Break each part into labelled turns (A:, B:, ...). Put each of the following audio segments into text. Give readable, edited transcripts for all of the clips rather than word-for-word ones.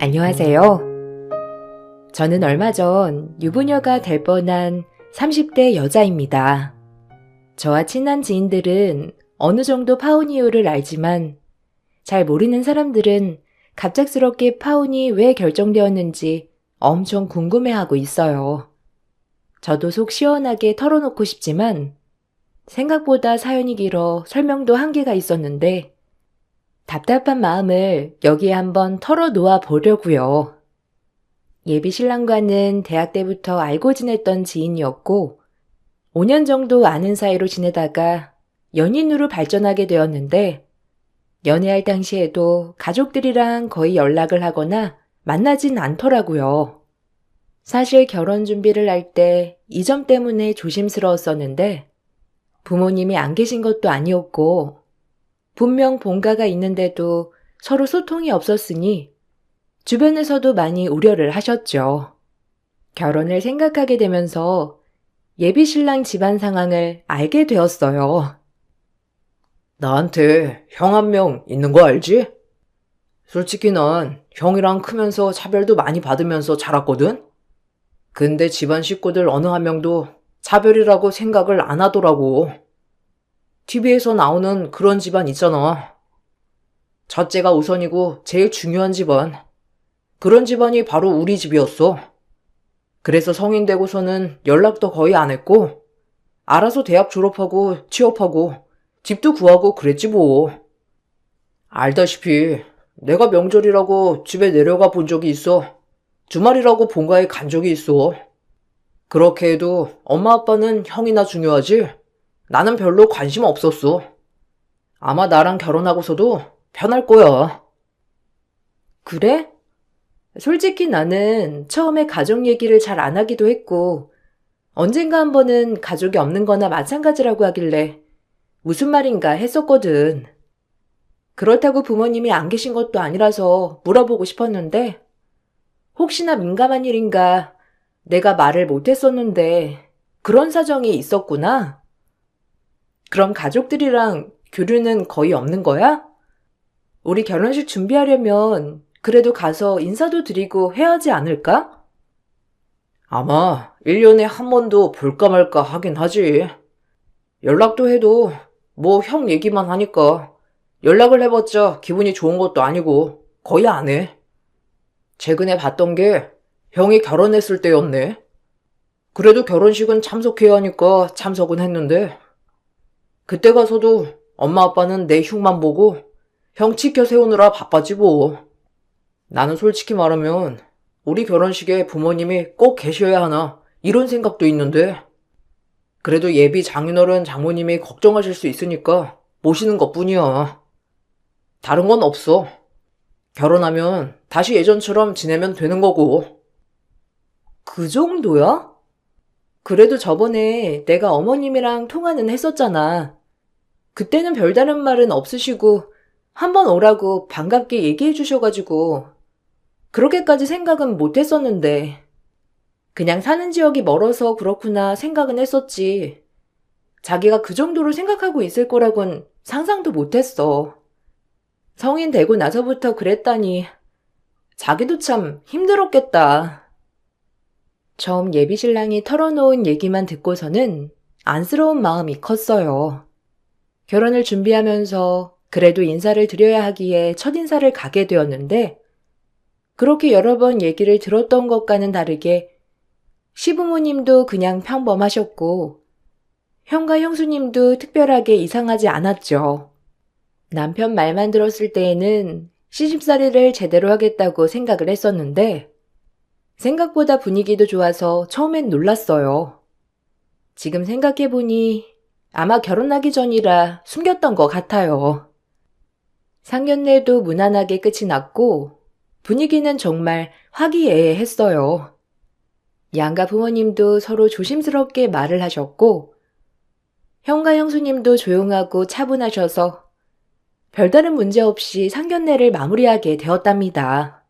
A: 안녕하세요. 저는 얼마 전 유부녀가 될 뻔한 30대 여자입니다. 저와 친한 지인들은 어느 정도 파혼 이유를 알지만 잘 모르는 사람들은 갑작스럽게 파혼이 왜 결정되었는지 엄청 궁금해하고 있어요. 저도 속 시원하게 털어놓고 싶지만 생각보다 사연이 길어 설명도 한계가 있었는데 답답한 마음을 여기에 한번 털어놓아 보려고요. 예비 신랑과는 대학 때부터 알고 지냈던 지인이었고 5년 정도 아는 사이로 지내다가 연인으로 발전하게 되었는데 연애할 당시에도 가족들이랑 거의 연락을 하거나 만나진 않더라고요. 사실 결혼 준비를 할 때 이 점 때문에 조심스러웠었는데 부모님이 안 계신 것도 아니었고 분명 본가가 있는데도 서로 소통이 없었으니 주변에서도 많이 우려를 하셨죠. 결혼을 생각하게 되면서 예비 신랑 집안 상황을 알게 되었어요.
B: 나한테 형 한 명 있는 거 알지? 솔직히 난 형이랑 크면서 차별도 많이 받으면서 자랐거든? 근데 집안 식구들 어느 한 명도 차별이라고 생각을 안 하더라고. TV에서 나오는 그런 집안 있잖아. 첫째가 우선이고 제일 중요한 집안. 그런 집안이 바로 우리 집이었어. 그래서 성인 되고서는 연락도 거의 안 했고, 알아서 대학 졸업하고 취업하고 집도 구하고 그랬지 뭐. 알다시피 내가 명절이라고 집에 내려가 본 적이 있어. 주말이라고 본가에 간 적이 있어. 그렇게 해도 엄마 아빠는 형이나 중요하지 나는 별로 관심 없었어. 아마 나랑 결혼하고서도 편할 거야.
A: 그래? 솔직히 나는 처음에 가족 얘기를 잘 안 하기도 했고 언젠가 한 번은 가족이 없는 거나 마찬가지라고 하길래 무슨 말인가 했었거든. 그렇다고 부모님이 안 계신 것도 아니라서 물어보고 싶었는데 혹시나 민감한 일인가 내가 말을 못했었는데 그런 사정이 있었구나. 그럼 가족들이랑 교류는 거의 없는 거야? 우리 결혼식 준비하려면 그래도 가서 인사도 드리고 해야 하지 않을까?
B: 아마 1년에 한 번도 볼까 말까 하긴 하지. 연락도 해도 뭐 형 얘기만 하니까 연락을 해봤자 기분이 좋은 것도 아니고 거의 안 해. 최근에 봤던 게 형이 결혼했을 때였네. 그래도 결혼식은 참석해야 하니까 참석은 했는데 그때 가서도 엄마 아빠는 내 흉만 보고 형 지켜 세우느라 바빴지 뭐. 나는 솔직히 말하면 우리 결혼식에 부모님이 꼭 계셔야 하나 이런 생각도 있는데 그래도 예비 장인어른 장모님이 걱정하실 수 있으니까 모시는 것뿐이야. 다른 건 없어. 결혼하면 다시 예전처럼 지내면 되는 거고.
A: 그 정도야? 그래도 저번에 내가 어머님이랑 통화는 했었잖아. 그때는 별다른 말은 없으시고 한번 오라고 반갑게 얘기해 주셔가지고 그렇게까지 생각은 못 했었는데 그냥 사는 지역이 멀어서 그렇구나 생각은 했었지. 자기가 그 정도로 생각하고 있을 거라곤 상상도 못 했어. 성인 되고 나서부터 그랬다니 자기도 참 힘들었겠다. 처음 예비 신랑이 털어놓은 얘기만 듣고서는 안쓰러운 마음이 컸어요. 결혼을 준비하면서 그래도 인사를 드려야 하기에 첫인사를 가게 되었는데 그렇게 여러 번 얘기를 들었던 것과는 다르게 시부모님도 그냥 평범하셨고 형과 형수님도 특별하게 이상하지 않았죠. 남편 말만 들었을 때에는 시집살이를 제대로 하겠다고 생각을 했었는데 생각보다 분위기도 좋아서 처음엔 놀랐어요. 지금 생각해보니 아마 결혼하기 전이라 숨겼던 것 같아요. 상견례도 무난하게 끝이 났고 분위기는 정말 화기애애했어요. 양가 부모님도 서로 조심스럽게 말을 하셨고 형과 형수님도 조용하고 차분하셔서 별다른 문제 없이 상견례를 마무리하게 되었답니다.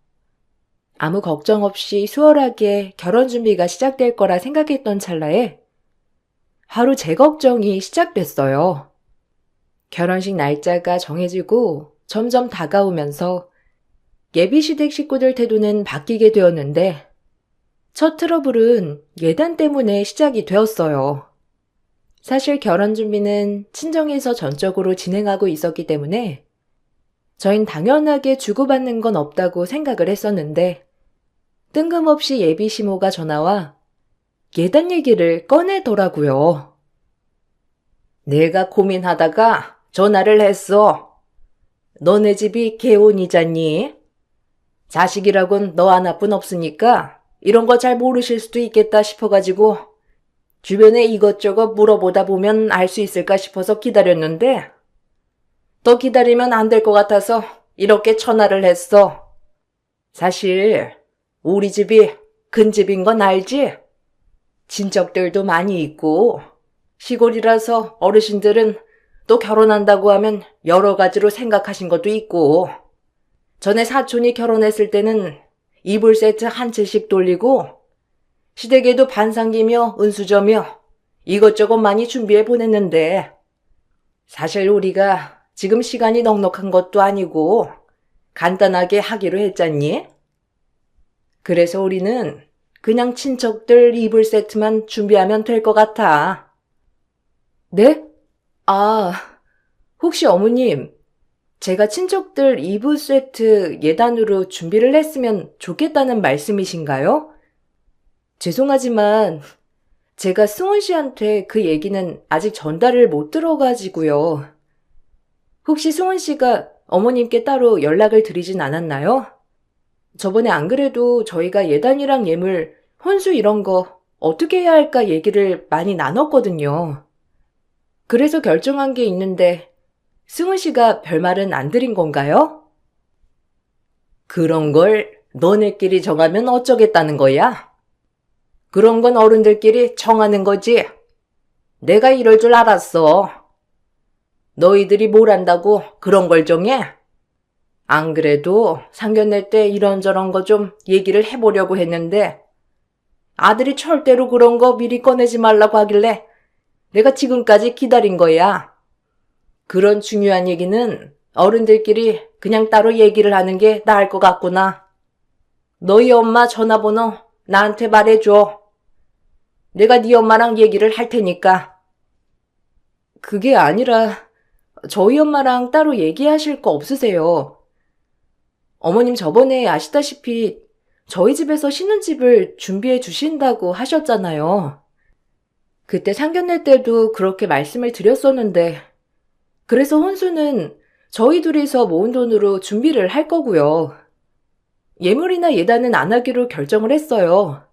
A: 아무 걱정 없이 수월하게 결혼 준비가 시작될 거라 생각했던 찰나에 바로 제 걱정이 시작됐어요. 결혼식 날짜가 정해지고 점점 다가오면서 예비시댁 식구들 태도는 바뀌게 되었는데 첫 트러블은 예단 때문에 시작이 되었어요. 사실 결혼 준비는 친정에서 전적으로 진행하고 있었기 때문에 저흰 당연하게 주고받는 건 없다고 생각을 했었는데 뜬금없이 예비 시모가 전화와 예단 얘기를 꺼내더라고요. 내가 고민하다가 전화를 했어. 너네 집이 개혼이잖니? 자식이라곤 너 하나뿐 없으니까 이런 거 잘 모르실 수도 있겠다 싶어가지고 주변에 이것저것 물어보다 보면 알 수 있을까 싶어서 기다렸는데 더 기다리면 안 될 것 같아서 이렇게 전화를 했어. 사실 우리 집이 큰 집인 건 알지? 친척들도 많이 있고 시골이라서 어르신들은 또 결혼한다고 하면 여러 가지로 생각하신 것도 있고 전에 사촌이 결혼했을 때는 이불 세트 한 채씩 돌리고 시댁에도 반상기며 은수저며 이것저것 많이 준비해 보냈는데 사실 우리가 지금 시간이 넉넉한 것도 아니고 간단하게 하기로 했잖니? 그래서 우리는 그냥 친척들 이불 세트만 준비하면 될 것 같아. 네? 아, 혹시 어머님, 제가 친척들 이불 세트 예단으로 준비를 했으면 좋겠다는 말씀이신가요? 죄송하지만 제가 승훈 씨한테 그 얘기는 아직 전달을 못 들어가지고요. 혹시 승훈 씨가 어머님께 따로 연락을 드리진 않았나요? 저번에 안 그래도 저희가 예단이랑 예물, 혼수 이런 거 어떻게 해야 할까 얘기를 많이 나눴거든요. 그래서 결정한 게 있는데 승훈 씨가 별말은 안 드린 건가요? 그런 걸 너네끼리 정하면 어쩌겠다는 거야? 그런 건 어른들끼리 정하는 거지. 내가 이럴 줄 알았어. 너희들이 뭘 안다고 그런 걸 정해? 안 그래도 상견례 때 이런저런 거 좀 얘기를 해보려고 했는데 아들이 절대로 그런 거 미리 꺼내지 말라고 하길래 내가 지금까지 기다린 거야. 그런 중요한 얘기는 어른들끼리 그냥 따로 얘기를 하는 게 나을 것 같구나. 너희 엄마 전화번호 나한테 말해줘. 내가 네 엄마랑 얘기를 할 테니까. 그게 아니라 저희 엄마랑 따로 얘기하실 거 없으세요? 어머님 저번에 아시다시피 저희 집에서 신혼집을 준비해 주신다고 하셨잖아요. 그때 상견례 때도 그렇게 말씀을 드렸었는데 그래서 혼수는 저희 둘이서 모은 돈으로 준비를 할 거고요. 예물이나 예단은 안 하기로 결정을 했어요.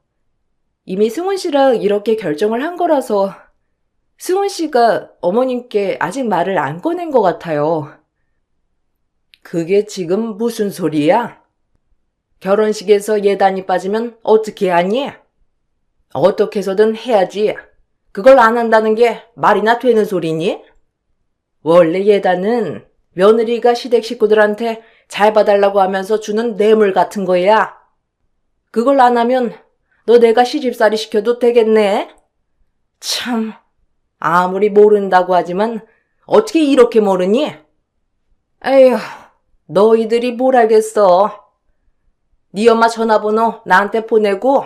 A: 이미 승훈 씨랑 이렇게 결정을 한 거라서 승훈 씨가 어머님께 아직 말을 안 꺼낸 것 같아요. 그게 지금 무슨 소리야? 결혼식에서 예단이 빠지면 어떻게 하니? 어떻게 해서든 해야지. 그걸 안 한다는 게 말이나 되는 소리니? 원래 예단은 며느리가 시댁 식구들한테 잘 봐달라고 하면서 주는 뇌물 같은 거야. 그걸 안 하면 너 내가 시집살이 시켜도 되겠네? 참, 아무리 모른다고 하지만 어떻게 이렇게 모르니? 에휴, 너희들이 뭘 알겠어. 네 엄마 전화번호 나한테 보내고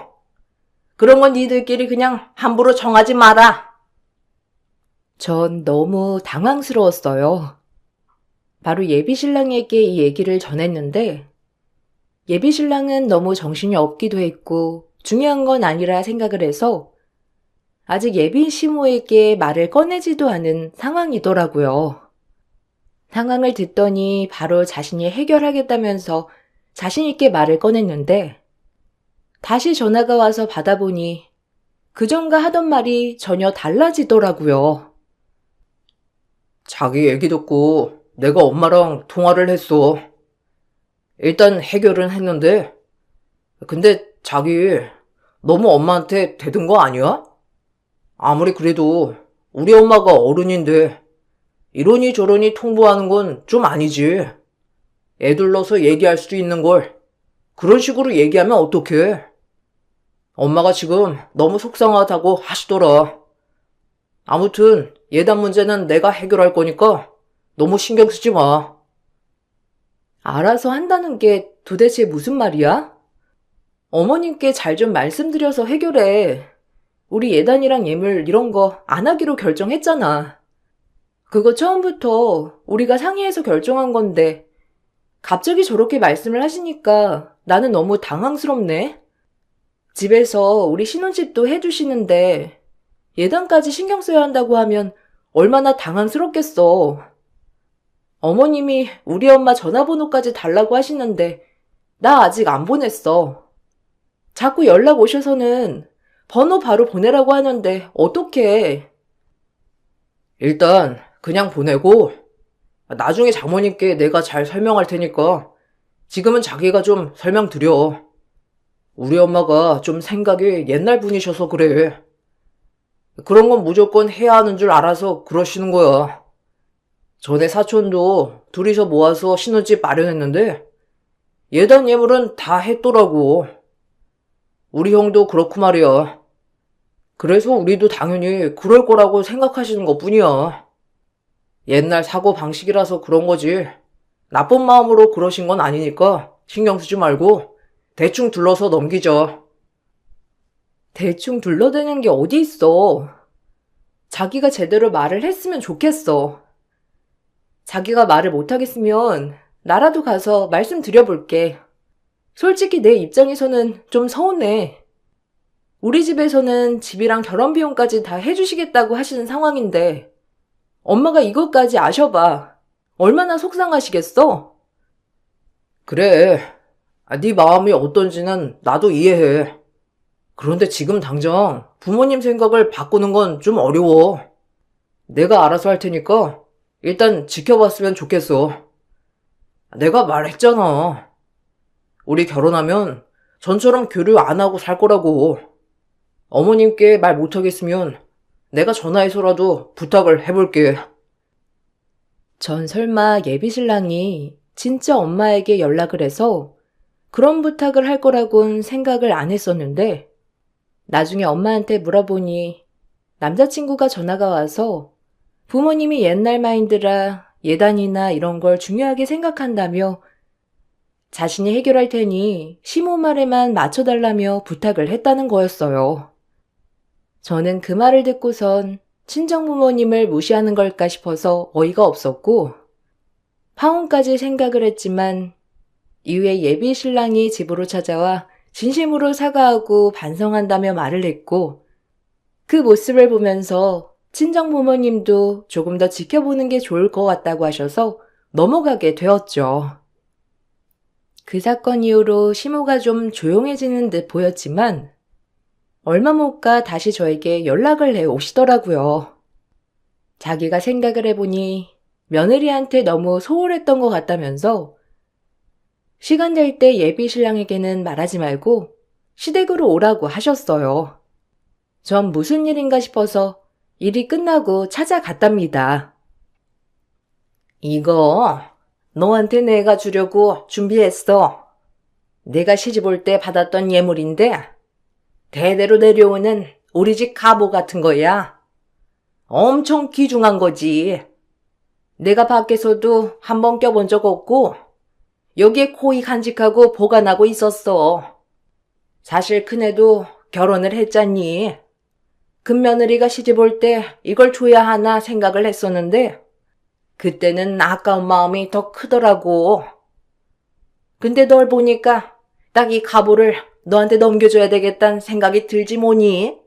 A: 그런 건 니들끼리 그냥 함부로 정하지 마라. 전 너무 당황스러웠어요. 바로 예비신랑에게 이 얘기를 전했는데 예비신랑은 너무 정신이 없기도 했고 중요한 건 아니라 생각을 해서 아직 예비시모에게 말을 꺼내지도 않은 상황이더라고요. 상황을 듣더니 바로 자신이 해결하겠다면서 자신있게 말을 꺼냈는데 다시 전화가 와서 받아보니 그전과 하던 말이 전혀 달라지더라고요.
B: 자기 얘기 듣고 내가 엄마랑 통화를 했어. 일단 해결은 했는데 근데 자기 너무 엄마한테 대든 거 아니야? 아무리 그래도 우리 엄마가 어른인데 이러니 저러니 통보하는 건 좀 아니지. 애둘러서 얘기할 수도 있는 걸 그런 식으로 얘기하면 어떡해. 엄마가 지금 너무 속상하다고 하시더라. 아무튼 예단 문제는 내가 해결할 거니까 너무 신경 쓰지 마.
A: 알아서 한다는 게 도대체 무슨 말이야? 어머님께 잘 좀 말씀드려서 해결해. 우리 예단이랑 예물 이런 거 안 하기로 결정했잖아. 그거 처음부터 우리가 상의해서 결정한 건데 갑자기 저렇게 말씀을 하시니까 나는 너무 당황스럽네. 집에서 우리 신혼집도 해주시는데 예단까지 신경 써야 한다고 하면 얼마나 당황스럽겠어. 어머님이 우리 엄마 전화번호까지 달라고 하시는데 나 아직 안 보냈어. 자꾸 연락 오셔서는 번호 바로 보내라고 하는데 어떡해.
B: 일단 그냥 보내고 나중에 장모님께 내가 잘 설명할 테니까 지금은 자기가 좀 설명드려. 우리 엄마가 좀 생각이 옛날 분이셔서 그래. 그런 건 무조건 해야 하는 줄 알아서 그러시는 거야. 전에 사촌도 둘이서 모아서 신혼집 마련했는데 예단 예물은 다 했더라고. 우리 형도 그렇고 말이야. 그래서 우리도 당연히 그럴 거라고 생각하시는 것뿐이야. 옛날 사고 방식이라서 그런 거지. 나쁜 마음으로 그러신 건 아니니까 신경 쓰지 말고 대충 둘러서 넘기자.
A: 대충 둘러대는 게 어디 있어. 자기가 제대로 말을 했으면 좋겠어. 자기가 말을 못하겠으면 나라도 가서 말씀드려볼게. 솔직히 내 입장에서는 좀 서운해. 우리 집에서는 집이랑 결혼 비용까지 다 해주시겠다고 하시는 상황인데 엄마가 이것까지 아셔봐. 얼마나 속상하시겠어?
B: 그래. 네 마음이 어떤지는 나도 이해해. 그런데 지금 당장 부모님 생각을 바꾸는 건 좀 어려워. 내가 알아서 할 테니까 일단 지켜봤으면 좋겠어. 내가 말했잖아. 우리 결혼하면 전처럼 교류 안 하고 살 거라고. 어머님께 말 못하겠으면 내가 전화해서라도 부탁을 해볼게.
A: 전 설마 예비신랑이 진짜 엄마에게 연락을 해서 그런 부탁을 할 거라곤 생각을 안 했었는데 나중에 엄마한테 물어보니 남자친구가 전화가 와서 부모님이 옛날 마인드라 예단이나 이런 걸 중요하게 생각한다며 자신이 해결할 테니 시모 말에만 맞춰달라며 부탁을 했다는 거였어요. 저는 그 말을 듣고선 친정부모님을 무시하는 걸까 싶어서 어이가 없었고 파혼까지 생각을 했지만 이후에 예비 신랑이 집으로 찾아와 진심으로 사과하고 반성한다며 말을 했고 그 모습을 보면서 친정부모님도 조금 더 지켜보는 게 좋을 것 같다고 하셔서 넘어가게 되었죠. 그 사건 이후로 시모가 좀 조용해지는 듯 보였지만 얼마 못 가 다시 저에게 연락을 해 오시더라고요. 자기가 생각을 해보니 며느리한테 너무 소홀했던 것 같다면서 시간 될 때 예비 신랑에게는 말하지 말고 시댁으로 오라고 하셨어요. 전 무슨 일인가 싶어서 일이 끝나고 찾아갔답니다.
B: 이거 너한테 내가 주려고 준비했어. 내가 시집 올 때 받았던 예물인데 대대로 내려오는 우리 집 가보 같은 거야. 엄청 귀중한 거지. 내가 밖에서도 한번 껴본 적 없고 여기에 코이 간직하고 보관하고 있었어. 사실 큰애도 결혼을 했잖니. 큰며느리가 시집 올 때 이걸 줘야 하나 생각을 했었는데 그때는 아까운 마음이 더 크더라고. 근데 널 보니까 딱 이 가보를 너한테 넘겨줘야 되겠다는 생각이 들지 뭐니?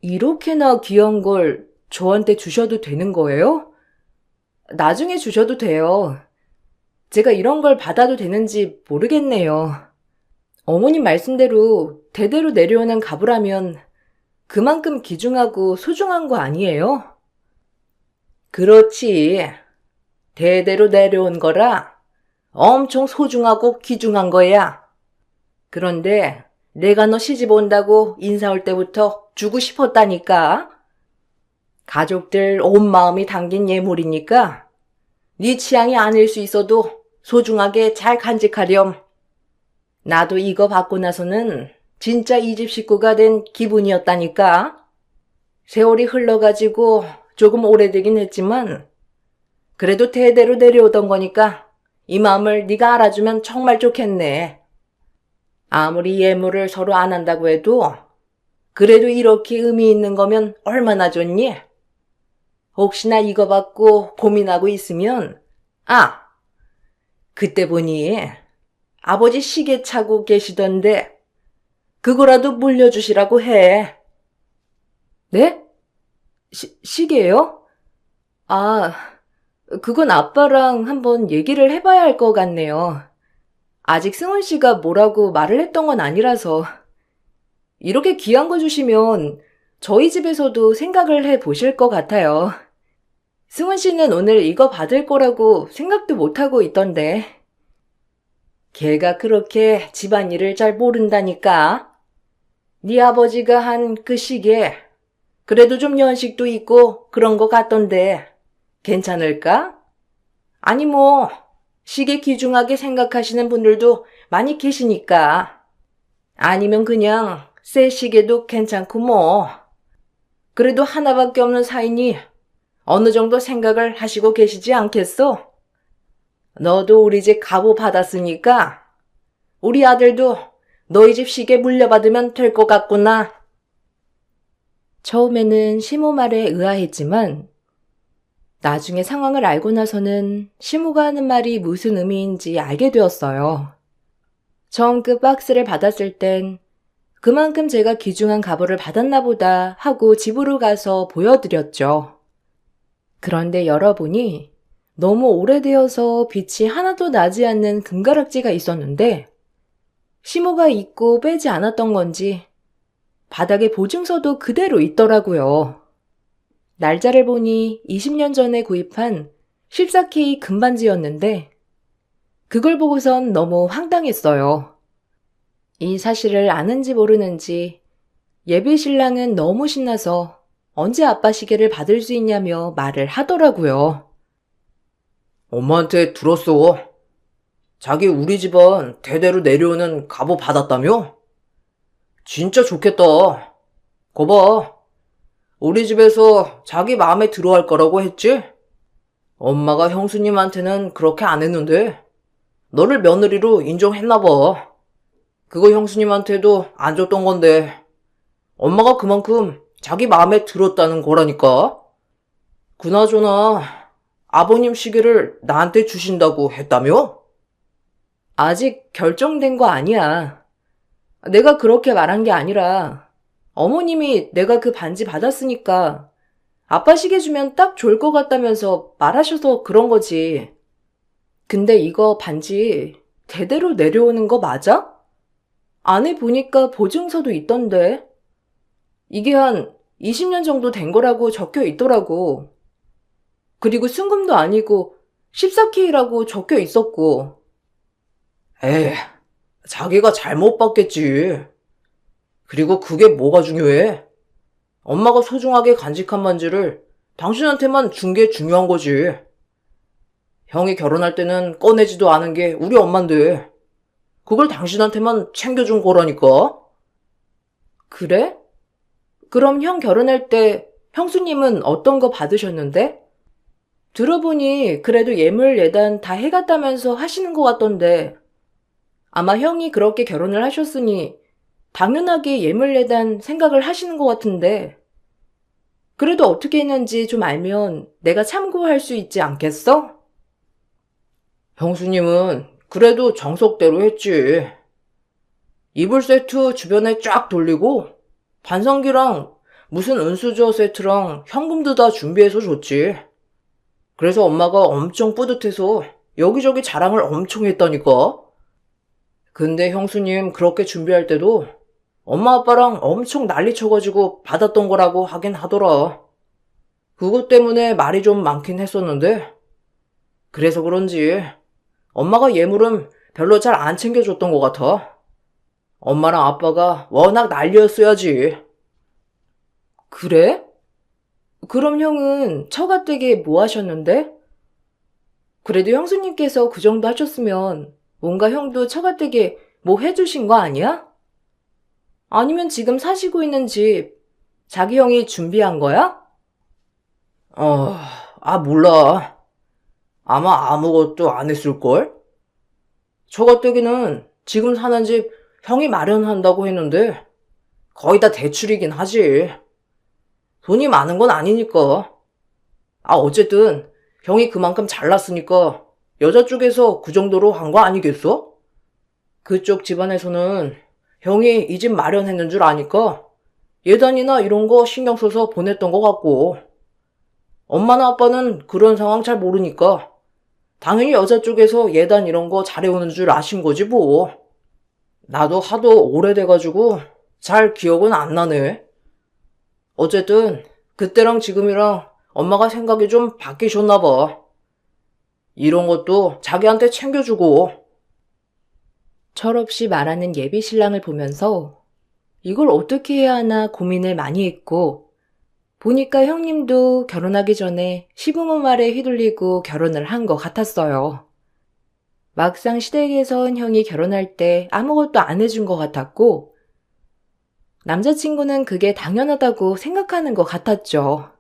A: 이렇게나 귀한 걸 저한테 주셔도 되는 거예요? 나중에 주셔도 돼요. 제가 이런 걸 받아도 되는지 모르겠네요. 어머님 말씀대로 대대로 내려오는 가부라면 그만큼 귀중하고 소중한 거 아니에요?
B: 그렇지. 대대로 내려온 거라 엄청 소중하고 귀중한 거야. 그런데 내가 너 시집 온다고 인사 올 때부터 주고 싶었다니까. 가족들 온 마음이 담긴 예물이니까 네 취향이 아닐 수 있어도 소중하게 잘 간직하렴. 나도 이거 받고 나서는 진짜 이 집 식구가 된 기분이었다니까. 세월이 흘러가지고 조금 오래되긴 했지만 그래도 대대로 내려오던 거니까
A: 이 마음을 네가 알아주면 정말 좋겠네. 아무리 예물을 서로 안 한다고 해도 그래도 이렇게 의미 있는 거면 얼마나 좋니? 혹시나 이거 받고 고민하고 있으면 그때 보니 아버지 시계 차고 계시던데 그거라도 물려주시라고 해. 네? 시계요? 아, 그건 아빠랑 한번 얘기를 해봐야 할 것 같네요. 아직 승훈 씨가 뭐라고 말을 했던 건 아니라서. 이렇게 귀한 거 주시면 저희 집에서도 생각을 해 보실 것 같아요. 승훈 씨는 오늘 이거 받을 거라고 생각도 못하고 있던데. 걔가 그렇게 집안일을 잘 모른다니까. 네 아버지가 한 그 시계 그래도 좀 연식도 있고 그런 거 같던데 괜찮을까? 아니 뭐 시계 귀중하게 생각하시는 분들도 많이 계시니까. 아니면 그냥 새 시계도 괜찮고 뭐. 그래도 하나밖에 없는 사이니 어느 정도 생각을 하시고 계시지 않겠어? 너도 우리 집 가보 받았으니까 우리 아들도 너희 집 시계 물려받으면 될 것 같구나. 처음에는 시모 말에 의아했지만 나중에 상황을 알고 나서는 시모가 하는 말이 무슨 의미인지 알게 되었어요. 처음 그 박스를 받았을 땐 그만큼 제가 귀중한 갑오를 받았나 보다 하고 집으로 가서 보여드렸죠. 그런데 열어보니 너무 오래되어서 빛이 하나도 나지 않는 금가락지가 있었는데 시모가 잊고 빼지 않았던 건지 바닥에 보증서도 그대로 있더라고요. 날짜를 보니 20년 전에 구입한 14K 금반지였는데 그걸 보고선 너무 황당했어요. 이 사실을 아는지 모르는지 예비 신랑은 너무 신나서 언제 아빠 시계를 받을 수 있냐며 말을 하더라고요.
B: 엄마한테 들었어. 자기 우리 집안 대대로 내려오는 갑오 받았다며? 진짜 좋겠다. 거봐. 우리 집에서 자기 마음에 들어 할 거라고 했지? 엄마가 형수님한테는 그렇게 안 했는데 너를 며느리로 인정했나 봐. 그거 형수님한테도 안 줬던 건데 엄마가 그만큼 자기 마음에 들었다는 거라니까. 그나저나 아버님 시계를 나한테 주신다고 했다며?
A: 아직 결정된 거 아니야. 내가 그렇게 말한 게 아니라 어머님이 내가 그 반지 받았으니까 아빠 시계 주면 딱 좋을 것 같다면서 말하셔서 그런 거지. 근데 이거 반지 대대로 내려오는 거 맞아? 안에 보니까 보증서도 있던데. 이게 한 20년 정도 된 거라고 적혀 있더라고. 그리고 순금도 아니고 14K라고 적혀 있었고.
B: 에이, 자기가 잘못 봤겠지. 그리고 그게 뭐가 중요해? 엄마가 소중하게 간직한 반지를 당신한테만 준 게 중요한 거지. 형이 결혼할 때는 꺼내지도 않은 게 우리 엄만데 그걸 당신한테만 챙겨준 거라니까?
A: 그래? 그럼 형 결혼할 때 형수님은 어떤 거 받으셨는데? 들어보니 그래도 예물 예단 다 해갔다면서 하시는 것 같던데. 아마 형이 그렇게 결혼을 하셨으니 당연하게 예물 예단 생각을 하시는 것 같은데. 그래도 어떻게 했는지 좀 알면 내가 참고할 수 있지 않겠어?
B: 형수님은 그래도 정석대로 했지. 이불 세트 주변에 쫙 돌리고 반성기랑 무슨 은수저 세트랑 현금도 다 준비해서 줬지. 그래서 엄마가 엄청 뿌듯해서 여기저기 자랑을 엄청 했다니까. 근데 형수님 그렇게 준비할 때도 엄마 아빠랑 엄청 난리 쳐가지고 받았던 거라고 하긴 하더라. 그것 때문에 말이 좀 많긴 했었는데 그래서 그런지 엄마가 예물은 별로 잘 안 챙겨줬던 것 같아. 엄마랑 아빠가 워낙 난리였어야지.
A: 그래? 그럼 형은 처가댁에 뭐 하셨는데? 그래도 형수님께서 그 정도 하셨으면 뭔가 형도 처가댁에 뭐 해주신 거 아니야? 아니면 지금 사시고 있는 집 자기 형이 준비한 거야?
B: 몰라. 아마 아무것도 안 했을걸? 처가댁에는 지금 사는 집 형이 마련한다고 했는데 거의 다 대출이긴 하지. 돈이 많은 건 아니니까. 어쨌든 형이 그만큼 잘났으니까 여자 쪽에서 그 정도로 한 거 아니겠어? 그쪽 집안에서는 형이 이 집 마련했는 줄 아니까 예단이나 이런 거 신경 써서 보냈던 것 같고, 엄마나 아빠는 그런 상황 잘 모르니까 당연히 여자 쪽에서 예단 이런 거 잘해오는 줄 아신 거지 뭐. 나도 하도 오래돼가지고 잘 기억은 안 나네. 어쨌든 그때랑 지금이랑 엄마가 생각이 좀 바뀌셨나 봐. 이런 것도 자기한테 챙겨주고.
A: 철없이 말하는 예비 신랑을 보면서 이걸 어떻게 해야 하나 고민을 많이 했고, 보니까 형님도 결혼하기 전에 시부모 말에 휘둘리고 결혼을 한 것 같았어요. 막상 시댁에선 형이 결혼할 때 아무것도 안 해준 것 같았고, 남자친구는 그게 당연하다고 생각하는 것 같았죠.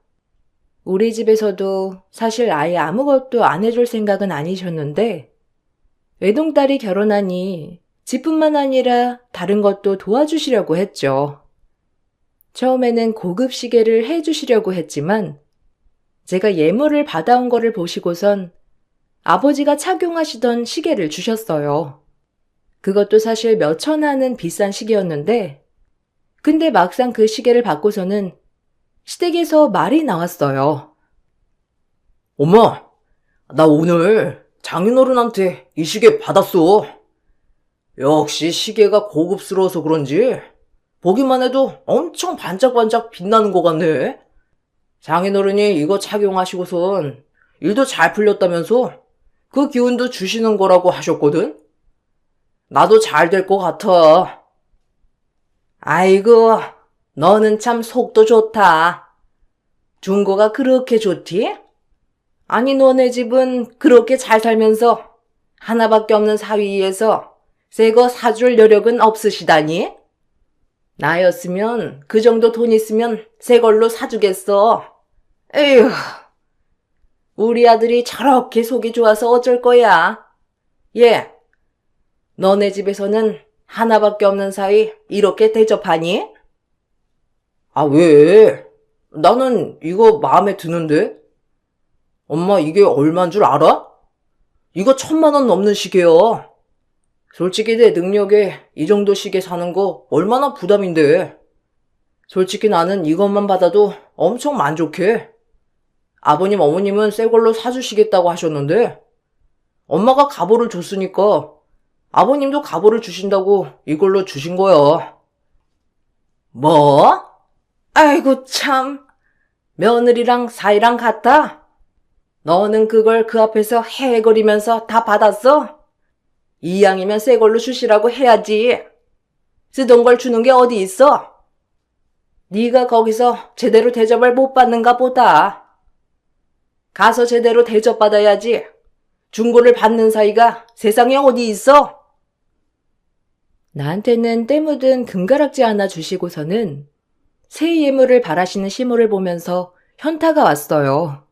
A: 우리 집에서도 사실 아예 아무것도 안 해줄 생각은 아니셨는데, 외동딸이 결혼하니 집뿐만 아니라 다른 것도 도와주시려고 했죠. 처음에는 고급 시계를 해주시려고 했지만 제가 예물을 받아온 거를 보시고선 아버지가 착용하시던 시계를 주셨어요. 그것도 사실 몇 천 하는 비싼 시계였는데 근데 막상 그 시계를 받고서는 시댁에서 말이 나왔어요.
B: 엄마, 나 오늘 장인어른한테 이 시계 받았어. 역시 시계가 고급스러워서 그런지 보기만 해도 엄청 반짝반짝 빛나는 것 같네. 장인어른이 이거 착용하시고선 일도 잘 풀렸다면서 그 기운도 주시는 거라고 하셨거든? 나도 잘 될 것 같아. 아이고, 너는 참 속도 좋다. 중고가 그렇게 좋디? 아니, 너네 집은 그렇게 잘 살면서 하나밖에 없는 사위에서 새 거 사줄 여력은 없으시다니? 나였으면 그 정도 돈 있으면 새 걸로 사주겠어. 에휴, 우리 아들이 저렇게 속이 좋아서 어쩔 거야. 얘, 너네 집에서는 하나밖에 없는 사위 이렇게 대접하니? 왜? 나는 이거 마음에 드는데? 엄마 이게 얼마인 줄 알아? 이거 1,000만 원 넘는 시계야. 솔직히 내 능력에 이 정도 시계 사는 거 얼마나 부담인데. 솔직히 나는 이것만 받아도 엄청 만족해. 아버님, 어머님은 새 걸로 사주시겠다고 하셨는데 엄마가 갑오를 줬으니까 아버님도 갑오를 주신다고 이걸로 주신 거야. 뭐? 아이고 참, 며느리랑 사이랑 같아? 너는 그걸 그 앞에서 헤헤거리면서 다 받았어? 이왕이면 새 걸로 주시라고 해야지. 쓰던 걸 주는 게 어디 있어? 네가 거기서 제대로 대접을 못 받는가 보다. 가서 제대로 대접받아야지. 중고를 받는 사이가 세상에 어디 있어?
A: 나한테는 때 묻은 금가락지 하나 주시고서는 새 예물을 바라시는 시모를 보면서 현타가 왔어요.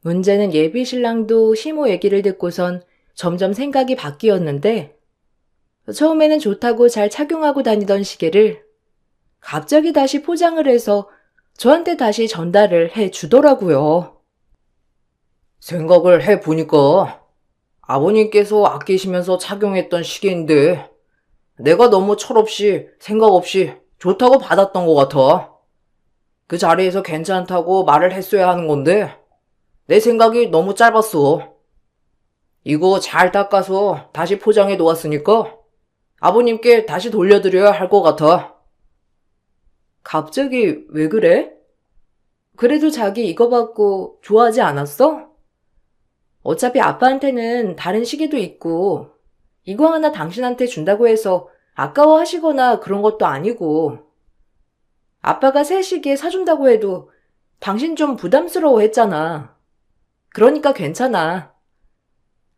A: 문제는 예비 신랑도 시모 얘기를 듣고선 점점 생각이 바뀌었는데 처음에는 좋다고 잘 착용하고 다니던 시계를 갑자기 다시 포장을 해서 저한테 다시 전달을 해 주더라고요.
B: 생각을 해보니까 아버님께서 아끼시면서 착용했던 시계인데 내가 너무 철없이 생각 없이 좋다고 받았던 것 같아. 그 자리에서 괜찮다고 말을 했어야 하는 건데 내 생각이 너무 짧았어. 이거 잘 닦아서 다시 포장해 놓았으니까 아버님께 다시 돌려드려야 할 것 같아.
A: 갑자기 왜 그래? 그래도 자기 이거 받고 좋아하지 않았어? 어차피 아빠한테는 다른 시계도 있고 이거 하나 당신한테 준다고 해서 아까워하시거나 그런 것도 아니고 아빠가 새 시계 사준다고 해도 당신 좀 부담스러워 했잖아. 그러니까 괜찮아.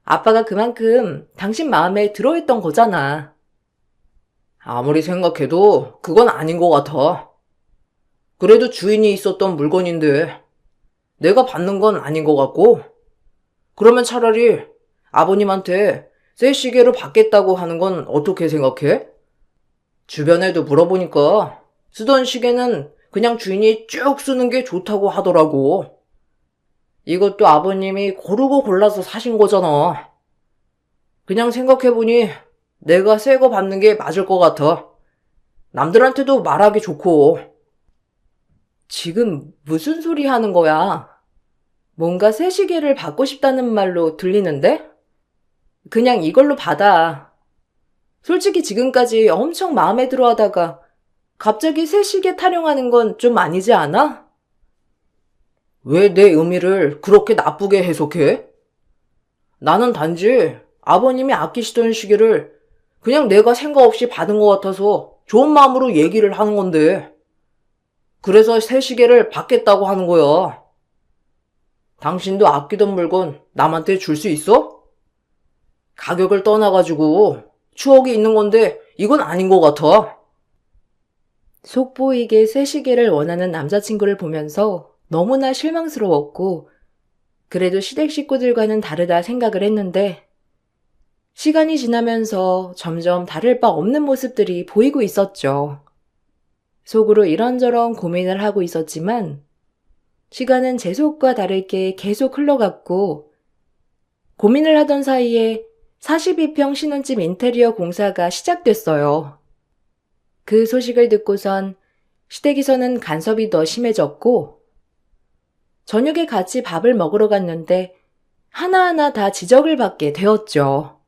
A: 아빠가 그만큼 당신 마음에 들어했던 거잖아.
B: 아무리 생각해도 그건 아닌 것 같아. 그래도 주인이 있었던 물건인데 내가 받는 건 아닌 것 같고, 그러면 차라리 아버님한테 새 시계로 받겠다고 하는 건 어떻게 생각해? 주변에도 물어보니까 쓰던 시계는 그냥 주인이 쭉 쓰는 게 좋다고 하더라고. 이것도 아버님이 고르고 골라서 사신 거잖아. 그냥 생각해보니 내가 새 거 받는 게 맞을 것 같아. 남들한테도 말하기 좋고.
A: 지금 무슨 소리 하는 거야? 뭔가 새 시계를 받고 싶다는 말로 들리는데? 그냥 이걸로 받아. 솔직히 지금까지 엄청 마음에 들어 하다가 갑자기 새 시계 타령하는 건 좀 아니지 않아?
B: 왜 내 의미를 그렇게 나쁘게 해석해? 나는 단지 아버님이 아끼시던 시계를 그냥 내가 생각 없이 받은 것 같아서 좋은 마음으로 얘기를 하는 건데. 그래서 새 시계를 받겠다고 하는 거야. 당신도 아끼던 물건 남한테 줄 수 있어? 가격을 떠나가지고 추억이 있는 건데 이건 아닌 것 같아.
A: 속보이게 새 시계를 원하는 남자친구를 보면서 너무나 실망스러웠고, 그래도 시댁 식구들과는 다르다 생각을 했는데, 시간이 지나면서 점점 다를 바 없는 모습들이 보이고 있었죠. 속으로 이런저런 고민을 하고 있었지만, 시간은 제 속과 다르게 계속 흘러갔고, 고민을 하던 사이에 42평 신혼집 인테리어 공사가 시작됐어요. 그 소식을 듣고선 시댁에서는 간섭이 더 심해졌고, 저녁에 같이 밥을 먹으러 갔는데 하나하나 다 지적을 받게 되었죠.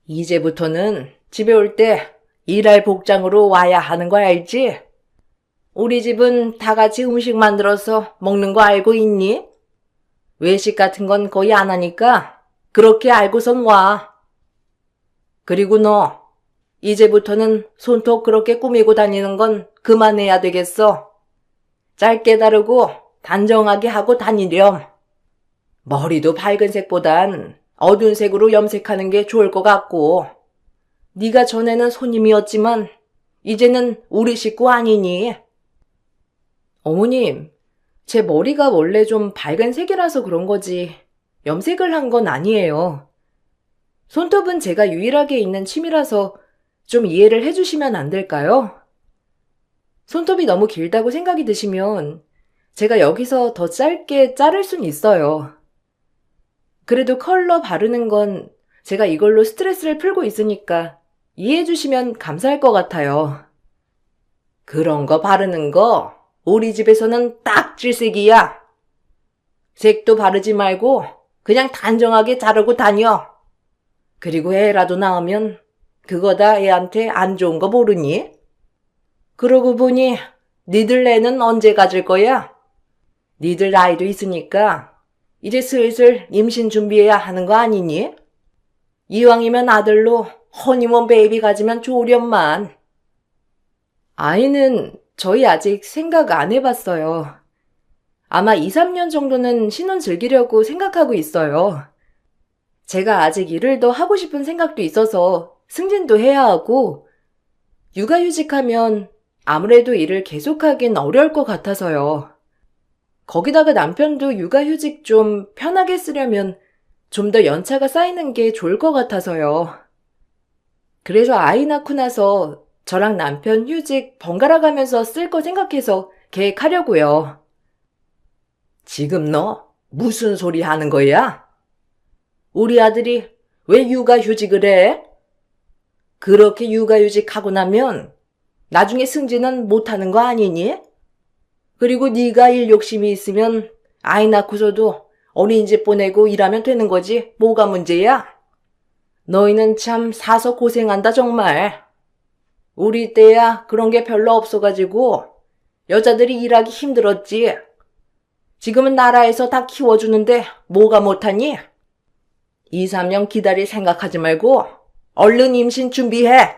B: 이제부터는 집에 올 때 일할 복장으로 와야 하는 거 알지? 우리 집은 다 같이 음식 만들어서 먹는 거 알고 있니? 외식 같은 건 거의 안 하니까 그렇게 알고선 와. 그리고 너, 이제부터는 손톱 그렇게 꾸미고 다니는 건 그만해야 되겠어. 짧게 다르고 단정하게 하고 다니렴. 머리도 밝은 색보단 어두운 색으로 염색하는 게 좋을 것 같고. 네가 전에는 손님이었지만 이제는 우리 식구 아니니?
A: 어머님, 제 머리가 원래 좀 밝은 색이라서 그런 거지 염색을 한 건 아니에요. 손톱은 제가 유일하게 있는 취미라서 좀 이해를 해주시면 안 될까요? 손톱이 너무 길다고 생각이 드시면 제가 여기서 더 짧게 자를 순 있어요. 그래도 컬러 바르는 건 제가 이걸로 스트레스를 풀고 있으니까 이해해 주시면 감사할 것 같아요.
B: 그런 거 바르는 거 우리 집에서는 딱 질색이야. 색도 바르지 말고 그냥 단정하게 자르고 다녀. 그리고 애라도 낳으면 그거 다 애한테 안 좋은 거 모르니? 그러고 보니 니들 애는 언제 가질 거야? 니들 나이도 있으니까 이제 슬슬 임신 준비해야 하는 거 아니니? 이왕이면 아들로 허니문 베이비 가지면 좋으련만.
A: 아이는 저희 아직 생각 안 해봤어요. 아마 2, 3년 정도는 신혼 즐기려고 생각하고 있어요. 제가 아직 일을 더 하고 싶은 생각도 있어서 승진도 해야 하고, 육아휴직하면 아무래도 일을 계속하긴 어려울 것 같아서요. 거기다가 남편도 육아휴직 좀 편하게 쓰려면 좀 더 연차가 쌓이는 게 좋을 것 같아서요. 그래서 아이 낳고 나서 저랑 남편 휴직 번갈아 가면서 쓸 거 생각해서 계획하려고요.
B: 지금 너 무슨 소리 하는 거야? 우리 아들이 왜 육아휴직을 해? 그렇게 육아휴직하고 나면 나중에 승진은 못하는 거 아니니? 그리고 네가 일 욕심이 있으면 아이 낳고서도 어린이집 보내고 일하면 되는 거지 뭐가 문제야? 너희는 참 사서 고생한다 정말. 우리 때야 그런 게 별로 없어가지고 여자들이 일하기 힘들었지. 지금은 나라에서 다 키워주는데 뭐가 못하니? 2, 3년 기다릴 생각하지 말고 얼른 임신 준비해.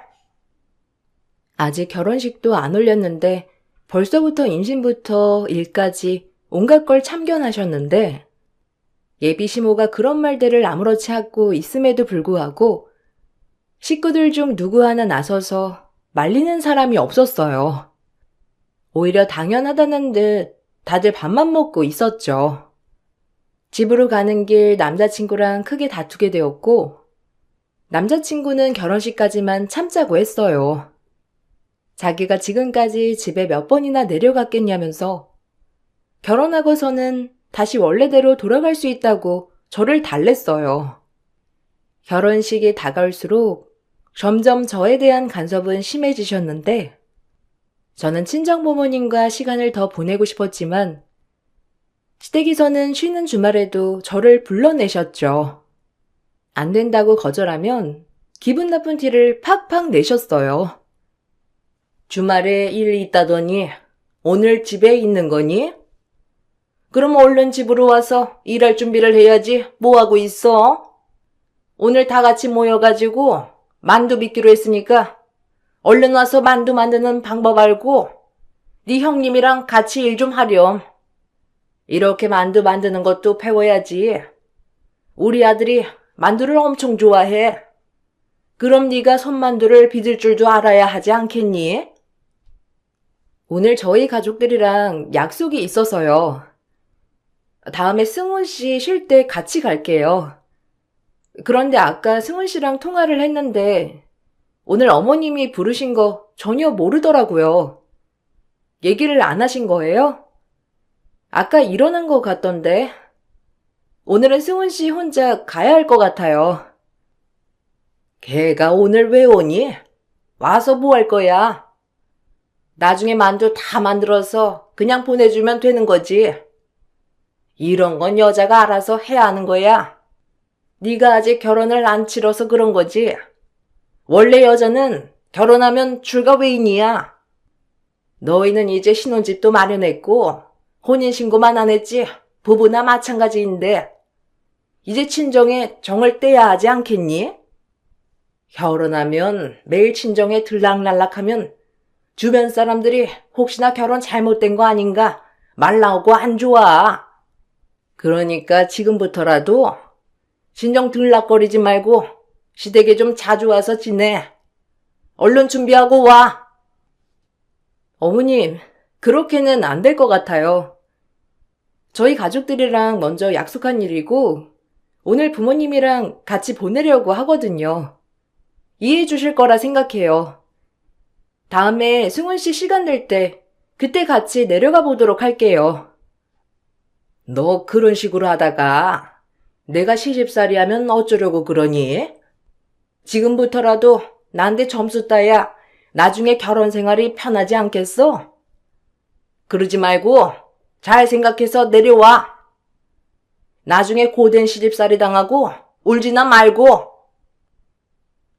A: 아직 결혼식도 안 올렸는데 벌써부터 임신부터 일까지 온갖 걸 참견하셨는데, 예비 시모가 그런 말들을 아무렇지 않고 있음에도 불구하고 식구들 중 누구 하나 나서서 말리는 사람이 없었어요. 오히려 당연하다는 듯 다들 밥만 먹고 있었죠. 집으로 가는 길 남자친구랑 크게 다투게 되었고, 남자친구는 결혼식까지만 참자고 했어요. 자기가 지금까지 집에 몇 번이나 내려갔겠냐면서 결혼하고서는 다시 원래대로 돌아갈 수 있다고 저를 달랬어요. 결혼식이 다가올수록 점점 저에 대한 간섭은 심해지셨는데 저는 친정부모님과 시간을 더 보내고 싶었지만 시댁에서는 쉬는 주말에도 저를 불러내셨죠. 안 된다고 거절하면 기분 나쁜 티를 팍팍 내셨어요. 주말에 일이 있다더니 오늘 집에 있는 거니? 그럼 얼른 집으로 와서 일할 준비를 해야지. 뭐 하고 있어? 오늘 다 같이 모여가지고 만두 빚기로 했으니까 얼른 와서 만두 만드는 방법 알고 네 형님이랑 같이 일 좀 하렴. 이렇게 만두 만드는 것도 배워야지. 우리 아들이 만두를 엄청 좋아해. 그럼 네가 손만두를 빚을 줄도 알아야 하지 않겠니? 오늘 저희 가족들이랑 약속이 있어서요. 다음에 승훈 씨 쉴 때 같이 갈게요. 그런데 아까 승훈 씨랑 통화를 했는데 오늘 어머님이 부르신 거 전혀 모르더라고요. 얘기를 안 하신 거예요? 아까 일어난 것 같던데. 오늘은 승훈 씨 혼자 가야 할 것 같아요. 걔가 오늘 왜 오니? 와서 뭐 할 거야? 나중에 만두 다 만들어서 그냥 보내주면 되는 거지. 이런 건 여자가 알아서 해야 하는 거야. 네가 아직 결혼을 안 치러서 그런 거지. 원래 여자는 결혼하면 출가 외인이야. 너희는 이제 신혼집도 마련했고 혼인신고만 안 했지. 부부나 마찬가지인데 이제 친정에 정을 떼야 하지 않겠니? 결혼하면 매일 친정에 들락날락하면 주변 사람들이 혹시나 결혼 잘못된 거 아닌가 말 나오고 안 좋아. 그러니까 지금부터라도 친정 들락거리지 말고 시댁에 좀 자주 와서 지내. 얼른 준비하고 와. 어머님, 그렇게는 안 될 것 같아요. 저희 가족들이랑 먼저 약속한 일이고 오늘 부모님이랑 같이 보내려고 하거든요. 이해해 주실 거라 생각해요. 다음에 승훈 씨 시간 될 때 그때 같이 내려가 보도록 할게요. 너 그런 식으로 하다가 내가 시집살이 하면 어쩌려고 그러니? 지금부터라도 나한테 점수 따야 나중에 결혼 생활이 편하지 않겠어? 그러지 말고 잘 생각해서 내려와. 나중에 고된 시집살이 당하고 울지나 말고.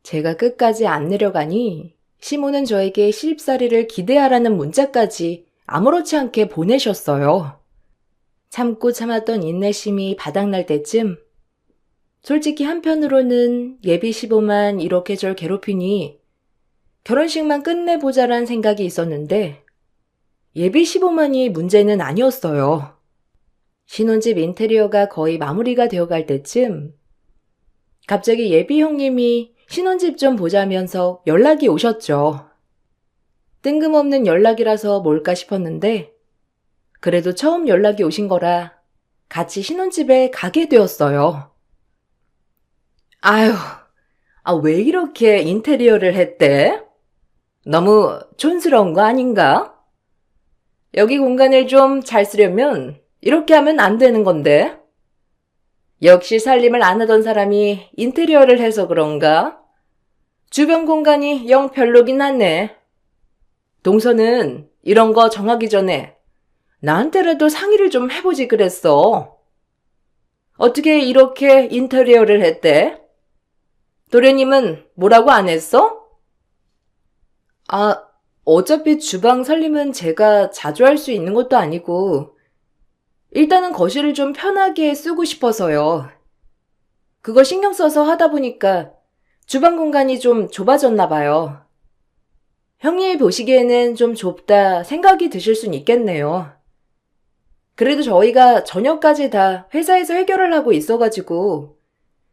A: 제가 끝까지 안 내려가니 시모는 저에게 시집살이를 기대하라는 문자까지 아무렇지 않게 보내셨어요. 참고 참았던 인내심이 바닥날 때쯤 솔직히 한편으로는 예비 시보만 이렇게 절 괴롭히니 결혼식만 끝내보자란 생각이 있었는데 예비 시보만이 문제는 아니었어요. 신혼집 인테리어가 거의 마무리가 되어갈 때쯤 갑자기 예비 형님이 신혼집 좀 보자면서 연락이 오셨죠. 뜬금없는 연락이라서 뭘까 싶었는데 그래도 처음 연락이 오신 거라 같이 신혼집에 가게 되었어요. 아휴, 왜 이렇게 인테리어를 했대? 너무 촌스러운 거 아닌가? 여기 공간을 좀 잘 쓰려면 이렇게 하면 안 되는 건데. 역시 살림을 안 하던 사람이 인테리어를 해서 그런가? 주변 공간이 영 별로긴 하네. 동서는 이런 거 정하기 전에 나한테라도 상의를 좀 해보지 그랬어. 어떻게 이렇게 인테리어를 했대? 도련님은 뭐라고 안 했어? 어차피 주방 살림은 제가 자주 할 수 있는 것도 아니고 일단은 거실을 좀 편하게 쓰고 싶어서요. 그거 신경 써서 하다 보니까 주방 공간이 좀 좁아졌나 봐요. 형님이 보시기에는 좀 좁다 생각이 드실 순 있겠네요. 그래도 저희가 저녁까지 다 회사에서 해결을 하고 있어가지고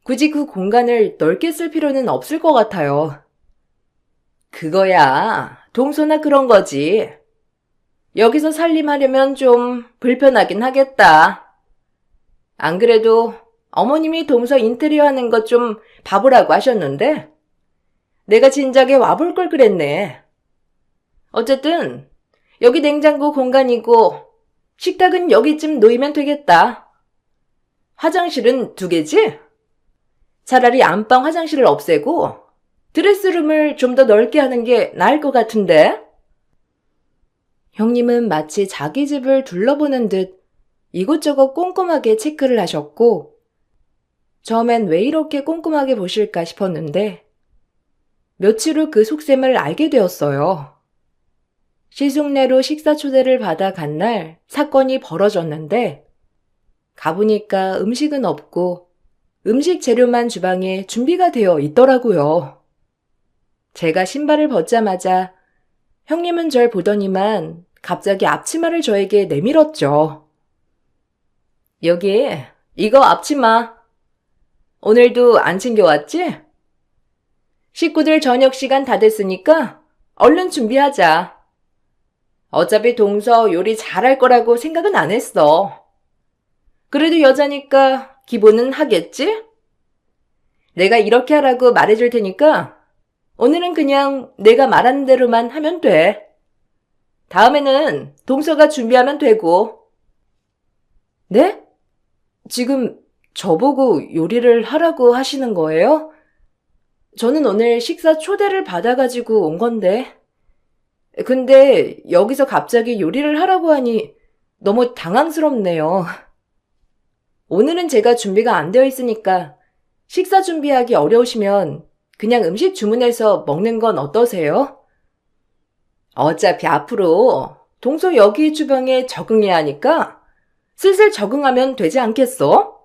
A: 굳이 그 공간을 넓게 쓸 필요는 없을 것 같아요. 그거야 동서나 그런 거지. 여기서 살림하려면 좀 불편하긴 하겠다. 안 그래도 어머님이 동서 인테리어 하는 것 좀 봐보라고 하셨는데 내가 진작에 와볼 걸 그랬네. 어쨌든 여기 냉장고 공간이고 식탁은 여기쯤 놓이면 되겠다. 화장실은 2개지? 차라리 안방 화장실을 없애고 드레스룸을 좀 더 넓게 하는 게 나을 것 같은데? 형님은 마치 자기 집을 둘러보는 듯 이곳저곳 꼼꼼하게 체크를 하셨고 처음엔 왜 이렇게 꼼꼼하게 보실까 싶었는데 며칠 후 그 속셈을 알게 되었어요. 시숙네로 식사 초대를 받아 간 날 사건이 벌어졌는데 가보니까 음식은 없고 음식 재료만 주방에 준비가 되어 있더라고요. 제가 신발을 벗자마자 형님은 절 보더니만 갑자기 앞치마를 저에게 내밀었죠. 여기 이거 앞치마. 오늘도 안 챙겨왔지? 식구들 저녁 시간 다 됐으니까 얼른 준비하자. 어차피 동서 요리 잘할 거라고 생각은 안 했어. 그래도 여자니까 기본은 하겠지? 내가 이렇게 하라고 말해줄 테니까 오늘은 그냥 내가 말하는 대로만 하면 돼. 다음에는 동서가 준비하면 되고. 네? 지금 저보고 요리를 하라고 하시는 거예요? 저는 오늘 식사 초대를 받아가지고 온 건데. 근데 여기서 갑자기 요리를 하라고 하니 너무 당황스럽네요. 오늘은 제가 준비가 안 되어 있으니까 식사 준비하기 어려우시면 그냥 음식 주문해서 먹는 건 어떠세요? 어차피 앞으로 동서 여기 주방에 적응해야 하니까 슬슬 적응하면 되지 않겠어?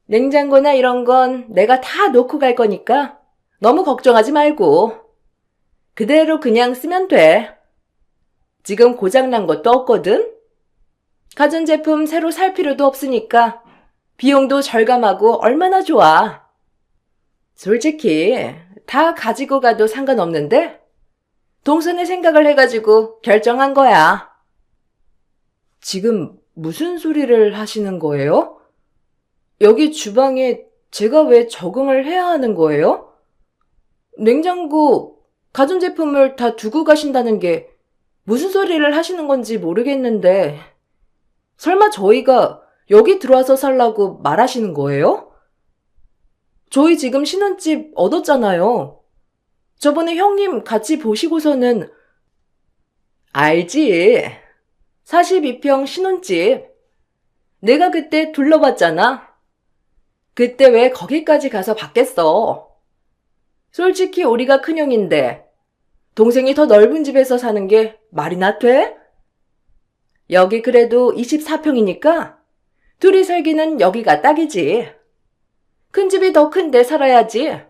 A: 냉장고나 이런 건 내가 다 놓고 갈 거니까 너무 걱정하지 말고 그대로 그냥 쓰면 돼. 지금 고장난 것도 없거든? 가전제품 새로 살 필요도 없으니까 비용도 절감하고 얼마나 좋아. 솔직히 다 가지고 가도 상관없는데 동선의 생각을 해가지고 결정한 거야. 지금 무슨 소리를 하시는 거예요? 여기 주방에 제가 왜 적응을 해야 하는 거예요? 냉장고, 가전제품을 다 두고 가신다는 게 무슨 소리를 하시는 건지 모르겠는데 설마 저희가 여기 들어와서 살라고 말하시는 거예요? 저희 지금 신혼집 얻었잖아요. 저번에 형님 같이 보시고서는 알지. 42평 신혼집. 내가 그때 둘러봤잖아. 그때 왜 거기까지 가서 봤겠어. 솔직히 우리가 큰형인데 동생이 더 넓은 집에서 사는 게 말이나 돼? 여기 그래도 24평이니까 둘이 살기는 여기가 딱이지. 큰 집이 더 큰데 살아야지.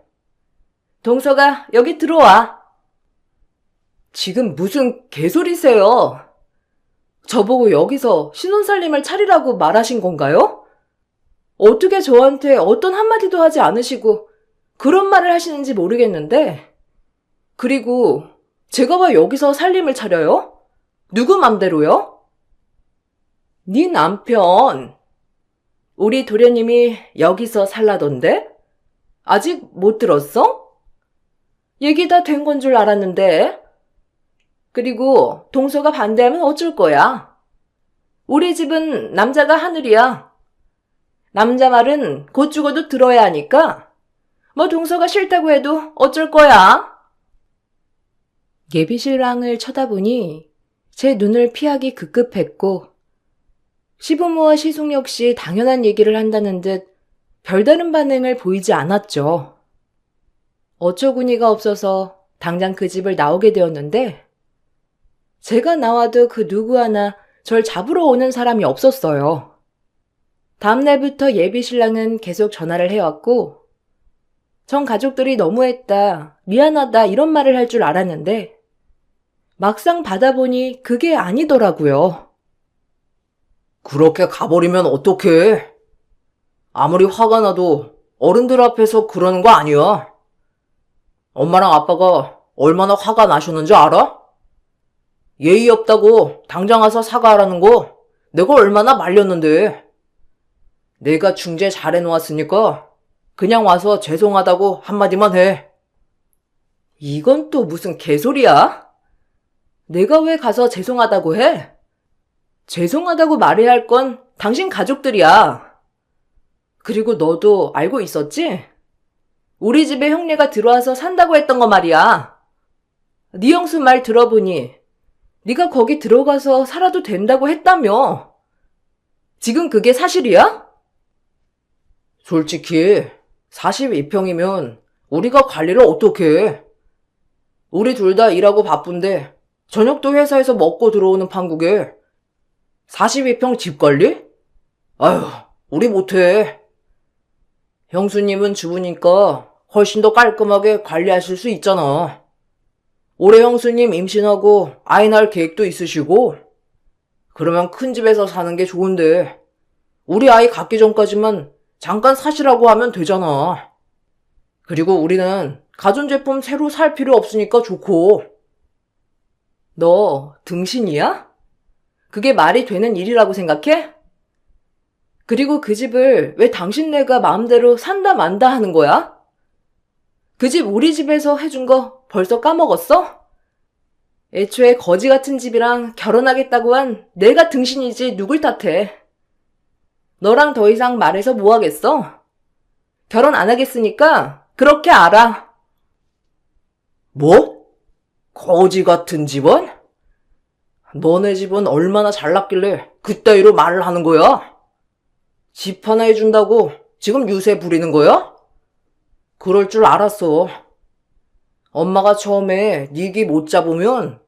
A: 동서가 여기 들어와. 지금 무슨 개소리세요? 저보고 여기서 신혼살림을 차리라고 말하신 건가요? 어떻게 저한테 어떤 한마디도 하지 않으시고 그런 말을 하시는지 모르겠는데 그리고 제가 왜 여기서 살림을 차려요? 누구 맘대로요? 네 남편. 우리 도련님이 여기서 살라던데? 아직 못 들었어? 얘기 다 된 건 줄 알았는데. 그리고 동서가 반대하면 어쩔 거야? 우리 집은 남자가 하늘이야. 남자 말은 곧 죽어도 들어야 하니까 뭐 동서가 싫다고 해도 어쩔 거야? 예비신랑을 쳐다보니 제 눈을 피하기 급급했고 시부모와 시숙 역시 당연한 얘기를 한다는 듯 별다른 반응을 보이지 않았죠. 어처구니가 없어서 당장 그 집을 나오게 되었는데 제가 나와도 그 누구 하나 절 잡으러 오는 사람이 없었어요. 다음날부터 예비신랑은 계속 전화를 해왔고 전 가족들이 너무했다, 미안하다 이런 말을 할 줄 알았는데 막상 받아보니 그게 아니더라고요.
B: 그렇게 가버리면 어떡해? 아무리 화가 나도 어른들 앞에서 그러는 거 아니야. 엄마랑 아빠가 얼마나 화가 나셨는지 알아? 예의 없다고 당장 와서 사과하라는 거 내가 얼마나 말렸는데. 내가 중재 잘 해놓았으니까 그냥 와서 죄송하다고 한마디만 해.
A: 이건 또 무슨 개소리야? 내가 왜 가서 죄송하다고 해? 죄송하다고 말해야 할 건 당신 가족들이야. 그리고 너도 알고 있었지? 우리 집에 형네가 들어와서 산다고 했던 거 말이야. 네 형수 말 들어보니 네가 거기 들어가서 살아도 된다고 했다며. 지금 그게 사실이야?
B: 솔직히 42평이면 우리가 관리를 어떻게 해? 우리 둘 다 일하고 바쁜데 저녁도 회사에서 먹고 들어오는 판국에 42평 집 관리? 아휴, 우리 못해. 형수님은 주부니까 훨씬 더 깔끔하게 관리하실 수 있잖아. 올해 형수님 임신하고 아이 낳을 계획도 있으시고, 그러면 큰 집에서 사는 게 좋은데, 우리 아이 갖기 전까지만 잠깐 사시라고 하면 되잖아. 그리고 우리는 가전제품 새로 살 필요 없으니까 좋고.
A: 너 등신이야? 그게 말이 되는 일이라고 생각해? 그리고 그 집을 왜 당신네가 마음대로 산다 만다 하는 거야? 그 집 우리 집에서 해준 거 벌써 까먹었어? 애초에 거지 같은 집이랑 결혼하겠다고 한 내가 등신이지 누굴 탓해. 너랑 더 이상 말해서 뭐 하겠어? 결혼 안 하겠으니까 그렇게 알아.
B: 뭐? 거지 같은 집안? 너네 집은 얼마나 잘났길래 그따위로 말을 하는 거야? 집 하나 해준다고 지금 유세 부리는 거야? 그럴 줄 알았어. 엄마가 처음에 네 기 못 잡으면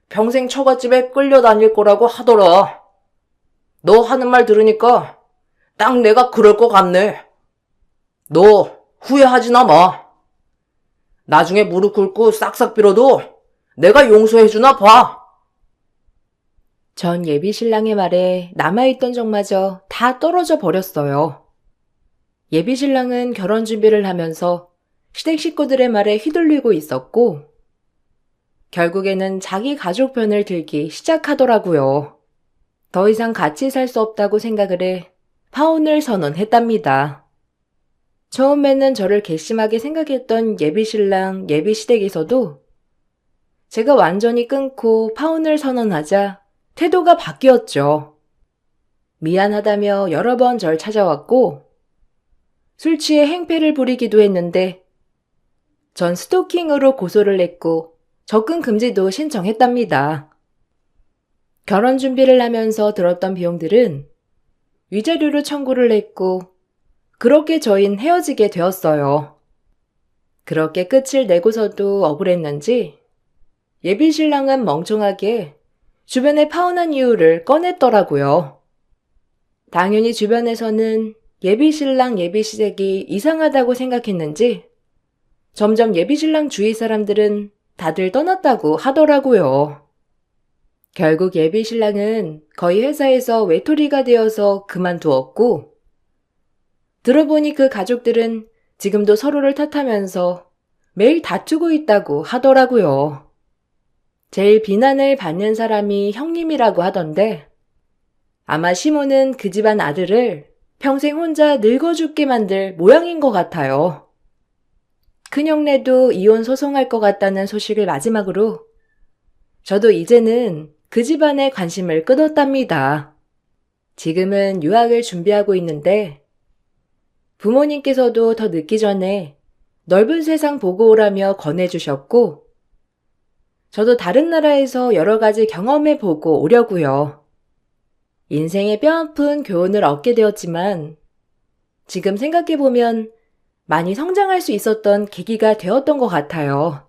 B: 평생 처갓집에 끌려다닐 거라고 하더라. 너 하는 말 들으니까 딱 내가 그럴 것 같네. 너 후회하지나 마. 나중에 무릎 꿇고 싹싹 빌어도 내가 용서해주나 봐.
A: 전 예비 신랑의 말에 남아있던 정마저 다 떨어져 버렸어요. 예비 신랑은 결혼 준비를 하면서 시댁 식구들의 말에 휘둘리고 있었고, 결국에는 자기 가족 편을 들기 시작하더라고요. 더 이상 같이 살 수 없다고 생각을 해 파혼을 선언했답니다. 처음에는 저를 괘씸하게 생각했던 예비 신랑, 예비 시댁에서도 제가 완전히 끊고 파혼을 선언하자 태도가 바뀌었죠. 미안하다며 여러 번 절 찾아왔고, 술 취해 행패를 부리기도 했는데 전 스토킹으로 고소를 했고 접근 금지도 신청했답니다. 결혼 준비를 하면서 들었던 비용들은 위자료로 청구를 했고, 그렇게 저흰 헤어지게 되었어요. 그렇게 끝을 내고서도 억울했는지 예비 신랑은 멍청하게 주변에 파혼한 이유를 꺼냈더라고요. 당연히 주변에서는 예비 신랑, 예비 시댁이 이상하다고 생각했는지 점점 예비 신랑 주위 사람들은 다들 떠났다고 하더라고요. 결국 예비 신랑은 거의 회사에서 외톨이가 되어서 그만두었고, 들어보니 그 가족들은 지금도 서로를 탓하면서 매일 다투고 있다고 하더라고요. 제일 비난을 받는 사람이 형님이라고 하던데, 아마 시모는 그 집안 아들을 평생 혼자 늙어 죽게 만들 모양인 것 같아요. 큰형네도 이혼 소송할 것 같다는 소식을 마지막으로 저도 이제는 그 집안에 관심을 끊었답니다. 지금은 유학을 준비하고 있는데 부모님께서도 더 늦기 전에 넓은 세상 보고 오라며 권해주셨고, 저도 다른 나라에서 여러 가지 경험해보고 오려고요. 인생의 뼈아픈 교훈을 얻게 되었지만 지금 생각해보면 많이 성장할 수 있었던 계기가 되었던 것 같아요.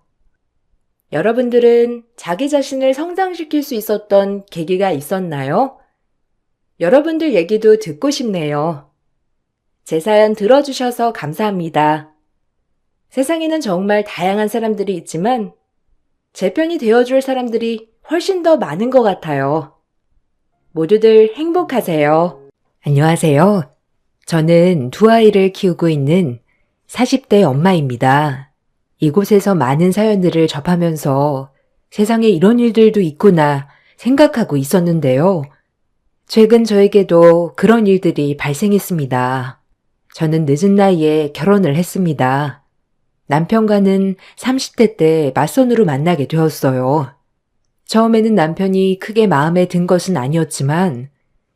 A: 여러분들은 자기 자신을 성장시킬 수 있었던 계기가 있었나요? 여러분들 얘기도 듣고 싶네요. 제 사연 들어주셔서 감사합니다. 세상에는 정말 다양한 사람들이 있지만 제 편이 되어줄 사람들이 훨씬 더 많은 것 같아요. 모두들 행복하세요. 안녕하세요. 저는 두 아이를 키우고 있는 40대 엄마입니다. 이곳에서 많은 사연들을 접하면서 세상에 이런 일들도 있구나 생각하고 있었는데요. 최근 저에게도 그런 일들이 발생했습니다. 저는 늦은 나이에 결혼을 했습니다. 남편과는 30대 때 맞선으로 만나게 되었어요. 처음에는 남편이 크게 마음에 든 것은 아니었지만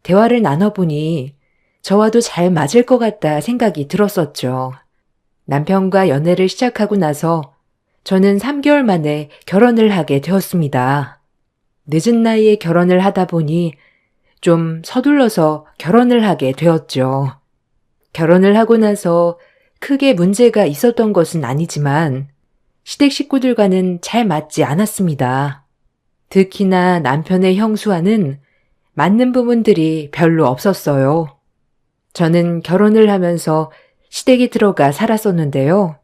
A: 대화를 나눠보니 저와도 잘 맞을 것 같다 생각이 들었었죠. 남편과 연애를 시작하고 나서 저는 3개월 만에 결혼을 하게 되었습니다. 늦은 나이에 결혼을 하다 보니 좀 서둘러서 결혼을 하게 되었죠. 결혼을 하고 나서 크게 문제가 있었던 것은 아니지만 시댁 식구들과는 잘 맞지 않았습니다. 특히나 남편의 형수와는 맞는 부분들이 별로 없었어요. 저는 결혼을 하면서 시댁에 들어가 살았었는데요.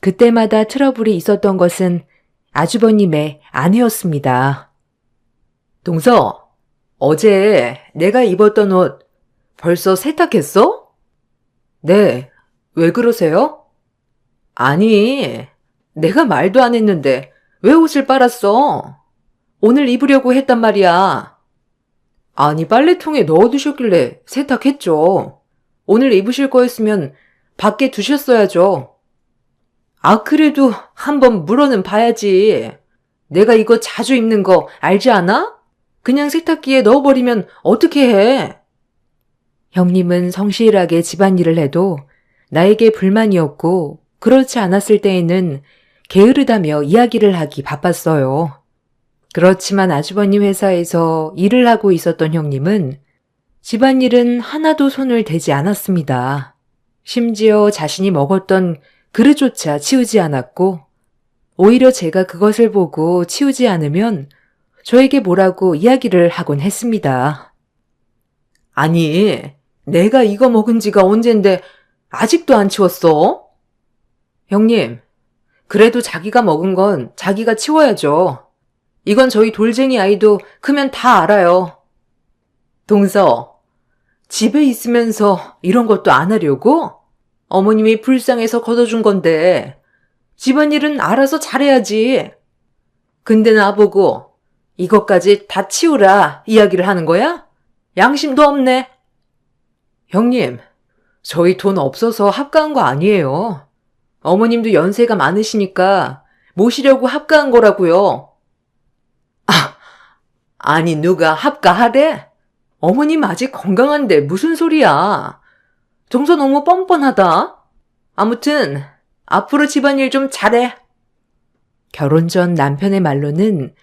A: 그때마다 트러블이 있었던 것은 아주버님의 아내였습니다.
B: 동서, 어제 내가 입었던 옷 벌써 세탁했어? 네, 왜 그러세요? 아니, 내가 말도 안 했는데 왜 옷을 빨았어? 오늘 입으려고 했단 말이야. 아니, 빨래통에 넣어두셨길래 세탁했죠. 오늘 입으실 거였으면 밖에 두셨어야죠. 아, 그래도 한번 물어는 봐야지. 내가 이거 자주 입는 거 알지 않아? 그냥 세탁기에 넣어버리면 어떻게 해?
A: 형님은 성실하게 집안일을 해도 나에게 불만이었고 그렇지 않았을 때에는 게으르다며 이야기를 하기 바빴어요. 그렇지만 아주버님 회사에서 일을 하고 있었던 형님은 집안일은 하나도 손을 대지 않았습니다. 심지어 자신이 먹었던 그릇조차 치우지 않았고 오히려 제가 그것을 보고 치우지 않으면 저에게 뭐라고 이야기를 하곤 했습니다.
B: 아니, 내가 이거 먹은 지가 언젠데 아직도 안 치웠어? 형님, 그래도 자기가 먹은 건 자기가 치워야죠. 이건 저희 돌쟁이 아이도 크면 다 알아요. 동서, 집에 있으면서 이런 것도 안 하려고? 어머님이 불쌍해서 걷어준 건데 집안일은 알아서 잘해야지. 근데 나보고 이것까지 다 치우라 이야기를 하는 거야? 양심도 없네. 형님, 저희 돈 없어서 합가한 거 아니에요. 어머님도 연세가 많으시니까 모시려고 합가한 거라고요. 아니 누가 합가하래? 어머님 아직 건강한데 무슨 소리야. 동서 너무 뻔뻔하다. 아무튼 앞으로 집안일 좀 잘해.
A: 결혼 전 남편의 말로는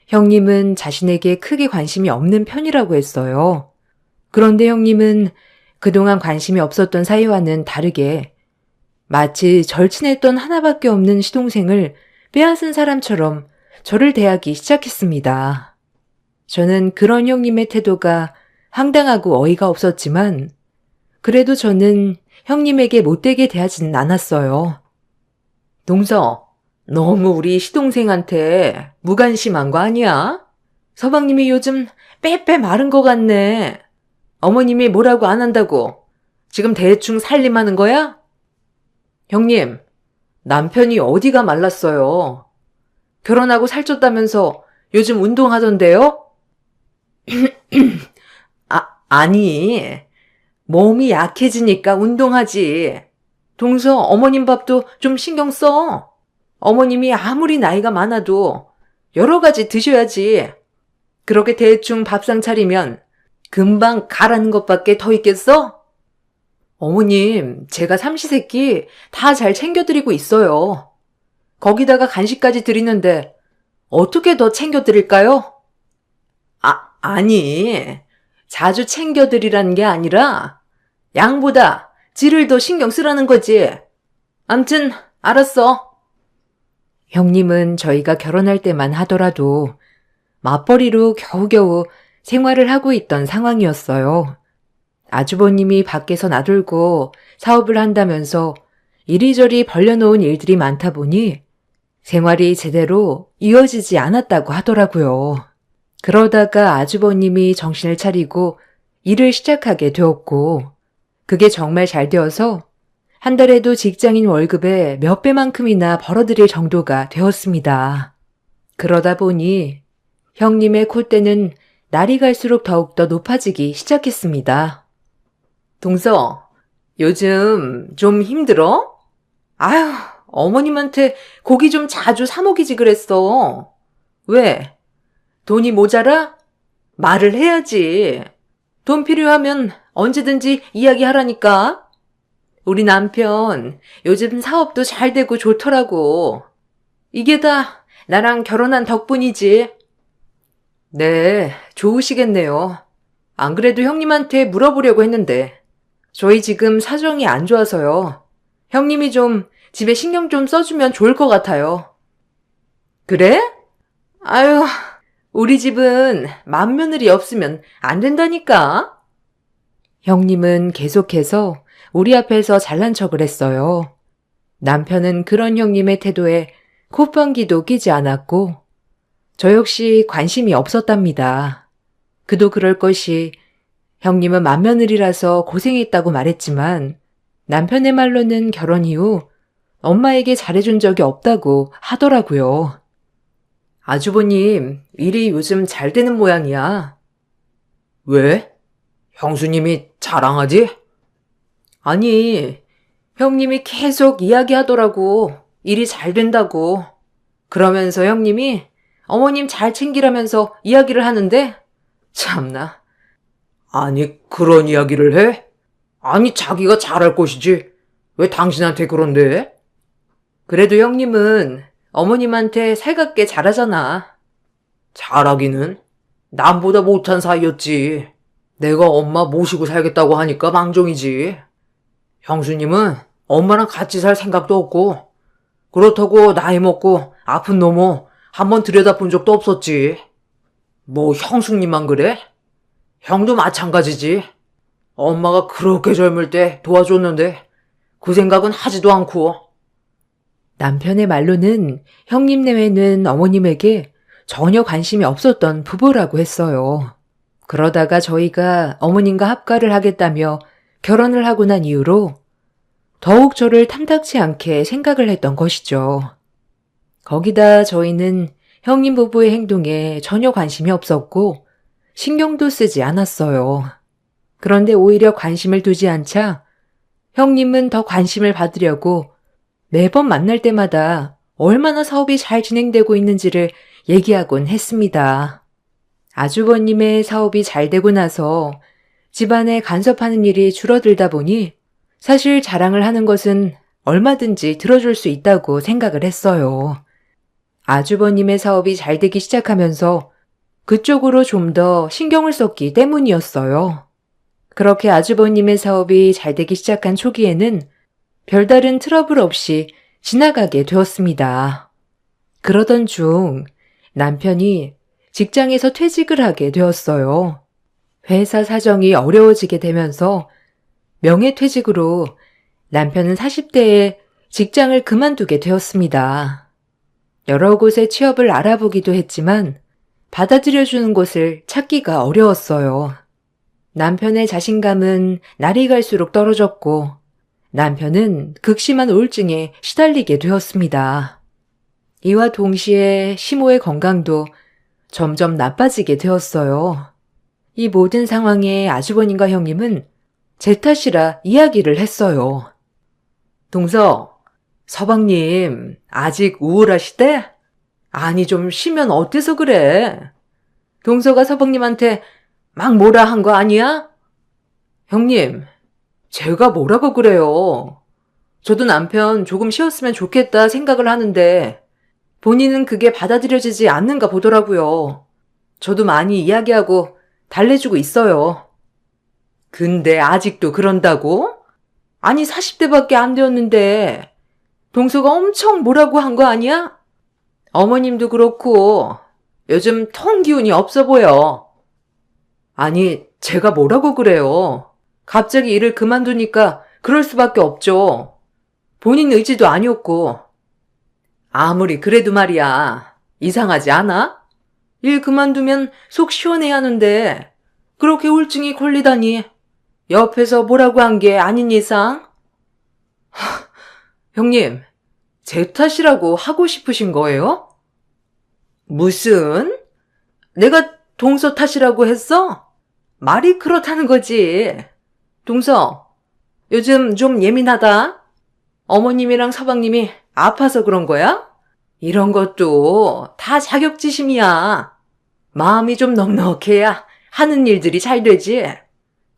A: 형님은 자신에게 크게 관심이 없는 편이라고 했어요. 그런데 형님은 그동안 관심이 없었던 사이와는 다르게 마치 절친했던 하나밖에 없는 시동생을 빼앗은 사람처럼 저를 대하기 시작했습니다. 저는 그런 형님의 태도가 황당하고 어이가 없었지만 그래도 저는 형님에게 못되게 대하지는 않았어요.
B: 동서, 너무 우리 시동생한테 무관심한 거 아니야? 서방님이 요즘 빼빼 마른 거 같네. 어머님이 뭐라고 안 한다고 지금 대충 살림하는 거야? 형님, 남편이 어디가 말랐어요? 결혼하고 살쪘다면서 요즘 운동하던데요? 아니, 몸이 약해지니까 운동하지. 동서 어머님 밥도 좀 신경 써. 어머님이 아무리 나이가 많아도 여러 가지 드셔야지. 그렇게 대충 밥상 차리면 금방 가라는 것밖에 더 있겠어? 어머님, 제가 삼시세끼 다 잘 챙겨드리고 있어요. 거기다가 간식까지 드리는데 어떻게 더 챙겨드릴까요? 아니, 자주 챙겨드리라는 게 아니라 양보다 질을 더 신경 쓰라는 거지. 암튼 알았어.
A: 형님은 저희가 결혼할 때만 하더라도 맞벌이로 겨우겨우 생활을 하고 있던 상황이었어요. 아주버님이 밖에서 나돌고 사업을 한다면서 이리저리 벌려놓은 일들이 많다 보니 생활이 제대로 이어지지 않았다고 하더라고요. 그러다가 아주버님이 정신을 차리고 일을 시작하게 되었고 그게 정말 잘 되어서 한 달에도 직장인 월급의 몇 배만큼이나 벌어들일 정도가 되었습니다. 그러다 보니 형님의 콧대는 날이 갈수록 더욱더 높아지기 시작했습니다.
B: 동서, 요즘 좀 힘들어? 아휴, 어머님한테 고기 좀 자주 사 먹이지 그랬어. 왜? 돈이 모자라? 말을 해야지. 돈 필요하면 언제든지 이야기하라니까. 우리 남편 요즘 사업도 잘 되고 좋더라고. 이게 다 나랑 결혼한 덕분이지. 네, 좋으시겠네요. 안 그래도 형님한테 물어보려고 했는데 저희 지금 사정이 안 좋아서요. 형님이 좀 집에 신경 좀 써주면 좋을 것 같아요. 그래? 아유, 우리 집은 맏며느리 없으면 안 된다니까.
A: 형님은 계속해서 우리 앞에서 잘난 척을 했어요. 남편은 그런 형님의 태도에 콧방귀도 끼지 않았고 저 역시 관심이 없었답니다. 그도 그럴 것이 형님은 맏며느리라서 고생했다고 말했지만 남편의 말로는 결혼 이후 엄마에게 잘해준 적이 없다고 하더라고요.
B: 아주버님, 일이 요즘 잘 되는 모양이야. 왜? 형수님이 자랑하지? 아니, 형님이 계속 이야기하더라고. 일이 잘 된다고. 그러면서 형님이 어머님 잘 챙기라면서 이야기를 하는데, 참나. 아니, 그런 이야기를 해? 아니, 자기가 잘할 것이지. 왜 당신한테 그런데? 그래도 형님은 어머님한테 살갑게 잘하잖아. 잘하기는? 남보다 못한 사이였지. 내가 엄마 모시고 살겠다고 하니까 망정이지. 형수님은 엄마랑 같이 살 생각도 없고, 그렇다고 나이 먹고 아픈 놈을 한번 들여다본 적도 없었지. 뭐 형수님만 그래? 형도 마찬가지지. 엄마가 그렇게 젊을 때 도와줬는데 그 생각은 하지도 않고.
A: 남편의 말로는 형님 내외는 어머님에게 전혀 관심이 없었던 부부라고 했어요. 그러다가 저희가 어머님과 합가를 하겠다며 결혼을 하고 난 이후로 더욱 저를 탐탁치 않게 생각을 했던 것이죠. 거기다 저희는 형님 부부의 행동에 전혀 관심이 없었고 신경도 쓰지 않았어요. 그런데 오히려 관심을 두지 않자 형님은 더 관심을 받으려고 매번 만날 때마다 얼마나 사업이 잘 진행되고 있는지를 얘기하곤 했습니다. 아주버님의 사업이 잘 되고 나서 집안에 간섭하는 일이 줄어들다 보니 사실 자랑을 하는 것은 얼마든지 들어줄 수 있다고 생각을 했어요. 아주버님의 사업이 잘 되기 시작하면서 그쪽으로 좀 더 신경을 썼기 때문이었어요. 그렇게 아주버님의 사업이 잘 되기 시작한 초기에는 별다른 트러블 없이 지나가게 되었습니다. 그러던 중 남편이 직장에서 퇴직을 하게 되었어요. 회사 사정이 어려워지게 되면서 명예퇴직으로 남편은 40대에 직장을 그만두게 되었습니다. 여러 곳에 취업을 알아보기도 했지만 받아들여주는 곳을 찾기가 어려웠어요. 남편의 자신감은 날이 갈수록 떨어졌고 남편은 극심한 우울증에 시달리게 되었습니다. 이와 동시에 시모의 건강도 점점 나빠지게 되었어요. 이 모든 상황에 아주버님과 형님은 제 탓이라 이야기를 했어요. 동서, 서방님 아직 우울하시대? 아니 좀 쉬면 어때서 그래? 동서가 서방님한테 막 뭐라 한 거 아니야? 형님, 제가 뭐라고 그래요? 저도 남편 조금 쉬었으면 좋겠다 생각을 하는데 본인은 그게 받아들여지지 않는가 보더라고요. 저도 많이 이야기하고 달래주고 있어요. 근데 아직도 그런다고? 아니 40대밖에 안 되었는데 동서가 엄청 뭐라고 한 거 아니야? 어머님도 그렇고 요즘 통 기운이 없어 보여. 아니 제가 뭐라고 그래요? 갑자기 일을 그만두니까 그럴 수밖에 없죠. 본인 의지도 아니었고. 아무리 그래도 말이야. 이상하지 않아? 일 그만두면 속 시원해야 하는데 그렇게 우울증이 걸리다니. 옆에서 뭐라고 한 게 아닌 이상? 형님, 제 탓이라고 하고 싶으신 거예요? 무슨? 내가 동서 탓이라고 했어? 말이 그렇다는 거지. 동서, 요즘 좀 예민하다. 어머님이랑 서방님이 아파서 그런 거야? 이런 것도 다 자격지심이야. 마음이 좀 넉넉해야 하는 일들이 잘 되지.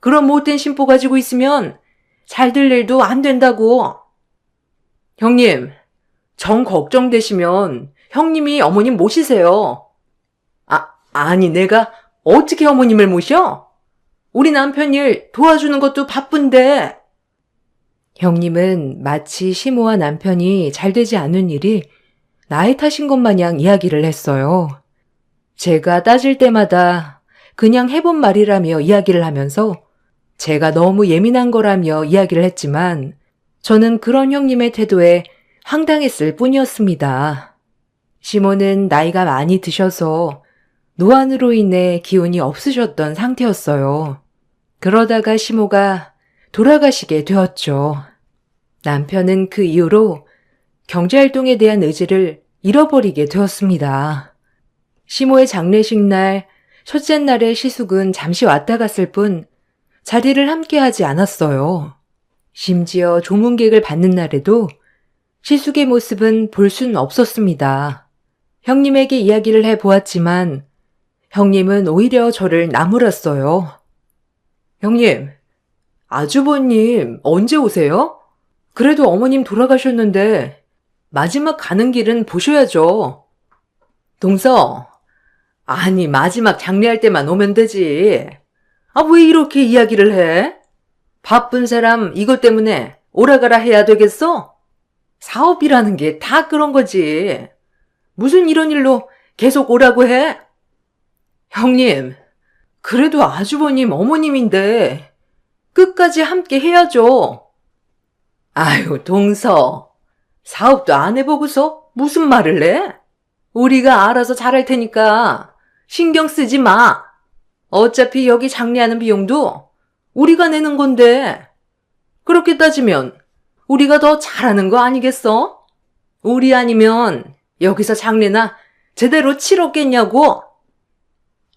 A: 그런 못된 심보 가지고 있으면 잘 될 일도 안 된다고. 형님, 정 걱정되시면 형님이 어머님 모시세요. 아니 내가 어떻게 어머님을 모셔? 우리 남편 일 도와주는 것도 바쁜데. 형님은 마치 시모와 남편이 잘 되지 않은 일이 나의 탓인 것 마냥 이야기를 했어요. 제가 따질 때마다 그냥 해본 말이라며 이야기를 하면서 제가 너무 예민한 거라며 이야기를 했지만 저는 그런 형님의 태도에 황당했을 뿐이었습니다. 시모는 나이가 많이 드셔서 노안으로 인해 기운이 없으셨던 상태였어요. 그러다가 시모가 돌아가시게 되었죠. 남편은 그 이후로 경제활동에 대한 의지를 잃어버리게 되었습니다. 시모의 장례식 날, 첫째 날의 시숙은 잠시 왔다 갔을 뿐 자리를 함께하지 않았어요. 심지어 조문객을 받는 날에도 시숙의 모습은 볼 수는 없었습니다. 형님에게 이야기를 해보았지만 형님은 오히려 저를 나무랐어요. 형님, 아주버님 언제 오세요? 그래도 어머님 돌아가셨는데 마지막 가는 길은 보셔야죠. 동서, 아니 마지막 장례할 때만 오면 되지. 왜 이렇게 이야기를 해? 바쁜 사람 이것 때문에 오라가라 해야 되겠어? 사업이라는 게 다 그런 거지. 무슨 이런 일로 계속 오라고 해? 형님, 그래도 아주버님 어머님인데 끝까지 함께 해야죠. 아유, 동서. 사업도 안 해보고서 무슨 말을 해? 우리가 알아서 잘할 테니까 신경 쓰지 마. 어차피 여기 장례하는 비용도 우리가 내는 건데 그렇게 따지면 우리가 더 잘하는 거 아니겠어? 우리 아니면 여기서 장례나 제대로 치렀겠냐고.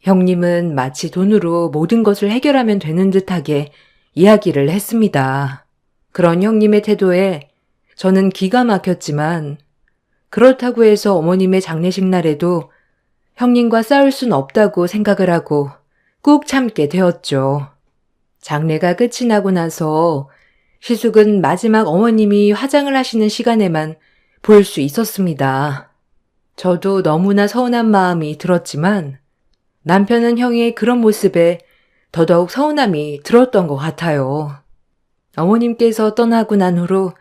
A: 형님은 마치 돈으로 모든 것을 해결하면 되는 듯하게 이야기를 했습니다. 그런 형님의 태도에 저는 기가 막혔지만 그렇다고 해서 어머님의 장례식 날에도 형님과 싸울 순 없다고 생각을 하고 꾹 참게 되었죠. 장례가 끝이 나고 나서 시숙은 마지막 어머님이 화장을 하시는 시간에만 볼 수 있었습니다. 저도 너무나 서운한 마음이 들었지만 남편은 형의 그런 모습에 더더욱 서운함이 들었던 것 같아요. 어머님께서 떠나고 난 후로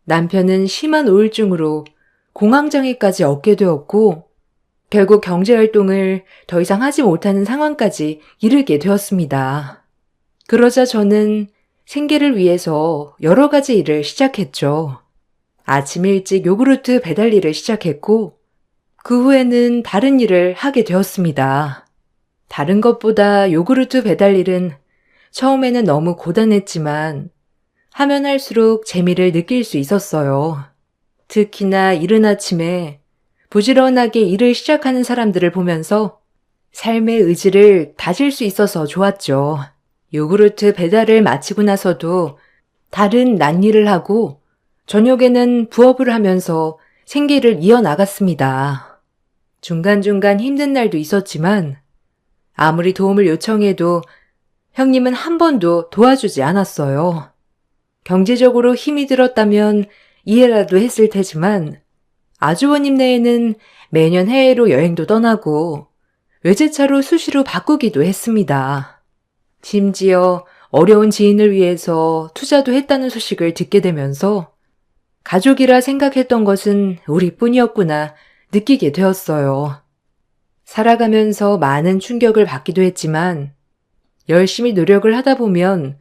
A: 남편은 심한 우울증으로 공황장애까지 얻게 되었고 결국 경제활동을 더 이상 하지 못하는 상황까지 이르게 되었습니다. 그러자 저는 생계를 위해서 여러 가지 일을 시작했죠. 아침 일찍 요구르트 배달 일을 시작했고 그 후에는 다른 일을 하게 되었습니다. 다른 것보다 요구르트 배달 일은 처음에는 너무 고단했지만 하면 할수록 재미를 느낄 수 있었어요. 특히나 이른 아침에 부지런하게 일을 시작하는 사람들을 보면서 삶의 의지를 다질 수 있어서 좋았죠. 요구르트 배달을 마치고 나서도 다른 낫일을 하고 저녁에는 부업을 하면서 생계를 이어나갔습니다. 중간중간 힘든 날도 있었지만 아무리 도움을 요청해도 형님은 한 번도 도와주지 않았어요. 경제적으로 힘이 들었다면 이해라도 했을 테지만 아주버님 내에는 매년 해외로 여행도 떠나고 외제차로 수시로 바꾸기도 했습니다. 심지어 어려운 지인을 위해서 투자도 했다는 소식을 듣게 되면서 가족이라 생각했던 것은 우리뿐이었구나 느끼게 되었어요. 살아가면서 많은 충격을 받기도 했지만 열심히 노력을 하다 보면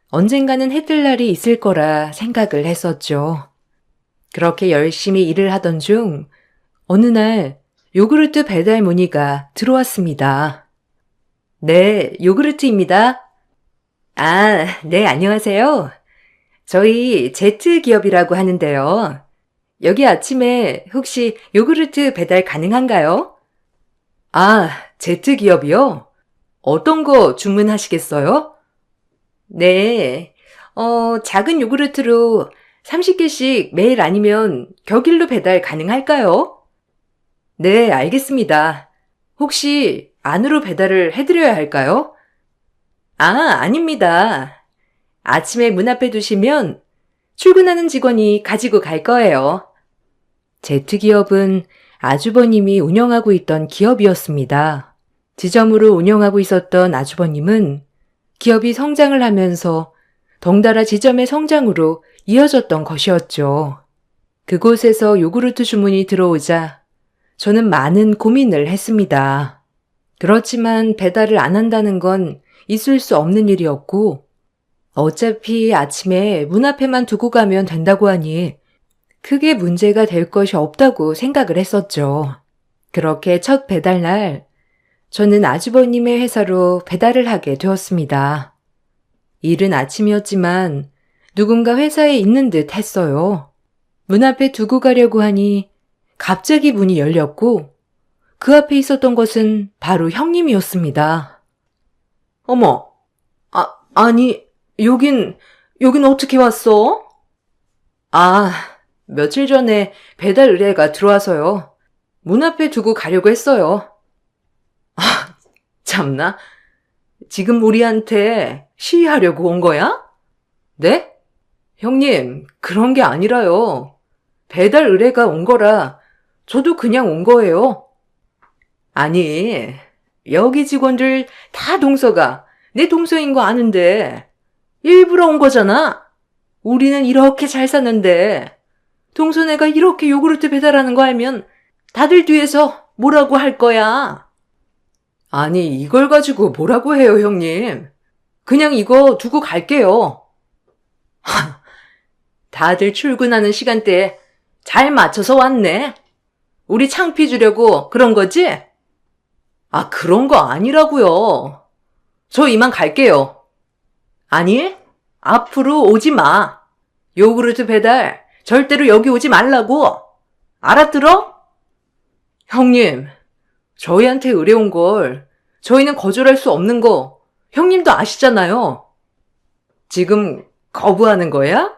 A: 언젠가는 해뜰 날이 있을 거라 생각을 했었죠. 그렇게 열심히 일을 하던 중 어느 날 요구르트 배달 문의가 들어왔습니다. 네, 요구르트입니다. 네, 안녕하세요. 저희 제트기업이라고 하는데요. 여기 아침에 혹시 요구르트 배달 가능한가요? 아, Z기업이요? 어떤 거 주문하시겠어요? 네. 작은 요구르트로 30개씩 매일 아니면 격일로 배달 가능할까요? 네, 알겠습니다. 혹시 안으로 배달을 해드려야 할까요? 아, 아닙니다. 아침에 문 앞에 두시면 출근하는 직원이 가지고 갈 거예요. Z기업은 아주버님이 운영하고 있던 기업이었습니다. 지점으로 운영하고 있었던 아주버님은 기업이 성장을 하면서 덩달아 지점의 성장으로 이어졌던 것이었죠. 그곳에서 요구르트 주문이 들어오자 저는 많은 고민을 했습니다. 그렇지만 배달을 안 한다는 건 있을 수 없는 일이었고 어차피 아침에 문 앞에만 두고 가면 된다고 하니 크게 문제가 될 것이 없다고 생각을 했었죠. 그렇게 첫 배달날 저는 아주버님의 회사로 배달을 하게 되었습니다. 이른 아침이었지만 누군가 회사에 있는 듯 했어요. 문 앞에 두고 가려고 하니 갑자기 문이 열렸고 그 앞에 있었던 것은 바로 형님이었습니다. 어머, 아니, 여긴 어떻게 왔어? 아, 며칠 전에 배달 의뢰가 들어와서요. 문 앞에 두고 가려고 했어요. 아, 참나. 지금 우리한테 시위하려고 온 거야? 네? 형님, 그런 게 아니라요. 배달 의뢰가 온 거라 저도 그냥 온 거예요. 아니, 여기 직원들 다 동서가 내 동서인 거 아는데 일부러 온 거잖아. 우리는 이렇게 잘 사는데 동서네가 이렇게 요구르트 배달하는 거 알면 다들 뒤에서 뭐라고 할 거야. 아니, 이걸 가지고 뭐라고 해요, 형님. 그냥 이거 두고 갈게요. 다들 출근하는 시간대에 잘 맞춰서 왔네. 우리 창피 주려고 그런 거지? 아, 그런 거 아니라고요. 저 이만 갈게요. 아니, 앞으로 오지 마. 요구르트 배달 절대로 여기 오지 말라고. 알아들어? 형님, 저희한테 의뢰 온 걸 저희는 거절할 수 없는 거 형님도 아시잖아요. 지금 거부하는 거야?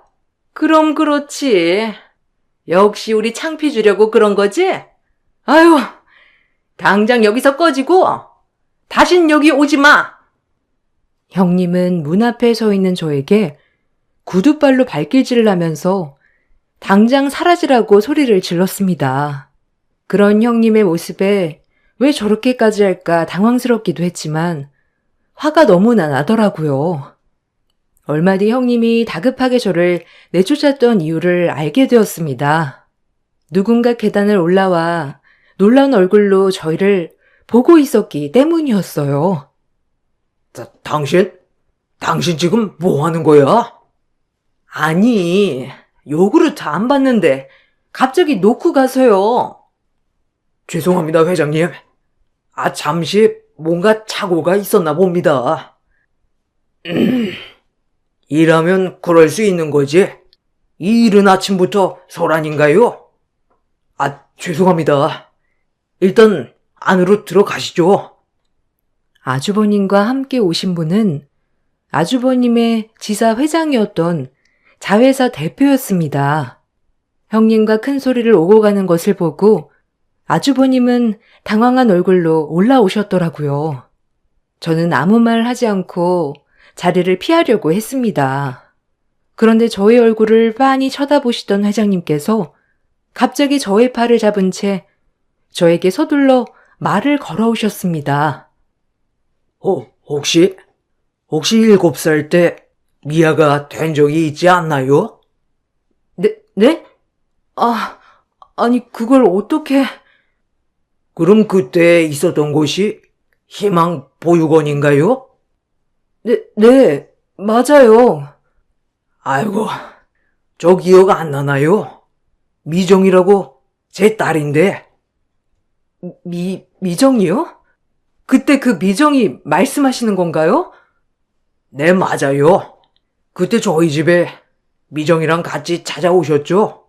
A: 그럼 그렇지. 역시 우리 창피 주려고 그런 거지? 아유, 당장 여기서 꺼지고 다신 여기 오지 마. 형님은 문 앞에 서 있는 저에게 구두발로 발길질을 하면서 당장 사라지라고 소리를 질렀습니다. 그런 형님의 모습에 왜 저렇게까지 할까 당황스럽기도 했지만 화가 너무나 나더라고요. 얼마 뒤 형님이 다급하게 저를 내쫓았던 이유를 알게 되었습니다. 누군가 계단을 올라와 놀라운 얼굴로 저희를 보고 있었기 때문이었어요.
B: 당신 지금 뭐 하는 거야?
A: 아니, 요구르트 안 봤는데 갑자기 놓고 가서요.
B: 죄송합니다, 회장님. 잠시 뭔가 착오가 있었나 봅니다. 일하면 그럴 수 있는 거지. 이 이른 아침부터 소란인가요? 죄송합니다. 일단 안으로 들어가시죠.
A: 아주버님과 함께 오신 분은 아주버님의 지사 회장이었던 자회사 대표였습니다. 형님과 큰 소리를 오고 가는 것을 보고 아주버님은 당황한 얼굴로 올라오셨더라고요. 저는 아무 말 하지 않고 자리를 피하려고 했습니다. 그런데 저의 얼굴을 빤히 쳐다보시던 회장님께서 갑자기 저의 팔을 잡은 채 저에게 서둘러 말을 걸어오셨습니다.
B: 혹시 7살 때 미아가 된 적이 있지 않나요?
A: 네? 아니 그걸 어떻게...
B: 그럼 그때 있었던 곳이 희망 보육원인가요?
A: 네, 맞아요.
B: 아이고, 저 기억 안 나나요? 미정이라고 제 딸인데.
A: 미정이요? 그때 그 미정이 말씀하시는 건가요?
B: 네, 맞아요. 그때 저희 집에 미정이랑 같이 찾아오셨죠?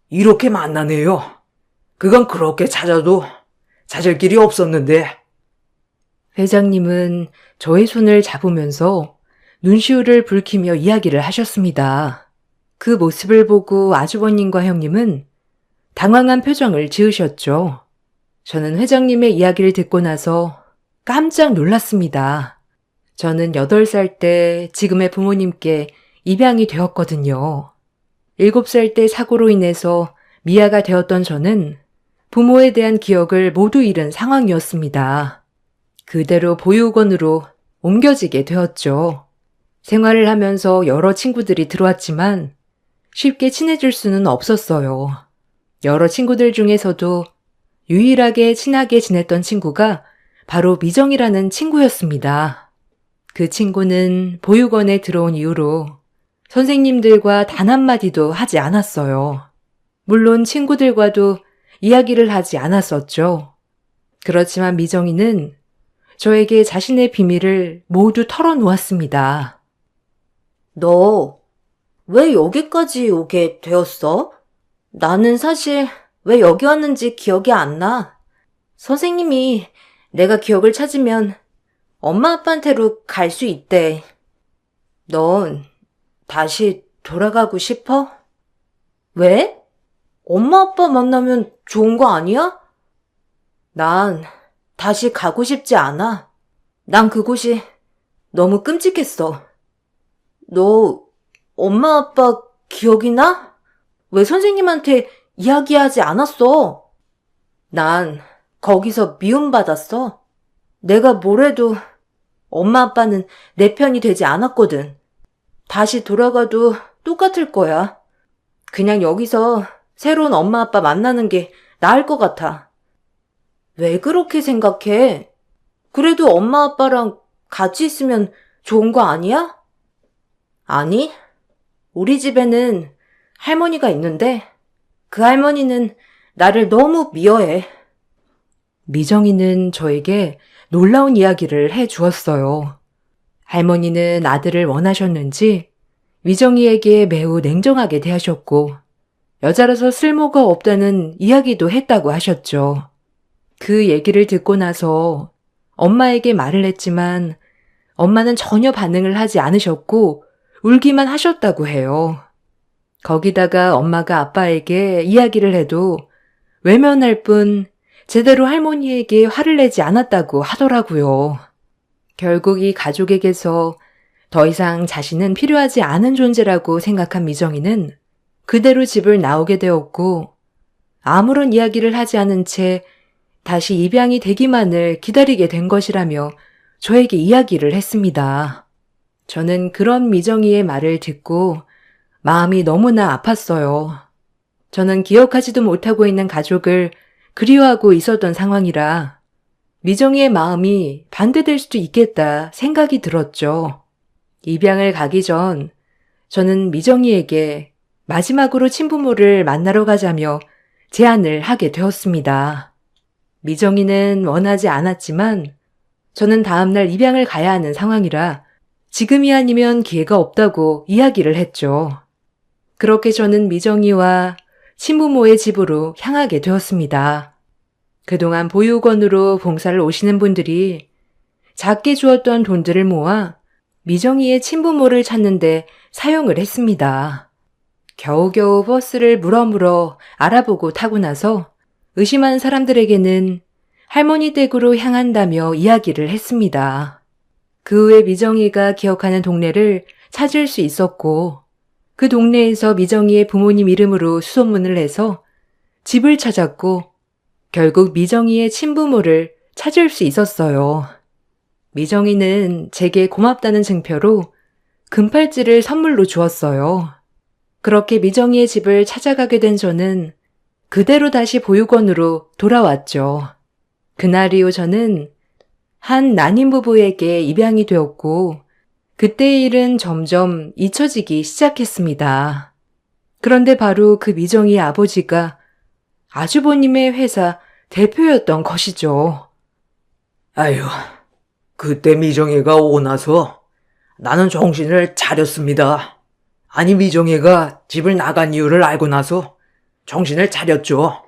B: 이렇게 만나네요. 그건 그렇게 찾아도 찾을 길이 없었는데.
A: 회장님은 저의 손을 잡으면서 눈시울을 붉히며 이야기를 하셨습니다. 그 모습을 보고 아주버님과 형님은 당황한 표정을 지으셨죠. 저는 회장님의 이야기를 듣고 나서 깜짝 놀랐습니다. 저는 8살 때 지금의 부모님께 입양이 되었거든요. 7살 때 사고로 인해서 미아가 되었던 저는 부모에 대한 기억을 모두 잃은 상황이었습니다. 그대로 보육원으로 옮겨지게 되었죠. 생활을 하면서 여러 친구들이 들어왔지만 쉽게 친해질 수는 없었어요. 여러 친구들 중에서도 유일하게 친하게 지냈던 친구가 바로 미정이라는 친구였습니다. 그 친구는 보육원에 들어온 이후로 선생님들과 단 한마디도 하지 않았어요. 물론 친구들과도 이야기를 하지 않았었죠. 그렇지만 미정이는 저에게 자신의 비밀을 모두 털어놓았습니다. 너 왜 여기까지 오게 되었어? 나는 사실 왜 여기 왔는지 기억이 안 나. 선생님이 내가 기억을 찾으면 엄마 아빠한테로 갈 수 있대. 넌 다시 돌아가고 싶어? 왜? 엄마 아빠 만나면 좋은 거 아니야? 난 다시 가고 싶지 않아. 난 그곳이 너무 끔찍했어. 너 엄마 아빠 기억이 나? 왜 선생님한테 이야기하지 않았어? 난 거기서 미움받았어. 내가 뭐래도 엄마 아빠는 내 편이 되지 않았거든. 다시 돌아가도 똑같을 거야. 그냥 여기서 새로운 엄마 아빠 만나는 게 나을 것 같아. 왜 그렇게 생각해? 그래도 엄마 아빠랑 같이 있으면 좋은 거 아니야? 아니, 우리 집에는 할머니가 있는데 그 할머니는 나를 너무 미워해. 미정이는 저에게 놀라운 이야기를 해 주었어요. 할머니는 아들을 원하셨는지 미정이에게 매우 냉정하게 대하셨고 여자라서 쓸모가 없다는 이야기도 했다고 하셨죠. 그 얘기를 듣고 나서 엄마에게 말을 했지만 엄마는 전혀 반응을 하지 않으셨고 울기만 하셨다고 해요. 거기다가 엄마가 아빠에게 이야기를 해도 외면할 뿐 제대로 할머니에게 화를 내지 않았다고 하더라고요. 결국 이 가족에게서 더 이상 자신은 필요하지 않은 존재라고 생각한 미정이는 그대로 집을 나오게 되었고 아무런 이야기를 하지 않은 채 다시 입양이 되기만을 기다리게 된 것이라며 저에게 이야기를 했습니다. 저는 그런 미정이의 말을 듣고 마음이 너무나 아팠어요. 저는 기억하지도 못하고 있는 가족을 그리워하고 있었던 상황이라 미정이의 마음이 반대될 수도 있겠다 생각이 들었죠. 입양을 가기 전 저는 미정이에게 마지막으로 친부모를 만나러 가자며 제안을 하게 되었습니다. 미정이는 원하지 않았지만 저는 다음날 입양을 가야 하는 상황이라 지금이 아니면 기회가 없다고 이야기를 했죠. 그렇게 저는 미정이와 친부모의 집으로 향하게 되었습니다. 그동안 보육원으로 봉사를 오시는 분들이 작게 주었던 돈들을 모아 미정이의 친부모를 찾는데 사용을 했습니다. 겨우겨우 버스를 물어물어 알아보고 타고 나서 의심하는 사람들에게는 할머니 댁으로 향한다며 이야기를 했습니다. 그 후에 미정이가 기억하는 동네를 찾을 수 있었고 그 동네에서 미정이의 부모님 이름으로 수소문을 해서 집을 찾았고 결국 미정이의 친부모를 찾을 수 있었어요. 미정이는 제게 고맙다는 증표로 금팔찌를 선물로 주었어요. 그렇게 미정이의 집을 찾아가게 된 저는 그대로 다시 보육원으로 돌아왔죠. 그날 이후 저는 한 난임 부부에게 입양이 되었고 그때의 일은 점점 잊혀지기 시작했습니다. 그런데 바로 그 미정이의 아버지가 아주버님의 회사 대표였던 것이죠.
B: 아유, 그때 미정이가 오고 나서 나는 정신을 차렸습니다. 아니, 미정이가 집을 나간 이유를 알고 나서 정신을 차렸죠.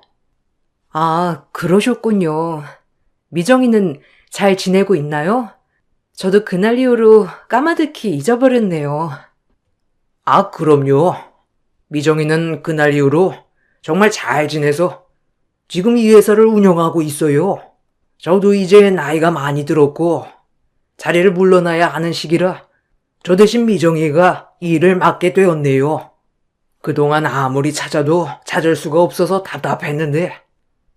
A: 아, 그러셨군요. 미정이는 잘 지내고 있나요? 저도 그날 이후로 까마득히 잊어버렸네요.
B: 아, 그럼요. 미정이는 그날 이후로 정말 잘 지내서 지금 이 회사를 운영하고 있어요. 저도 이제 나이가 많이 들었고 자리를 물러나야 하는 시기라 저 대신 미정이가 이 일을 맡게 되었네요. 그동안 아무리 찾아도 찾을 수가 없어서 답답했는데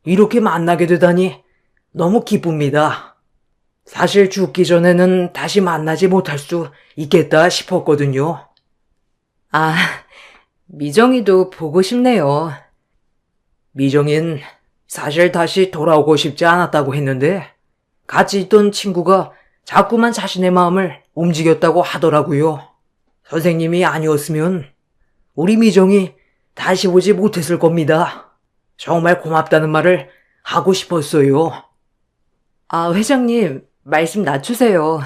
B: 이렇게 만나게 되다니 너무 기쁩니다. 사실 죽기 전에는 다시 만나지 못할 수 있겠다 싶었거든요.
A: 아, 미정이도 보고 싶네요.
B: 미정인 사실 다시 돌아오고 싶지 않았다고 했는데 같이 있던 친구가 자꾸만 자신의 마음을 움직였다고 하더라고요. 선생님이 아니었으면 우리 미정이 다시 오지 못했을 겁니다. 정말 고맙다는 말을 하고 싶었어요.
A: 아, 회장님, 말씀 낮추세요.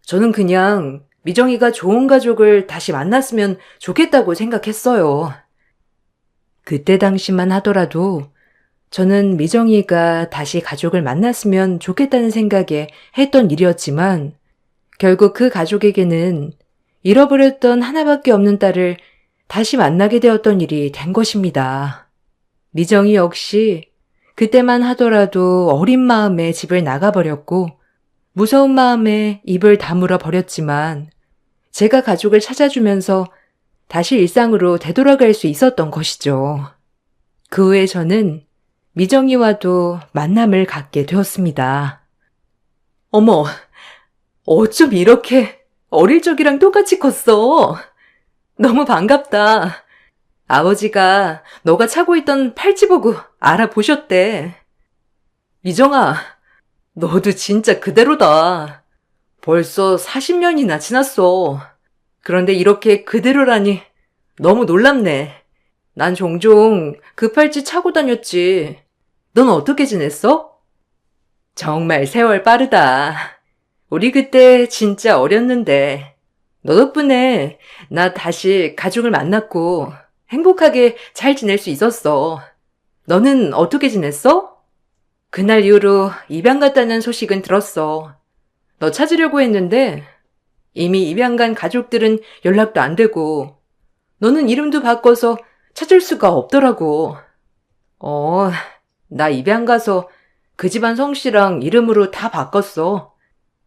A: 저는 그냥 미정이가 좋은 가족을 다시 만났으면 좋겠다고 생각했어요. 그때 당시만 하더라도 저는 미정이가 다시 가족을 만났으면 좋겠다는 생각에 했던 일이었지만 결국 그 가족에게는 잃어버렸던 하나밖에 없는 딸을 다시 만나게 되었던 일이 된 것입니다. 미정이 역시 그때만 하더라도 어린 마음에 집을 나가버렸고 무서운 마음에 입을 다물어 버렸지만 제가 가족을 찾아주면서 다시 일상으로 되돌아갈 수 있었던 것이죠. 그 후에 저는 미정이와도 만남을 갖게 되었습니다. 어머, 어쩜 이렇게 어릴 적이랑 똑같이 컸어. 너무 반갑다. 아버지가 너가 차고 있던 팔찌 보고 알아보셨대. 미정아, 너도 진짜 그대로다. 벌써 40년이나 지났어. 그런데 이렇게 그대로라니 너무 놀랍네. 난 종종 그 팔찌 차고 다녔지. 넌 어떻게 지냈어? 정말 세월 빠르다. 우리 그때 진짜 어렸는데 너 덕분에 나 다시 가족을 만났고 행복하게 잘 지낼 수 있었어. 너는 어떻게 지냈어? 그날 이후로 입양 갔다는 소식은 들었어. 너 찾으려고 했는데 이미 입양 간 가족들은 연락도 안 되고 너는 이름도 바꿔서 찾을 수가 없더라고. 나 입양 가서 그 집안 성씨랑 이름으로 다 바꿨어.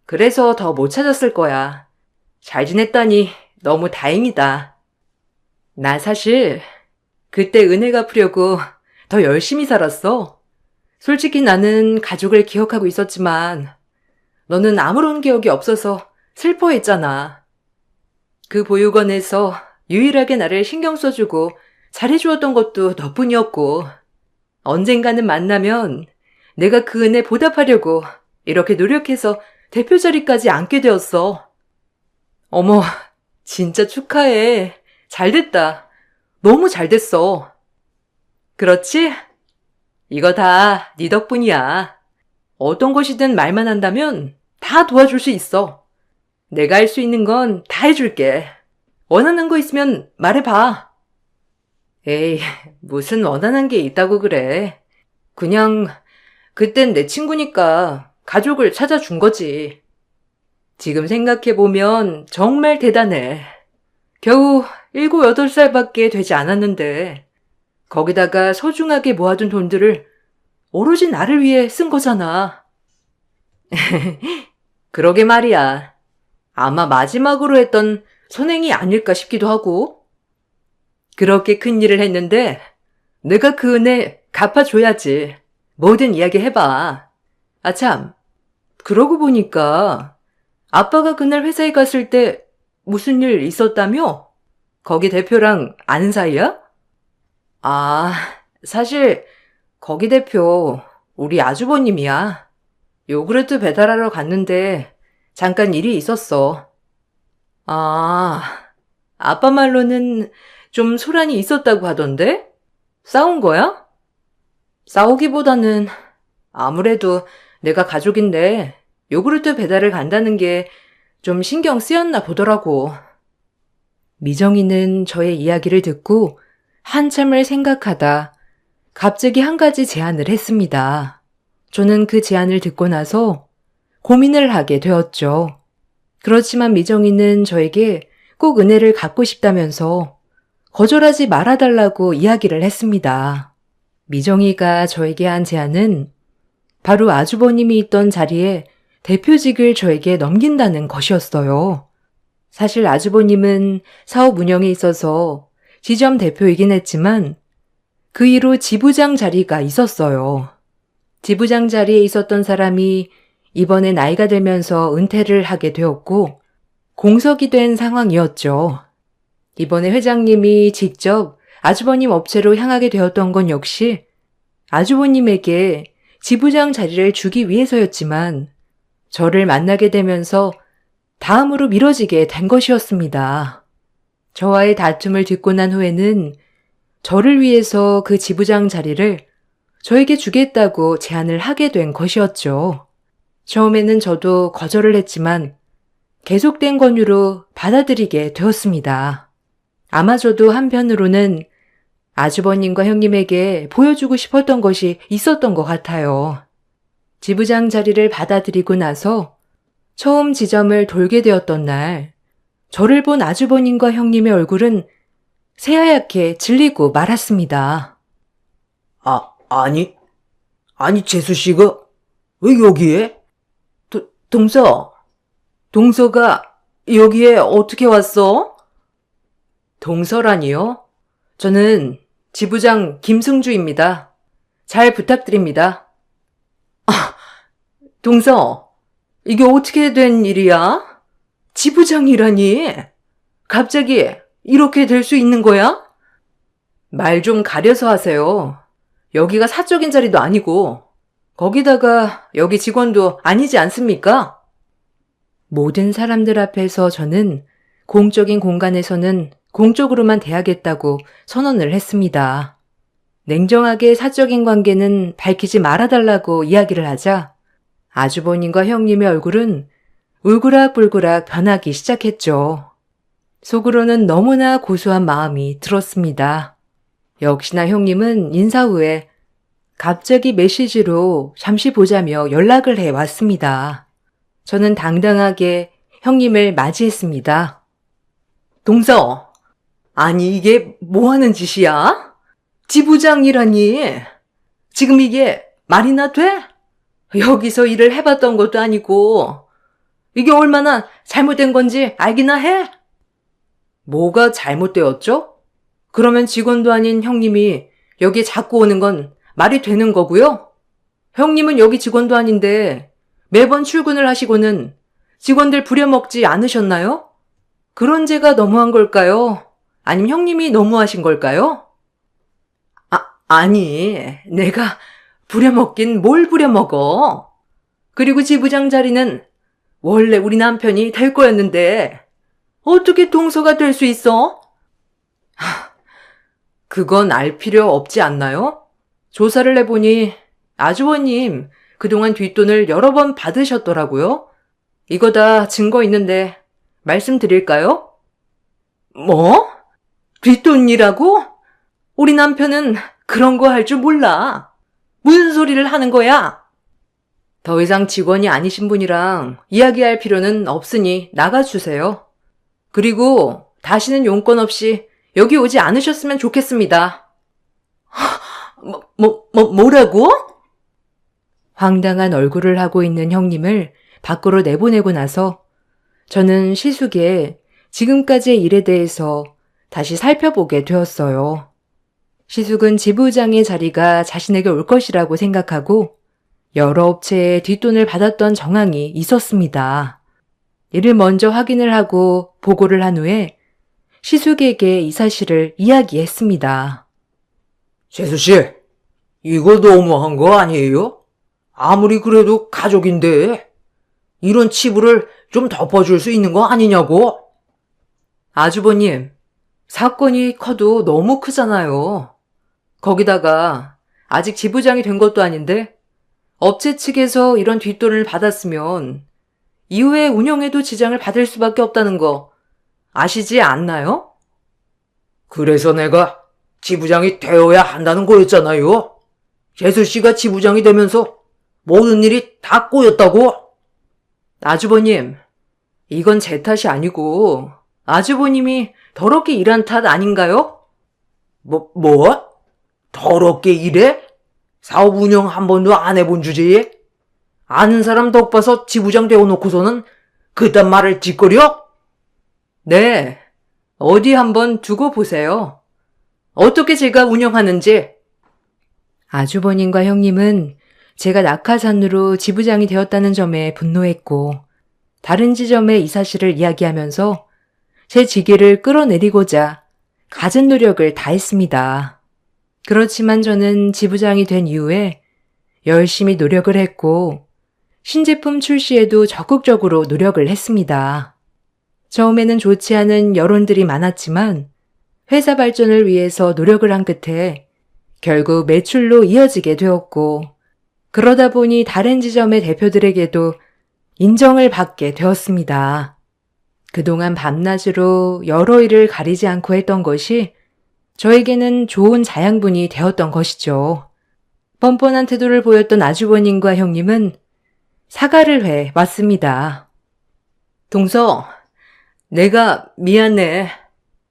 A: 그래서 더 못 찾았을 거야. 잘 지냈다니 너무 다행이다. 나 사실 그때 은혜 갚으려고 더 열심히 살았어. 솔직히 나는 가족을 기억하고 있었지만 너는 아무런 기억이 없어서 슬퍼했잖아. 그 보육원에서 유일하게 나를 신경 써주고 잘해주었던 것도 너뿐이었고 언젠가는 만나면 내가 그 은혜 보답하려고 이렇게 노력해서 대표 자리까지 앉게 되었어. 어머, 진짜 축하해. 잘됐다. 너무 잘됐어. 그렇지? 이거 다 네 덕분이야. 어떤 것이든 말만 한다면 다 도와줄 수 있어. 내가 할 수 있는 건 다 해줄게. 원하는 거 있으면 말해봐. 에이, 무슨 원하는 게 있다고 그래. 그냥 그땐 내 친구니까 가족을 찾아준 거지. 지금 생각해보면 정말 대단해. 겨우 7, 8살밖에 되지 않았는데 거기다가 소중하게 모아둔 돈들을 오로지 나를 위해 쓴 거잖아. 그러게 말이야. 아마 마지막으로 했던 선행이 아닐까 싶기도 하고. 그렇게 큰 일을 했는데 내가 그 은혜 갚아줘야지. 뭐든 이야기해봐. 아참, 그러고 보니까 아빠가 그날 회사에 갔을 때 무슨 일 있었다며? 거기 대표랑 아는 사이야? 아, 사실 거기 대표 우리 아주버님이야. 요구르트 배달하러 갔는데 잠깐 일이 있었어. 아, 아빠 말로는 좀 소란이 있었다고 하던데? 싸운 거야? 싸우기보다는 아무래도 내가 가족인데 요구르트 배달을 간다는 게 좀 신경 쓰였나 보더라고. 미정이는 저의 이야기를 듣고 한참을 생각하다 갑자기 한 가지 제안을 했습니다. 저는 그 제안을 듣고 나서 고민을 하게 되었죠. 그렇지만 미정이는 저에게 꼭 은혜를 갚고 싶다면서 거절하지 말아달라고 이야기를 했습니다. 미정이가 저에게 한 제안은 바로 아주버님이 있던 자리에 대표직을 저에게 넘긴다는 것이었어요. 사실 아주버님은 사업 운영에 있어서 지점 대표이긴 했지만 그 이후 지부장 자리가 있었어요. 지부장 자리에 있었던 사람이 이번에 나이가 들면서 은퇴를 하게 되었고 공석이 된 상황이었죠. 이번에 회장님이 직접 아주버님 업체로 향하게 되었던 건 역시 아주버님에게 지부장 자리를 주기 위해서였지만 저를 만나게 되면서 다음으로 미뤄지게 된 것이었습니다. 저와의 다툼을 듣고 난 후에는 저를 위해서 그 지부장 자리를 저에게 주겠다고 제안을 하게 된 것이었죠. 처음에는 저도 거절을 했지만 계속된 권유로 받아들이게 되었습니다. 아마 저도 한편으로는 아주버님과 형님에게 보여주고 싶었던 것이 있었던 것 같아요. 지부장 자리를 받아들이고 나서 처음 지점을 돌게 되었던 날, 저를 본 아주버님과 형님의 얼굴은 새하얗게 질리고 말았습니다.
B: 아니, 재수 씨가 왜 여기에?
A: 동서가 여기에 어떻게 왔어? 동서라니요? 저는 지부장 김승주입니다. 잘 부탁드립니다. 동서, 이게 어떻게 된 일이야? 지부장이라니? 갑자기 이렇게 될 수 있는 거야? 말 좀 가려서 하세요. 여기가 사적인 자리도 아니고 거기다가 여기 직원도 아니지 않습니까? 모든 사람들 앞에서 저는 공적인 공간에서는 공적으로만 대하겠다고 선언을 했습니다. 냉정하게 사적인 관계는 밝히지 말아달라고 이야기를 하자 아주버님과 형님의 얼굴은 울그락불그락 변하기 시작했죠. 속으로는 너무나 고소한 마음이 들었습니다. 역시나 형님은 인사 후에 갑자기 메시지로 잠시 보자며 연락을 해왔습니다. 저는 당당하게 형님을 맞이했습니다. 동서, 아니 이게 뭐하는 짓이야? 지부장이라니. 지금 이게 말이나 돼? 여기서 일을 해봤던 것도 아니고 이게 얼마나 잘못된 건지 알기나 해? 뭐가 잘못되었죠? 그러면 직원도 아닌 형님이 여기에 자꾸 오는 건 말이 되는 거고요? 형님은 여기 직원도 아닌데 매번 출근을 하시고는 직원들 부려먹지 않으셨나요? 그런 제가 너무한 걸까요? 아니면 형님이 너무하신 걸까요? 아니, 내가 부려먹긴 뭘 부려먹어? 그리고 지부장 자리는 원래 우리 남편이 될 거였는데 어떻게 동서가 될 수 있어? 그건 알 필요 없지 않나요? 조사를 해보니 아주버님 그동안 뒷돈을 여러 번 받으셨더라고요. 이거 다 증거 있는데 말씀드릴까요? 뭐? 뒷돈이라고? 우리 남편은 그런 거 할 줄 몰라. 무슨 소리를 하는 거야? 더 이상 직원이 아니신 분이랑 이야기할 필요는 없으니 나가주세요. 그리고 다시는 용건 없이 여기 오지 않으셨으면 좋겠습니다. 뭐라고? 황당한 얼굴을 하고 있는 형님을 밖으로 내보내고 나서 저는 시숙의 지금까지의 일에 대해서 다시 살펴보게 되었어요. 시숙은 지부장의 자리가 자신에게 올 것이라고 생각하고 여러 업체에 뒷돈을 받았던 정황이 있었습니다. 이를 먼저 확인을 하고 보고를 한 후에 시숙에게 이 사실을 이야기했습니다.
B: 재수씨, 이거 너무한 거 아니에요? 아무리 그래도 가족인데 이런 치부를 좀 덮어줄 수 있는 거 아니냐고?
A: 아주버님, 사건이 커도 너무 크잖아요. 거기다가 아직 지부장이 된 것도 아닌데 업체 측에서 이런 뒷돈을 받았으면 이후에 운영에도 지장을 받을 수밖에 없다는 거 아시지 않나요?
B: 그래서 내가 지부장이 되어야 한다는 거였잖아요. 재수 씨가 지부장이 되면서 모든 일이 다 꼬였다고?
A: 아주버님, 이건 제 탓이 아니고 아주버님이 더럽게 일한 탓 아닌가요?
B: 뭐? 더럽게 일해? 사업 운영 한 번도 안 해본 주제에? 아는 사람 덕 봐서 지부장 되어놓고서는 그딴 말을 짓거려?
A: 네, 어디 한번 두고 보세요. 어떻게 제가 운영하는지. 아주버님과 형님은 제가 낙하산으로 지부장이 되었다는 점에 분노했고, 다른 지점의 이 사실을 이야기하면서 제 직위를 끌어내리고자 갖은 노력을 다했습니다. 그렇지만 저는 지부장이 된 이후에 열심히 노력을 했고, 신제품 출시에도 적극적으로 노력을 했습니다. 처음에는 좋지 않은 여론들이 많았지만 회사 발전을 위해서 노력을 한 끝에 결국 매출로 이어지게 되었고, 그러다 보니 다른 지점의 대표들에게도 인정을 받게 되었습니다. 그동안 밤낮으로 여러 일을 가리지 않고 했던 것이 저에게는 좋은 자양분이 되었던 것이죠. 뻔뻔한 태도를 보였던 아주버님과 형님은 사과를 해 왔습니다. 동서, 내가 미안해.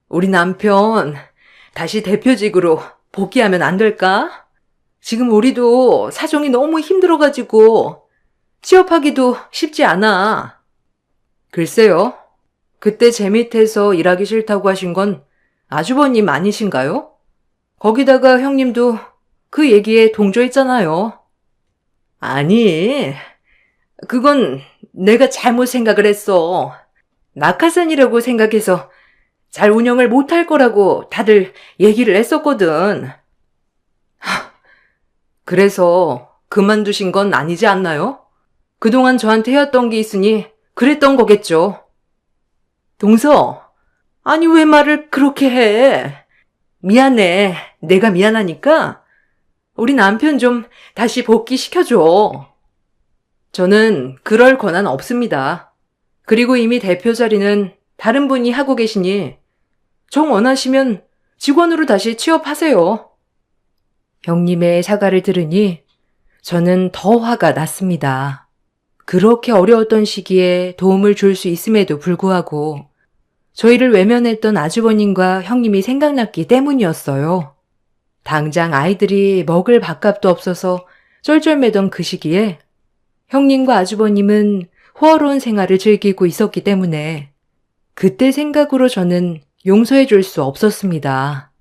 A: 우리 남편 다시 대표직으로 복귀하면 안 될까? 지금 우리도 사정이 너무 힘들어가지고 취업하기도 쉽지 않아. 글쎄요. 그때 제 밑에서 일하기 싫다고 하신 건 아주버님 아니신가요? 거기다가 형님도 그 얘기에 동조했잖아요. 아니, 그건 내가 잘못 생각을 했어. 낙하산이라고 생각해서 잘 운영을 못할 거라고 다들 얘기를 했었거든. 그래서 그만두신 건 아니지 않나요? 그동안 저한테 해왔던 게 있으니 그랬던 거겠죠. 동서, 아니 왜 말을 그렇게 해? 미안해. 내가 미안하니까 우리 남편 좀 다시 복귀시켜줘. 저는 그럴 권한 없습니다. 그리고 이미 대표 자리는 다른 분이 하고 계시니 정 원하시면 직원으로 다시 취업하세요. 형님의 사과를 들으니 저는 더 화가 났습니다. 그렇게 어려웠던 시기에 도움을 줄 수 있음에도 불구하고 저희를 외면했던 아주버님과 형님이 생각났기 때문이었어요. 당장 아이들이 먹을 밥값도 없어서 쩔쩔매던 그 시기에 형님과 아주버님은 호화로운 생활을 즐기고 있었기 때문에 그때 생각으로 저는 용서해 줄 수 없었습니다.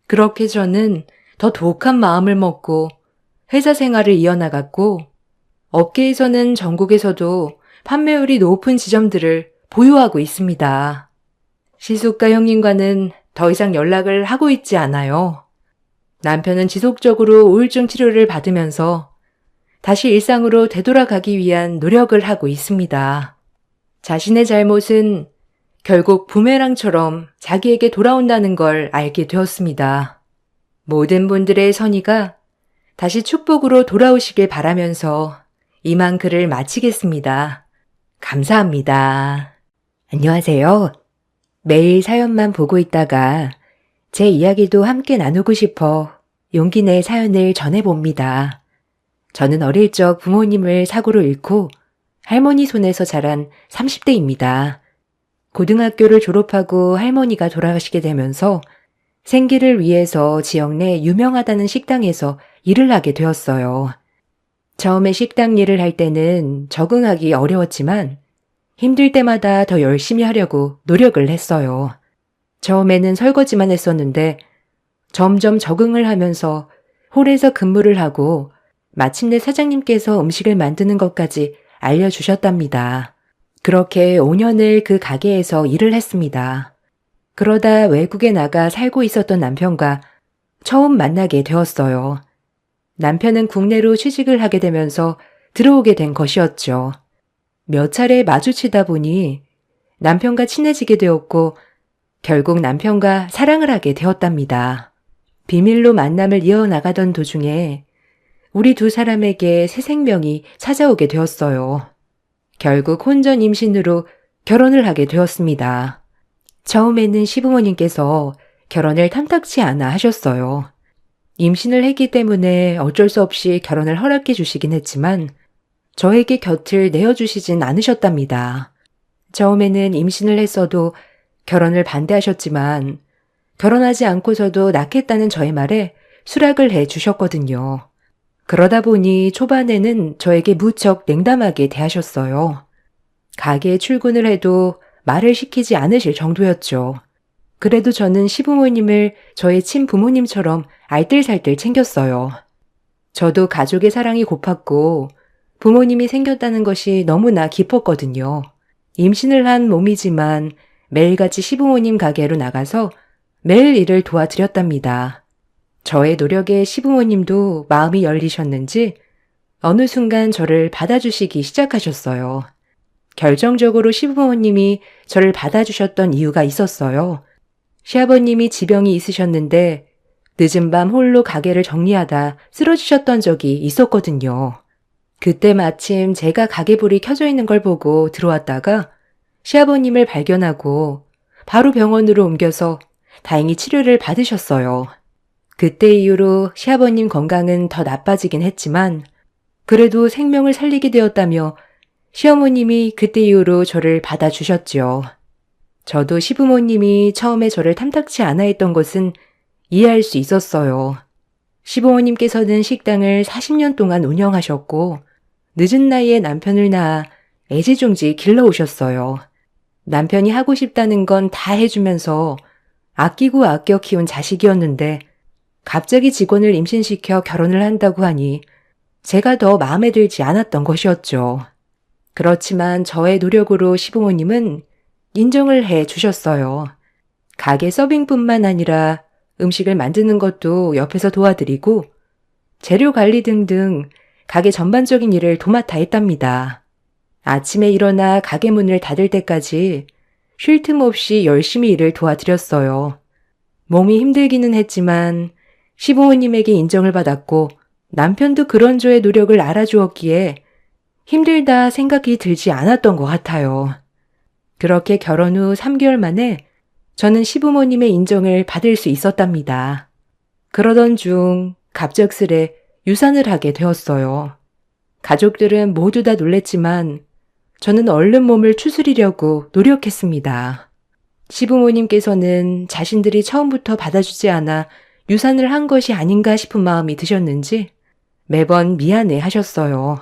A: 그렇게 저는 더 독한 마음을 먹고 회사 생활을 이어나갔고, 업계에서는 전국에서도 판매율이 높은 지점들을 보유하고 있습니다. 시숙과 형님과는 더 이상 연락을 하고 있지 않아요. 남편은 지속적으로 우울증 치료를 받으면서 다시 일상으로 되돌아가기 위한 노력을 하고 있습니다. 자신의 잘못은 결국 부메랑처럼 자기에게 돌아온다는 걸 알게 되었습니다. 모든 분들의 선의가 다시 축복으로 돌아오시길 바라면서 이만 글을 마치겠습니다. 감사합니다. 안녕하세요. 매일 사연만 보고 있다가 제 이야기도 함께 나누고 싶어 용기 내 사연을 전해봅니다. 저는 어릴 적 부모님을 사고로 잃고 할머니 손에서 자란 30대입니다. 고등학교를 졸업하고 할머니가 돌아가시게 되면서 생계를 위해서 지역 내 유명하다는 식당에서 일을 하게 되었어요. 처음에 식당 일을 할 때는 적응하기 어려웠지만 힘들 때마다 더 열심히 하려고 노력을 했어요. 처음에는 설거지만 했었는데 점점 적응을 하면서 홀에서 근무를 하고 마침내 사장님께서 음식을 만드는 것까지 알려주셨답니다. 그렇게 5년을 그 가게에서 일을 했습니다. 그러다 외국에 나가 살고 있었던 남편과 처음 만나게 되었어요. 남편은 국내로 취직을 하게 되면서 들어오게 된 것이었죠. 몇 차례 마주치다 보니 남편과 친해지게 되었고 결국 남편과 사랑을 하게 되었답니다. 비밀로 만남을 이어나가던 도중에 우리 두 사람에게 새 생명이 찾아오게 되었어요. 결국 혼전 임신으로 결혼을 하게 되었습니다. 처음에는 시부모님께서 결혼을 탐탁치 않아 하셨어요. 임신을 했기 때문에 어쩔 수 없이 결혼을 허락해 주시긴 했지만 저에게 곁을 내어주시진 않으셨답니다. 처음에는 임신을 했어도 결혼을 반대하셨지만 결혼하지 않고서도 낳겠다는 저의 말에 수락을 해 주셨거든요. 그러다 보니 초반에는 저에게 무척 냉담하게 대하셨어요. 가게에 출근을 해도 말을 시키지 않으실 정도였죠. 그래도 저는 시부모님을 저의 친부모님처럼 알뜰살뜰 챙겼어요. 저도 가족의 사랑이 고팠고 부모님이 생겼다는 것이 너무나 기뻤거든요. 임신을 한 몸이지만 매일같이 시부모님 가게로 나가서 매일 일을 도와드렸답니다. 저의 노력에 시부모님도 마음이 열리셨는지 어느 순간 저를 받아주시기 시작하셨어요. 결정적으로 시부모님이 저를 받아주셨던 이유가 있었어요. 시아버님이 지병이 있으셨는데 늦은 밤 홀로 가게를 정리하다 쓰러지셨던 적이 있었거든요. 그때 마침 제가 가게불이 켜져 있는 걸 보고 들어왔다가 시아버님을 발견하고 바로 병원으로 옮겨서 다행히 치료를 받으셨어요. 그때 이후로 시아버님 건강은 더 나빠지긴 했지만 그래도 생명을 살리게 되었다며 시어머님이 그때 이후로 저를 받아주셨죠. 저도 시부모님이 처음에 저를 탐탁치 않아 했던 것은 이해할 수 있었어요. 시부모님께서는 식당을 40년 동안 운영하셨고 늦은 나이에 남편을 낳아 애지중지 길러오셨어요. 남편이 하고 싶다는 건 다 해주면서 아끼고 아껴 키운 자식이었는데 갑자기 직원을 임신시켜 결혼을 한다고 하니 제가 더 마음에 들지 않았던 것이었죠. 그렇지만 저의 노력으로 시부모님은 인정을 해 주셨어요. 가게 서빙뿐만 아니라 음식을 만드는 것도 옆에서 도와드리고 재료 관리 등등 가게 전반적인 일을 도맡아 했답니다. 아침에 일어나 가게 문을 닫을 때까지 쉴 틈 없이 열심히 일을 도와드렸어요. 몸이 힘들기는 했지만 시부모님에게 인정을 받았고 남편도 그런 저의 노력을 알아주었기에 힘들다 생각이 들지 않았던 것 같아요. 그렇게 결혼 후 3개월 만에 저는 시부모님의 인정을 받을 수 있었답니다. 그러던 중 갑작스레 유산을 하게 되었어요. 가족들은 모두 다 놀랬지만 저는 얼른 몸을 추스리려고 노력했습니다. 시부모님께서는 자신들이 처음부터 받아주지 않아 유산을 한 것이 아닌가 싶은 마음이 드셨는지 매번 미안해 하셨어요.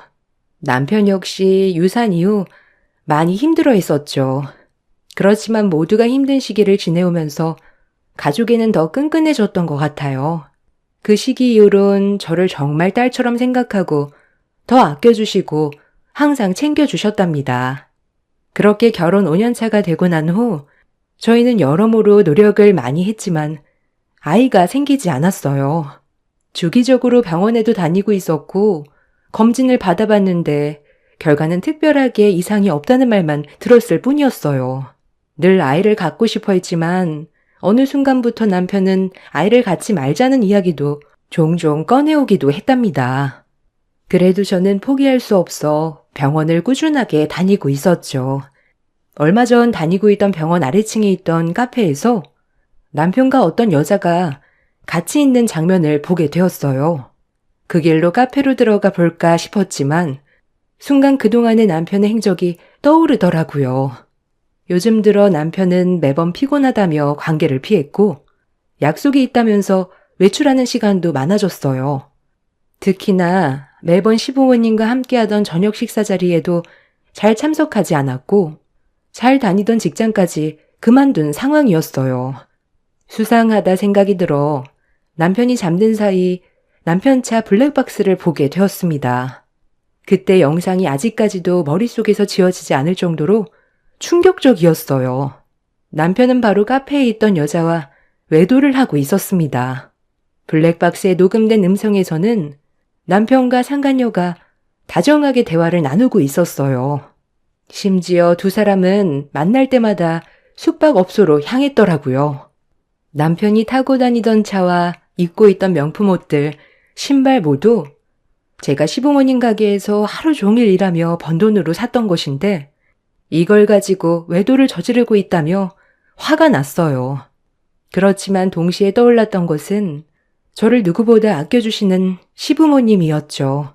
A: 남편 역시 유산 이후 많이 힘들어 했었죠. 그렇지만 모두가 힘든 시기를 지내오면서 가족에는 더 끈끈해졌던 것 같아요. 그 시기 이후론 저를 정말 딸처럼 생각하고 더 아껴주시고 항상 챙겨주셨답니다. 그렇게 결혼 5년차가 되고 난 후 저희는 여러모로 노력을 많이 했지만 아이가 생기지 않았어요. 주기적으로 병원에도 다니고 있었고 검진을 받아봤는데 결과는 특별하게 이상이 없다는 말만 들었을 뿐이었어요. 늘 아이를 갖고 싶어 했지만 어느 순간부터 남편은 아이를 갖지 말자는 이야기도 종종 꺼내오기도 했답니다. 그래도 저는 포기할 수 없어 병원을 꾸준하게 다니고 있었죠. 얼마 전 다니고 있던 병원 아래층에 있던 카페에서 남편과 어떤 여자가 같이 있는 장면을 보게 되었어요. 그 길로 카페로 들어가 볼까 싶었지만 순간 그동안의 남편의 행적이 떠오르더라고요. 요즘 들어 남편은 매번 피곤하다며 관계를 피했고 약속이 있다면서 외출하는 시간도 많아졌어요. 특히나 매번 시부모님과 함께하던 저녁 식사 자리에도 잘 참석하지 않았고 잘 다니던 직장까지 그만둔 상황이었어요. 수상하다 생각이 들어 남편이 잠든 사이 남편 차 블랙박스를 보게 되었습니다. 그때 영상이 아직까지도 머릿속에서 지워지지 않을 정도로 충격적이었어요. 남편은 바로 카페에 있던 여자와 외도를 하고 있었습니다. 블랙박스에 녹음된 음성에서는 남편과 상간녀가 다정하게 대화를 나누고 있었어요. 심지어 두 사람은 만날 때마다 숙박업소로 향했더라고요. 남편이 타고 다니던 차와 입고 있던 명품 옷들, 신발 모두 제가 시부모님 가게에서 하루 종일 일하며 번 돈으로 샀던 것인데 이걸 가지고 외도를 저지르고 있다며 화가 났어요. 그렇지만 동시에 떠올랐던 것은 저를 누구보다 아껴주시는 시부모님이었죠.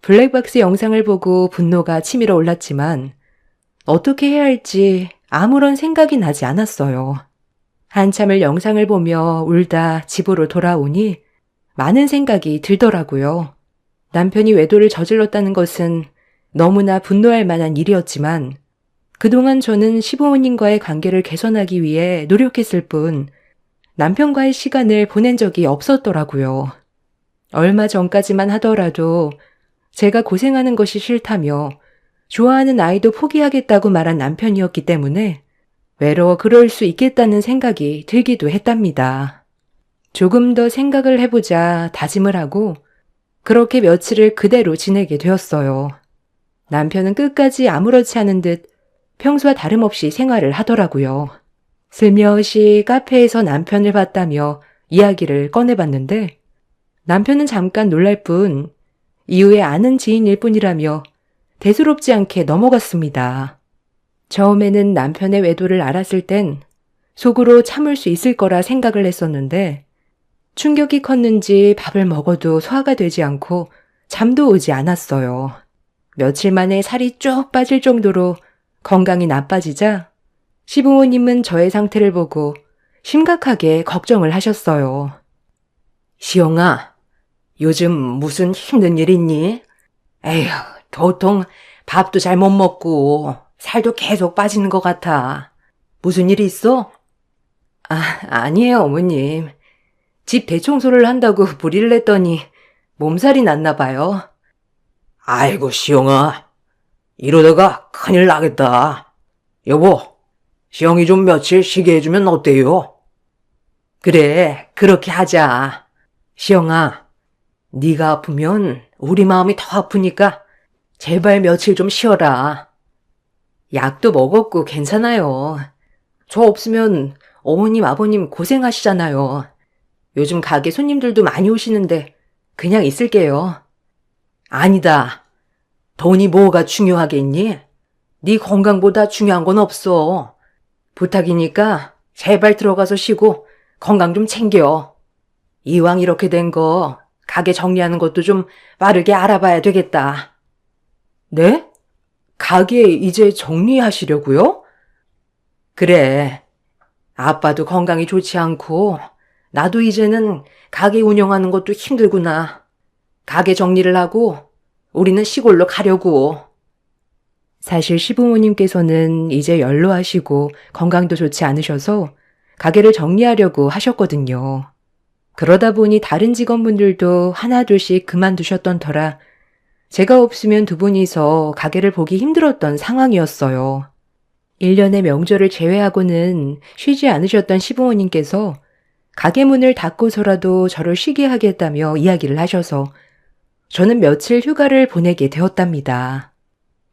A: 블랙박스 영상을 보고 분노가 치밀어 올랐지만 어떻게 해야 할지 아무런 생각이 나지 않았어요. 한참을 영상을 보며 울다 집으로 돌아오니 많은 생각이 들더라고요. 남편이 외도를 저질렀다는 것은 너무나 분노할 만한 일이었지만 그동안 저는 시부모님과의 관계를 개선하기 위해 노력했을 뿐 남편과의 시간을 보낸 적이 없었더라고요. 얼마 전까지만 하더라도 제가 고생하는 것이 싫다며 좋아하는 아이도 포기하겠다고 말한 남편이었기 때문에 외로워 그럴 수 있겠다는 생각이 들기도 했답니다. 조금 더 생각을 해보자 다짐을 하고 그렇게 며칠을 그대로 지내게 되었어요. 남편은 끝까지 아무렇지 않은 듯 평소와 다름없이 생활을 하더라고요. 슬며시 카페에서 남편을 봤다며 이야기를 꺼내봤는데 남편은 잠깐 놀랄 뿐 이후에 아는 지인일 뿐이라며 대수롭지 않게 넘어갔습니다. 처음에는 남편의 외도를 알았을 땐 속으로 참을 수 있을 거라 생각을 했었는데 충격이 컸는지 밥을 먹어도 소화가 되지 않고 잠도 오지 않았어요. 며칠 만에 살이 쭉 빠질 정도로 건강이 나빠지자 시부모님은 저의 상태를 보고 심각하게 걱정을 하셨어요.
B: 시영아, 요즘 무슨 힘든 일 있니? 에휴, 도통 밥도 잘 못 먹고 살도 계속 빠지는 것 같아. 무슨 일 있어?
A: 아니에요, 어머님. 집 대청소를 한다고 무리를 했더니 몸살이 났나 봐요.
B: 아이고, 시영아. 이러다가 큰일 나겠다. 여보, 시영이 좀 며칠 쉬게 해주면 어때요? 그래, 그렇게 하자. 시영아, 네가 아프면 우리 마음이 더 아프니까 제발 며칠 좀 쉬어라.
A: 약도 먹었고 괜찮아요. 저 없으면 어머님, 아버님 고생하시잖아요. 요즘 가게 손님들도 많이 오시는데 그냥 있을게요.
B: 아니다. 돈이 뭐가 중요하겠니? 네 건강보다 중요한 건 없어. 부탁이니까 제발 들어가서 쉬고 건강 좀 챙겨. 이왕 이렇게 된 거 가게 정리하는 것도 좀 빠르게 알아봐야 되겠다.
A: 네? 가게 이제 정리하시려고요?
B: 그래. 아빠도 건강이 좋지 않고 나도 이제는 가게 운영하는 것도 힘들구나. 가게 정리를 하고 우리는 시골로 가려고.
A: 사실 시부모님께서는 이제 연로하시고 건강도 좋지 않으셔서 가게를 정리하려고 하셨거든요. 그러다 보니 다른 직원분들도 하나둘씩 그만두셨던 터라 제가 없으면 두 분이서 가게를 보기 힘들었던 상황이었어요. 1년의 명절을 제외하고는 쉬지 않으셨던 시부모님께서 가게 문을 닫고서라도 저를 쉬게 하겠다며 이야기를 하셔서 저는 며칠 휴가를 보내게 되었답니다.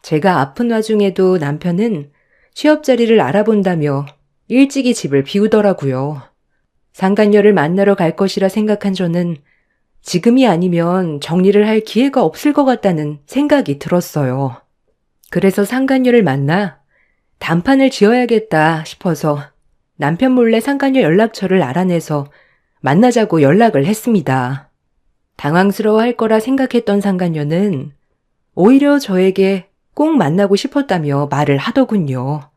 A: 제가 아픈 와중에도 남편은 취업 자리를 알아본다며 일찍이 집을 비우더라고요. 상간녀를 만나러 갈 것이라 생각한 저는 지금이 아니면 정리를 할 기회가 없을 것 같다는 생각이 들었어요. 그래서 상간녀를 만나 단판을 지어야겠다 싶어서 남편 몰래 상간녀 연락처를 알아내서 만나자고 연락을 했습니다. 당황스러워할 거라 생각했던 상간녀는 오히려 저에게 꼭 만나고 싶었다며 말을 하더군요.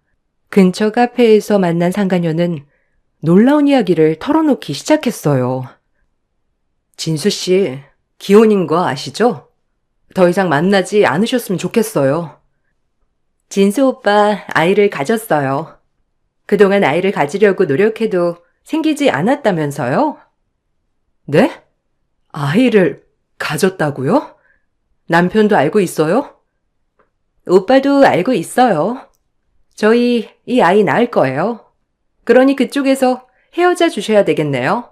A: 근처 카페에서 만난 상간녀는 놀라운 이야기를 털어놓기 시작했어요. 진수 씨, 기혼인 거 아시죠? 더 이상 만나지 않으셨으면 좋겠어요. 진수 오빠 아이를 가졌어요. 그동안 아이를 가지려고 노력해도 생기지 않았다면서요? 네? 아이를 가졌다고요? 남편도 알고 있어요? 오빠도 알고 있어요. 저희 이 아이 낳을 거예요. 그러니 그쪽에서 헤어져 주셔야 되겠네요.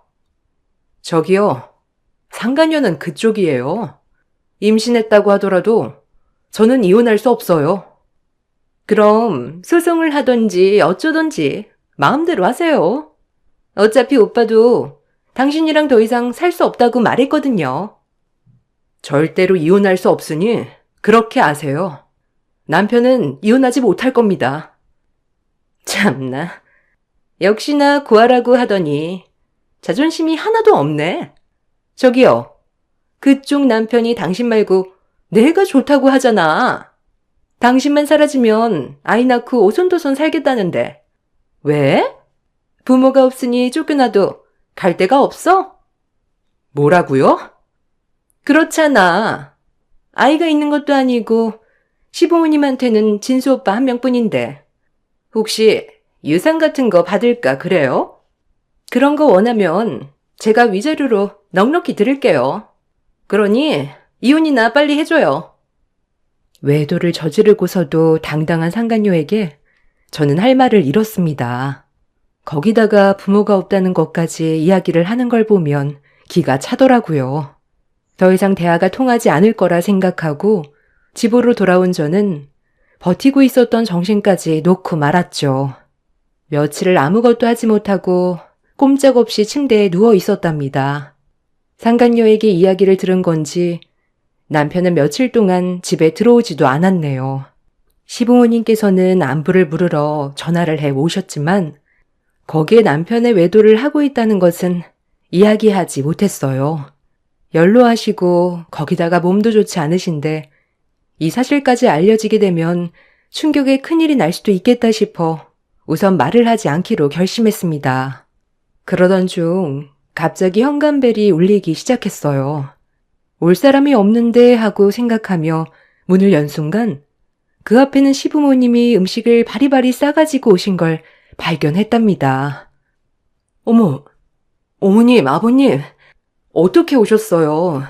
A: 저기요, 상간녀는 그쪽이에요. 임신했다고 하더라도 저는 이혼할 수 없어요. 그럼 소송을 하던지 어쩌던지 마음대로 하세요. 어차피 오빠도 당신이랑 더 이상 살 수 없다고 말했거든요. 절대로 이혼할 수 없으니 그렇게 아세요. 남편은 이혼하지 못할 겁니다. 참나. 역시나 구하라고 하더니 자존심이 하나도 없네. 저기요. 그쪽 남편이 당신 말고 내가 좋다고 하잖아. 당신만 사라지면 아이 낳고 오손도손 살겠다는데. 왜? 부모가 없으니 쫓겨나도 갈 데가 없어? 뭐라고요? 그렇잖아. 아이가 있는 것도 아니고 시부모님한테는 진수 오빠 한 명뿐인데 혹시 유산 같은 거 받을까 그래요? 그런 거 원하면 제가 위자료로 넉넉히 드릴게요. 그러니 이혼이나 빨리 해줘요. 외도를 저지르고서도 당당한 상간녀에게 저는 할 말을 잃었습니다. 거기다가 부모가 없다는 것까지 이야기를 하는 걸 보면 기가 차더라고요. 더 이상 대화가 통하지 않을 거라 생각하고 집으로 돌아온 저는 버티고 있었던 정신까지 놓고 말았죠. 며칠을 아무것도 하지 못하고 꼼짝없이 침대에 누워 있었답니다. 상간녀에게 이야기를 들은 건지 남편은 며칠 동안 집에 들어오지도 않았네요. 시부모님께서는 안부를 물으러 전화를 해 오셨지만 거기에 남편의 외도를 하고 있다는 것은 이야기하지 못했어요. 연로하시고 거기다가 몸도 좋지 않으신데 이 사실까지 알려지게 되면 충격에 큰일이 날 수도 있겠다 싶어 우선 말을 하지 않기로 결심했습니다. 그러던 중 갑자기 현관벨이 울리기 시작했어요. 올 사람이 없는데 하고 생각하며 문을 연 순간 그 앞에는 시부모님이 음식을 바리바리 싸가지고 오신 걸 발견했답니다. 어머, 어머님, 아버님, 어떻게 오셨어요?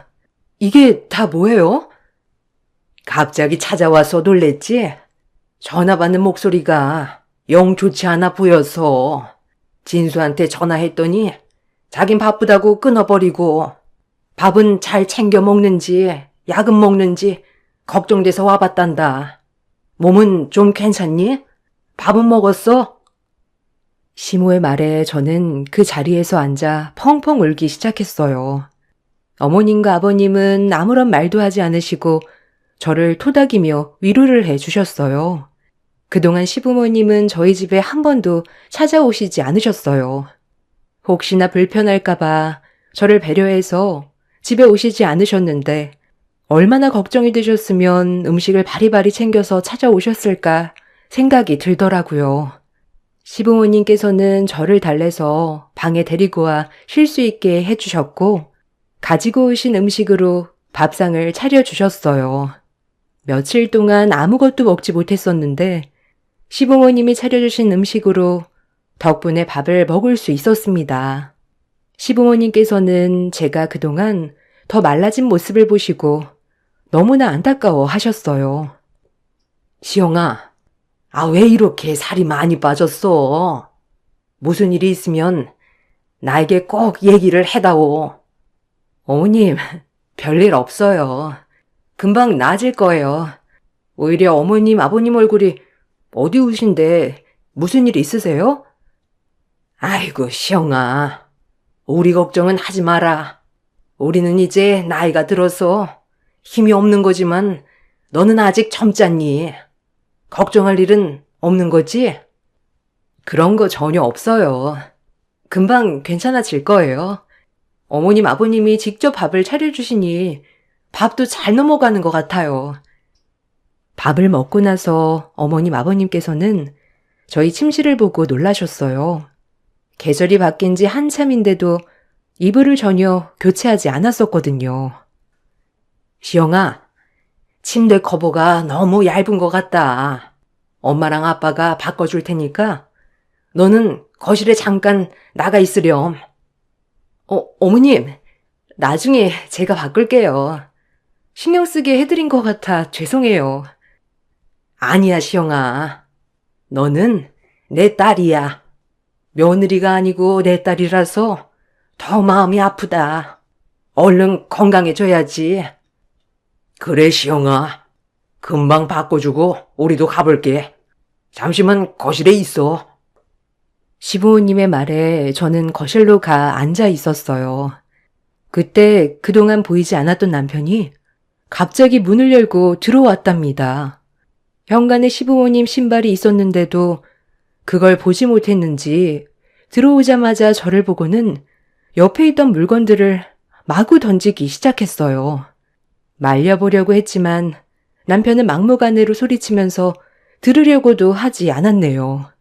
A: 이게 다 뭐예요? 갑자기 찾아와서 놀랬지? 전화 받는 목소리가 영 좋지 않아 보여서 진수한테 전화했더니 자긴 바쁘다고 끊어버리고 밥은 잘 챙겨 먹는지 약은 먹는지 걱정돼서 와봤단다. 몸은 좀 괜찮니? 밥은 먹었어? 시모의 말에 저는 그 자리에서 앉아 펑펑 울기 시작했어요. 어머님과 아버님은 아무런 말도 하지 않으시고 저를 토닥이며 위로를 해주셨어요. 그동안 시부모님은 저희 집에 한 번도 찾아오시지 않으셨어요. 혹시나 불편할까봐 저를 배려해서 집에 오시지 않으셨는데 얼마나 걱정이 되셨으면 음식을 바리바리 챙겨서 찾아오셨을까 생각이 들더라고요. 시부모님께서는 저를 달래서 방에 데리고 와 쉴 수 있게 해주셨고 가지고 오신 음식으로 밥상을 차려주셨어요. 며칠 동안 아무것도 먹지 못했었는데 시부모님이 차려주신 음식으로 덕분에 밥을 먹을 수 있었습니다. 시부모님께서는 제가 그동안 더 말라진 모습을 보시고 너무나 안타까워 하셨어요. 시영아, 왜 이렇게 살이 많이 빠졌어? 무슨 일이 있으면 나에게 꼭 얘기를 해다오. 어머님, 별일 없어요. 금방 나아질 거예요. 오히려 어머님, 아버님 얼굴이 어두우신데 무슨 일 있으세요? 아이고, 시영아. 우리 걱정은 하지 마라. 우리는 이제 나이가 들어서 힘이 없는 거지만 너는 아직 젊잖니. 걱정할 일은 없는 거지? 그런 거 전혀 없어요. 금방 괜찮아질 거예요. 어머님, 아버님이 직접 밥을 차려주시니 밥도 잘 넘어가는 것 같아요. 밥을 먹고 나서 어머님, 아버님께서는 저희 침실을 보고 놀라셨어요. 계절이 바뀐 지 한참인데도 이불을 전혀 교체하지 않았었거든요. 시영아, 침대 커버가 너무 얇은 것 같다. 엄마랑 아빠가 바꿔줄 테니까 너는 거실에 잠깐 나가 있으렴. 어머님, 나중에 제가 바꿀게요. 신경 쓰게 해드린 것 같아 죄송해요. 아니야, 시영아. 너는 내 딸이야. 며느리가 아니고 내 딸이라서 더 마음이 아프다. 얼른 건강해져야지. 그래, 시영아. 금방 바꿔주고 우리도 가볼게. 잠시만 거실에 있어. 시부모님의 말에 저는 거실로 가 앉아 있었어요. 그때 그동안 보이지 않았던 남편이 갑자기 문을 열고 들어왔답니다. 현관에 시부모님 신발이 있었는데도 그걸 보지 못했는지 들어오자마자 저를 보고는 옆에 있던 물건들을 마구 던지기 시작했어요. 말려보려고 했지만 남편은 막무가내로 소리치면서 들으려고도 하지 않았네요.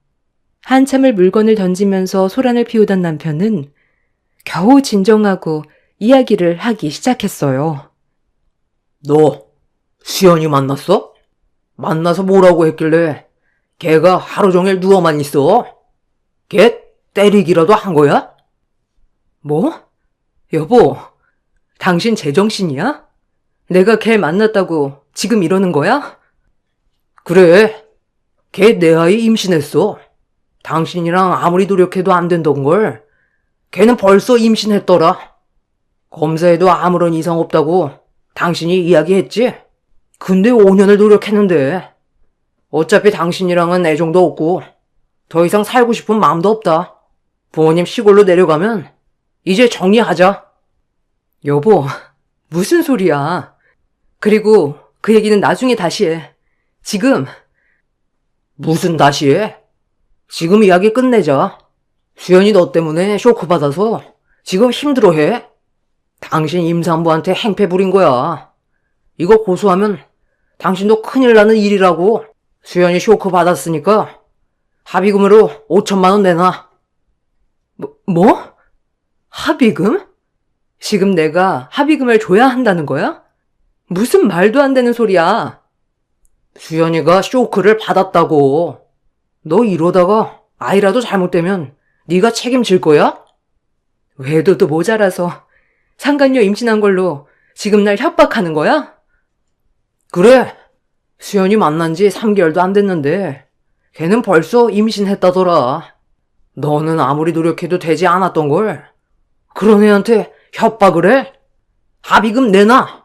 A: 한참을 물건을 던지면서 소란을 피우던 남편은 겨우 진정하고 이야기를 하기 시작했어요.
B: 너 수연이 만났어? 만나서 뭐라고 했길래 걔가 하루 종일 누워만 있어? 걔 때리기라도 한 거야?
A: 뭐? 여보, 당신 제정신이야? 내가 걔 만났다고 지금 이러는 거야?
B: 그래, 걔 내 아이 임신했어. 당신이랑 아무리 노력해도 안 된던 걸 걔는 벌써 임신했더라. 검사에도 아무런 이상 없다고 당신이 이야기했지? 근데 5년을 노력했는데 어차피 당신이랑은 애정도 없고 더 이상 살고 싶은 마음도 없다. 부모님 시골로 내려가면 이제 정리하자.
A: 여보, 무슨 소리야? 그리고 그 얘기는 나중에 다시 해. 지금.
B: 무슨 다시 해? 지금 이야기 끝내자. 수연이 너 때문에 쇼크 받아서 지금 힘들어해. 당신 임산부한테 행패 부린 거야. 이거 고소하면 당신도 큰일 나는 일이라고. 수연이 쇼크 받았으니까 합의금으로 5천만 원 내놔.
A: 뭐? 합의금? 지금 내가 합의금을 줘야 한다는 거야? 무슨 말도 안 되는 소리야.
B: 수연이가 쇼크를 받았다고. 너 이러다가 아이라도 잘못되면 네가 책임질 거야?
A: 외도도 모자라서 상간녀 임신한 걸로 지금 날 협박하는 거야?
B: 그래. 수연이 만난 지 3개월도 안 됐는데 걔는 벌써 임신했다더라. 너는 아무리 노력해도 되지 않았던 걸 그런 애한테 협박을 해? 합의금 내놔.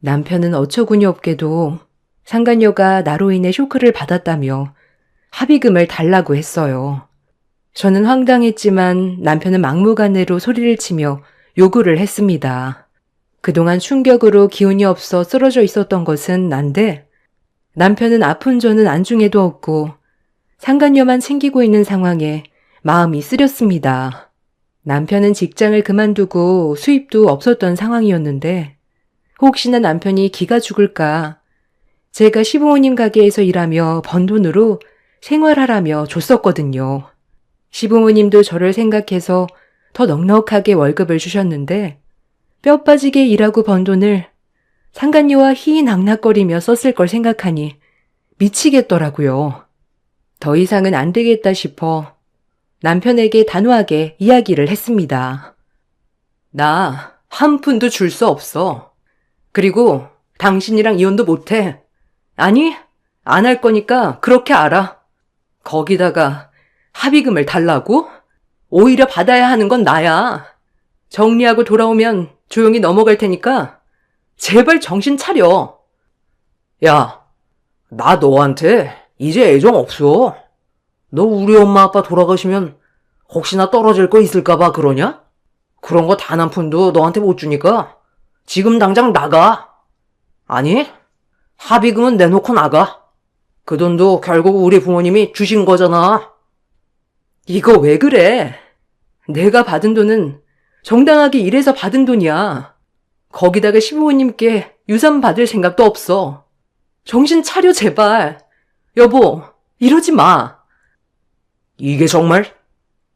A: 남편은 어처구니 없게도 상간녀가 나로 인해 쇼크를 받았다며 합의금을 달라고 했어요. 저는 황당했지만 남편은 막무가내로 소리를 치며 요구를 했습니다. 그동안 충격으로 기운이 없어 쓰러져 있었던 것은 난데 남편은 아픈 저는 안중에도 없고 상간녀만 챙기고 있는 상황에 마음이 쓰렸습니다. 남편은 직장을 그만두고 수입도 없었던 상황이었는데 혹시나 남편이 기가 죽을까 제가 시부모님 가게에서 일하며 번 돈으로 생활하라며 줬었거든요. 시부모님도 저를 생각해서 더 넉넉하게 월급을 주셨는데 뼈 빠지게 일하고 번 돈을 상간녀와 희낙낙거리며 썼을 걸 생각하니 미치겠더라고요. 더 이상은 안 되겠다 싶어 남편에게 단호하게 이야기를 했습니다. 나 한 푼도 줄 수 없어. 그리고 당신이랑 이혼도 못해. 아니, 안 할 거니까 그렇게 알아. 거기다가 합의금을 달라고? 오히려 받아야 하는 건 나야. 정리하고 돌아오면 조용히 넘어갈 테니까 제발 정신 차려.
B: 야, 나 너한테 이제 애정 없어. 너 우리 엄마 아빠 돌아가시면 혹시나 떨어질 거 있을까봐 그러냐? 그런 거 단 한 푼도 너한테 못 주니까 지금 당장 나가. 아니, 합의금은 내놓고 나가. 그 돈도 결국 우리 부모님이 주신 거잖아.
A: 이거 왜 그래? 내가 받은 돈은 정당하게 일해서 받은 돈이야. 거기다가 시부모님께 유산 받을 생각도 없어. 정신 차려 제발. 여보, 이러지 마.
B: 이게 정말?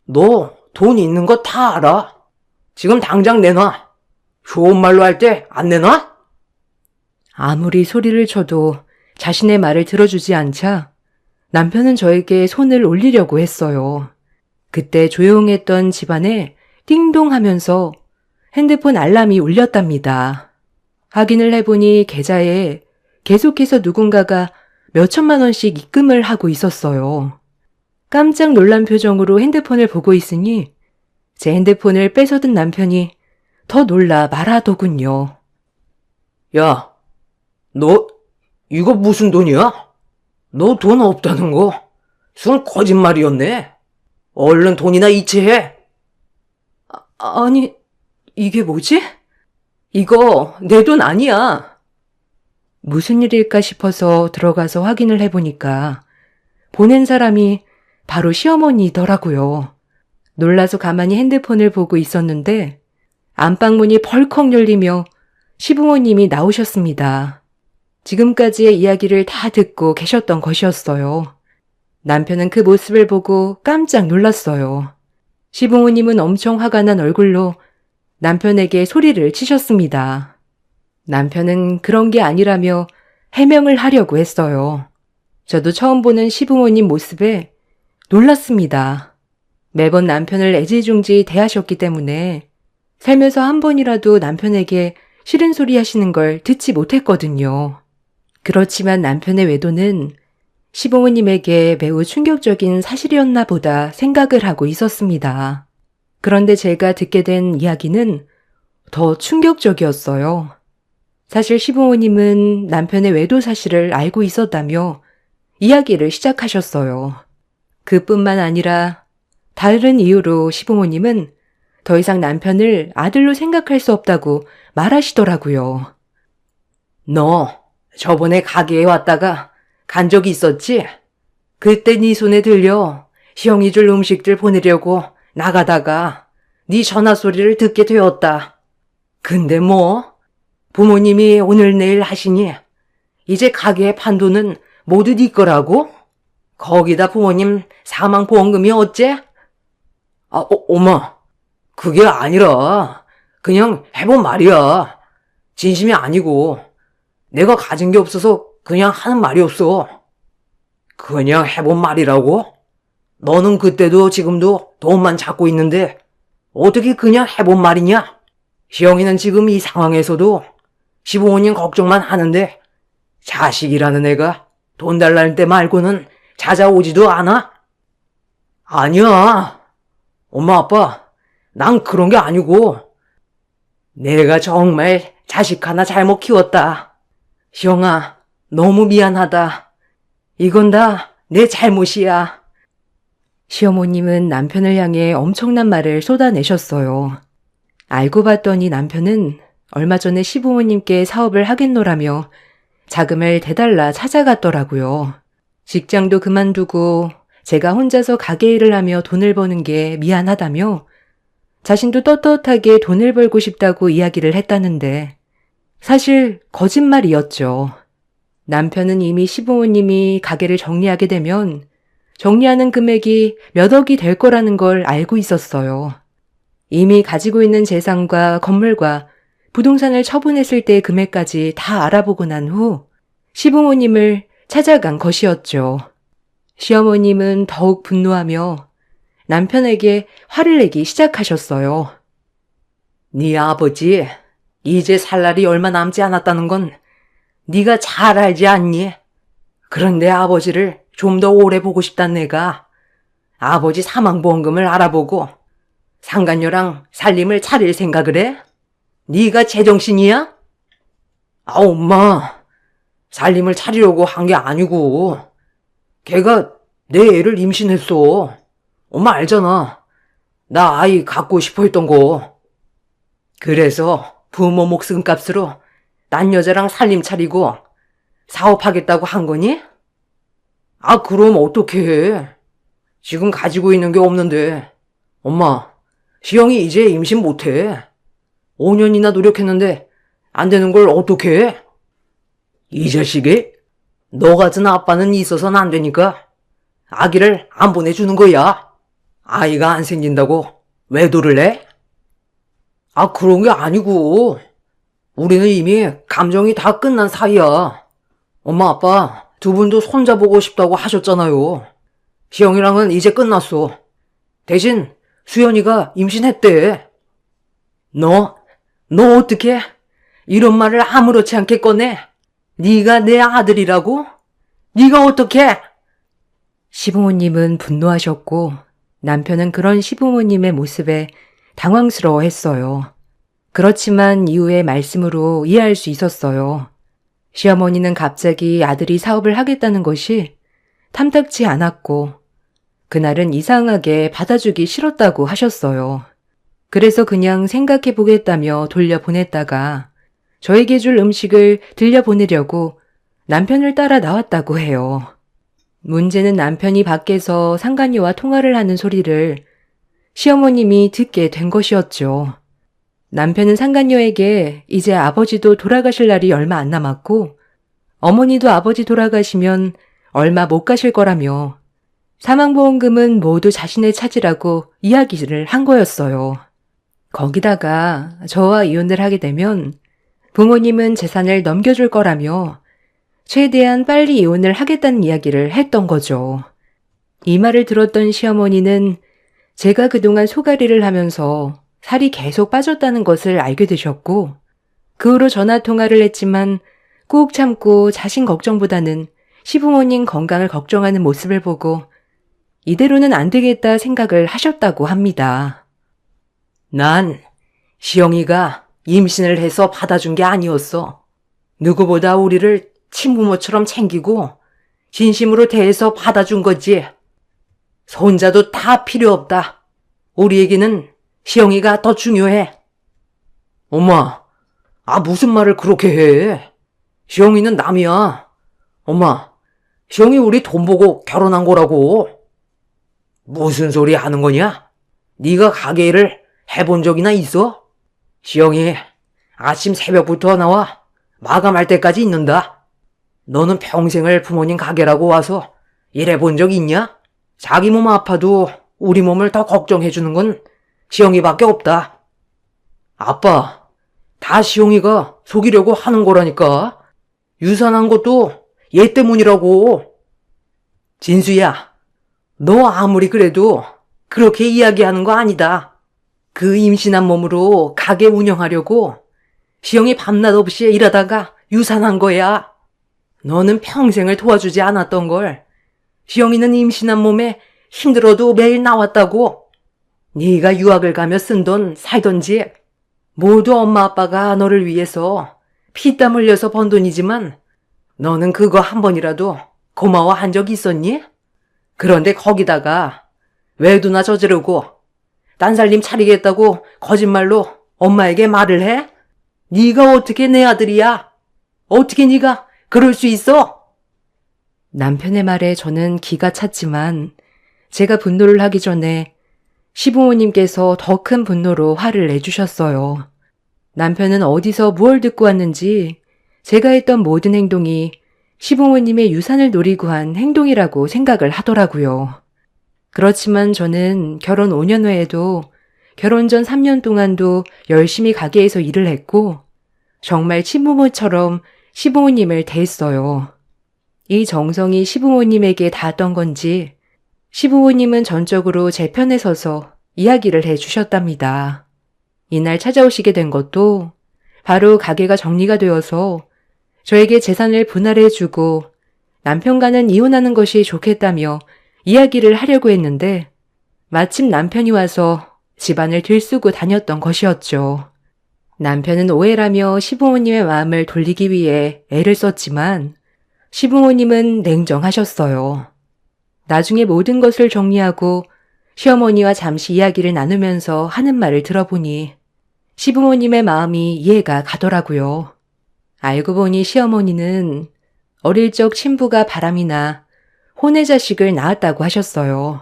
B: 너 돈 있는 거 다 알아. 지금 당장 내놔. 좋은 말로 할 때 안 내놔?
A: 아무리 소리를 쳐도 자신의 말을 들어주지 않자 남편은 저에게 손을 올리려고 했어요. 그때 조용했던 집안에 띵동 하면서 핸드폰 알람이 울렸답니다. 확인을 해보니 계좌에 계속해서 누군가가 몇천만 원씩 입금을 하고 있었어요. 깜짝 놀란 표정으로 핸드폰을 보고 있으니 제 핸드폰을 뺏어든 남편이 더 놀라 말하더군요.
B: 야, 너 이거 무슨 돈이야? 너 돈 없다는 거 순 거짓말이었네. 얼른 돈이나 이체해.
A: 아니, 이게 뭐지? 이거 내 돈 아니야. 무슨 일일까 싶어서 들어가서 확인을 해보니까 보낸 사람이 바로 시어머니더라고요. 놀라서 가만히 핸드폰을 보고 있었는데 안방문이 벌컥 열리며 시부모님이 나오셨습니다. 지금까지의 이야기를 다 듣고 계셨던 것이었어요. 남편은 그 모습을 보고 깜짝 놀랐어요. 시부모님은 엄청 화가 난 얼굴로 남편에게 소리를 치셨습니다. 남편은 그런 게 아니라며 해명을 하려고 했어요. 저도 처음 보는 시부모님 모습에 놀랐습니다. 매번 남편을 애지중지 대하셨기 때문에 살면서 한 번이라도 남편에게 싫은 소리 하시는 걸 듣지 못했거든요. 그렇지만 남편의 외도는 시부모님에게 매우 충격적인 사실이었나 보다 생각을 하고 있었습니다. 그런데 제가 듣게 된 이야기는 더 충격적이었어요. 사실 시부모님은 남편의 외도 사실을 알고 있었다며 이야기를 시작하셨어요. 그뿐만 아니라 다른 이유로 시부모님은 더 이상 남편을 아들로 생각할 수 없다고 말하시더라고요.
B: 너 저번에 가게에 왔다가 간 적이 있었지? 그때 네 손에 들려 형이 줄 음식들 보내려고 나가다가 네 전화 소리를 듣게 되었다. 근데 뭐 부모님이 오늘 내일 하시니 이제 가게의 판도는 모두 네 거라고? 거기다 부모님 사망보험금이 어째? 엄마, 그게 아니라 그냥 해본 말이야. 진심이 아니고 내가 가진 게 없어서 그냥 하는 말이었어. 그냥 해본 말이라고? 너는 그때도 지금도 돈만 찾고 있는데 어떻게 그냥 해본 말이냐? 시영이는 지금 이 상황에서도 시부모님 걱정만 하는데 자식이라는 애가 돈 달라는 때 말고는 찾아오지도 않아? 아니야. 엄마 아빠, 난 그런 게 아니고 내가 정말 자식 하나 잘못 키웠다. 시영아, 너무 미안하다. 이건 다 내 잘못이야.
A: 시어머님은 남편을 향해 엄청난 말을 쏟아내셨어요. 알고 봤더니 남편은 얼마 전에 시부모님께 사업을 하겠노라며 자금을 대달라 찾아갔더라고요. 직장도 그만두고 제가 혼자서 가게 일을 하며 돈을 버는 게 미안하다며 자신도 떳떳하게 돈을 벌고 싶다고 이야기를 했다는데 사실 거짓말이었죠. 남편은 이미 시부모님이 가게를 정리하게 되면 정리하는 금액이 몇 억이 될 거라는 걸 알고 있었어요. 이미 가지고 있는 재산과 건물과 부동산을 처분했을 때의 금액까지 다 알아보고 난 후 시부모님을 찾아간 것이었죠. 시어머님은 더욱 분노하며 남편에게 화를 내기 시작하셨어요.
B: 네 아버지 이제 살 날이 얼마 남지 않았다는 건 네가 잘 알지 않니? 그런데 아버지를 좀 더 오래 보고 싶단 내가 아버지 사망보험금을 알아보고 상간녀랑 살림을 차릴 생각을 해? 네가 제정신이야? 엄마, 살림을 차리려고 한 게 아니고 걔가 내 애를 임신했어. 엄마 알잖아. 나 아이 갖고 싶어 했던 거. 그래서 부모 목숨값으로 난 여자랑 살림 차리고 사업하겠다고 한 거니? 그럼 어떻게 해? 지금 가지고 있는 게 없는데. 엄마, 시영이 이제 임신 못해. 5년이나 노력했는데 안 되는 걸 어떻게 해? 이 자식이? 너 같은 아빠는 있어서는 안 되니까 아기를 안 보내주는 거야. 아이가 안 생긴다고 외도를 해? 그런 게 아니고 우리는 이미 감정이 다 끝난 사이야. 엄마 아빠 두 분도 손자보고 싶다고 하셨잖아요. 시영이랑은 이제 끝났어. 대신 수연이가 임신했대. 너 어떻게 이런 말을 아무렇지 않게 꺼내? 네가 내 아들이라고? 네가 어떻게?
A: 시부모님은 분노하셨고 남편은 그런 시부모님의 모습에 당황스러워했어요. 그렇지만 이후의 말씀으로 이해할 수 있었어요. 시어머니는 갑자기 아들이 사업을 하겠다는 것이 탐탁치 않았고 그날은 이상하게 받아주기 싫었다고 하셨어요. 그래서 그냥 생각해 보겠다며 돌려보냈다가 저에게 줄 음식을 들려보내려고 남편을 따라 나왔다고 해요. 문제는 남편이 밖에서 상간녀와 통화를 하는 소리를 시어머님이 듣게 된 것이었죠. 남편은 상간녀에게 이제 아버지도 돌아가실 날이 얼마 안 남았고 어머니도 아버지 돌아가시면 얼마 못 가실 거라며 사망보험금은 모두 자신의 차지라고 이야기를 한 거였어요. 거기다가 저와 이혼을 하게 되면 부모님은 재산을 넘겨줄 거라며 최대한 빨리 이혼을 하겠다는 이야기를 했던 거죠. 이 말을 들었던 시어머니는 제가 그동안 소가리를 하면서 살이 계속 빠졌다는 것을 알게 되셨고 그 후로 전화통화를 했지만 꾹 참고 자신 걱정보다는 시부모님 건강을 걱정하는 모습을 보고 이대로는 안 되겠다 생각을 하셨다고 합니다.
B: 난 시영이가 임신을 해서 받아준 게 아니었어. 누구보다 우리를 친부모처럼 챙기고 진심으로 대해서 받아준 거지. 손자도 다 필요 없다. 우리에게는 시영이가 더 중요해. 엄마, 무슨 말을 그렇게 해? 시영이는 남이야. 엄마, 시영이 우리 돈 보고 결혼한 거라고. 무슨 소리 하는 거냐? 네가 가게 일을 해본 적이나 있어? 시영이 아침 새벽부터 나와 마감할 때까지 있는다. 너는 평생을 부모님 가게라고 와서 일해본 적 있냐? 자기 몸 아파도 우리 몸을 더 걱정해주는 건 시영이밖에 없다. 아빠, 다 시영이가 속이려고 하는 거라니까. 유산한 것도 얘 때문이라고. 진수야, 너 아무리 그래도 그렇게 이야기하는 거 아니다. 그 임신한 몸으로 가게 운영하려고 시영이 밤낮 없이 일하다가 유산한 거야. 너는 평생을 도와주지 않았던 걸 시영이는 임신한 몸에 힘들어도 매일 나왔다고. 네가 유학을 가며 쓴 돈 살던 집 모두 엄마 아빠가 너를 위해서 피땀 흘려서 번 돈이지만 너는 그거 한 번이라도 고마워한 적 있었니? 그런데 거기다가 외도나 저지르고 딴살림 차리겠다고 거짓말로 엄마에게 말을 해? 네가 어떻게 내 아들이야? 어떻게 네가 그럴 수 있어?
A: 남편의 말에 저는 기가 찼지만 제가 분노를 하기 전에 시부모님께서 더 큰 분노로 화를 내주셨어요. 남편은 어디서 무얼 듣고 왔는지 제가 했던 모든 행동이 시부모님의 유산을 노리고 한 행동이라고 생각을 하더라고요. 그렇지만 저는 결혼 5년 후에도 결혼 전 3년 동안도 열심히 가게에서 일을 했고 정말 친부모처럼 시부모님을 대했어요. 이 정성이 시부모님에게 닿았던 건지 시부모님은 전적으로 제 편에 서서 이야기를 해주셨답니다. 이날 찾아오시게 된 것도 바로 가게가 정리가 되어서 저에게 재산을 분할해주고 남편과는 이혼하는 것이 좋겠다며 이야기를 하려고 했는데 마침 남편이 와서 집안을 들쓰고 다녔던 것이었죠. 남편은 오해라며 시부모님의 마음을 돌리기 위해 애를 썼지만 시부모님은 냉정하셨어요. 나중에 모든 것을 정리하고 시어머니와 잠시 이야기를 나누면서 하는 말을 들어보니 시부모님의 마음이 이해가 가더라고요. 알고 보니 시어머니는 어릴 적 친부가 바람이 나 혼외 자식을 낳았다고 하셨어요.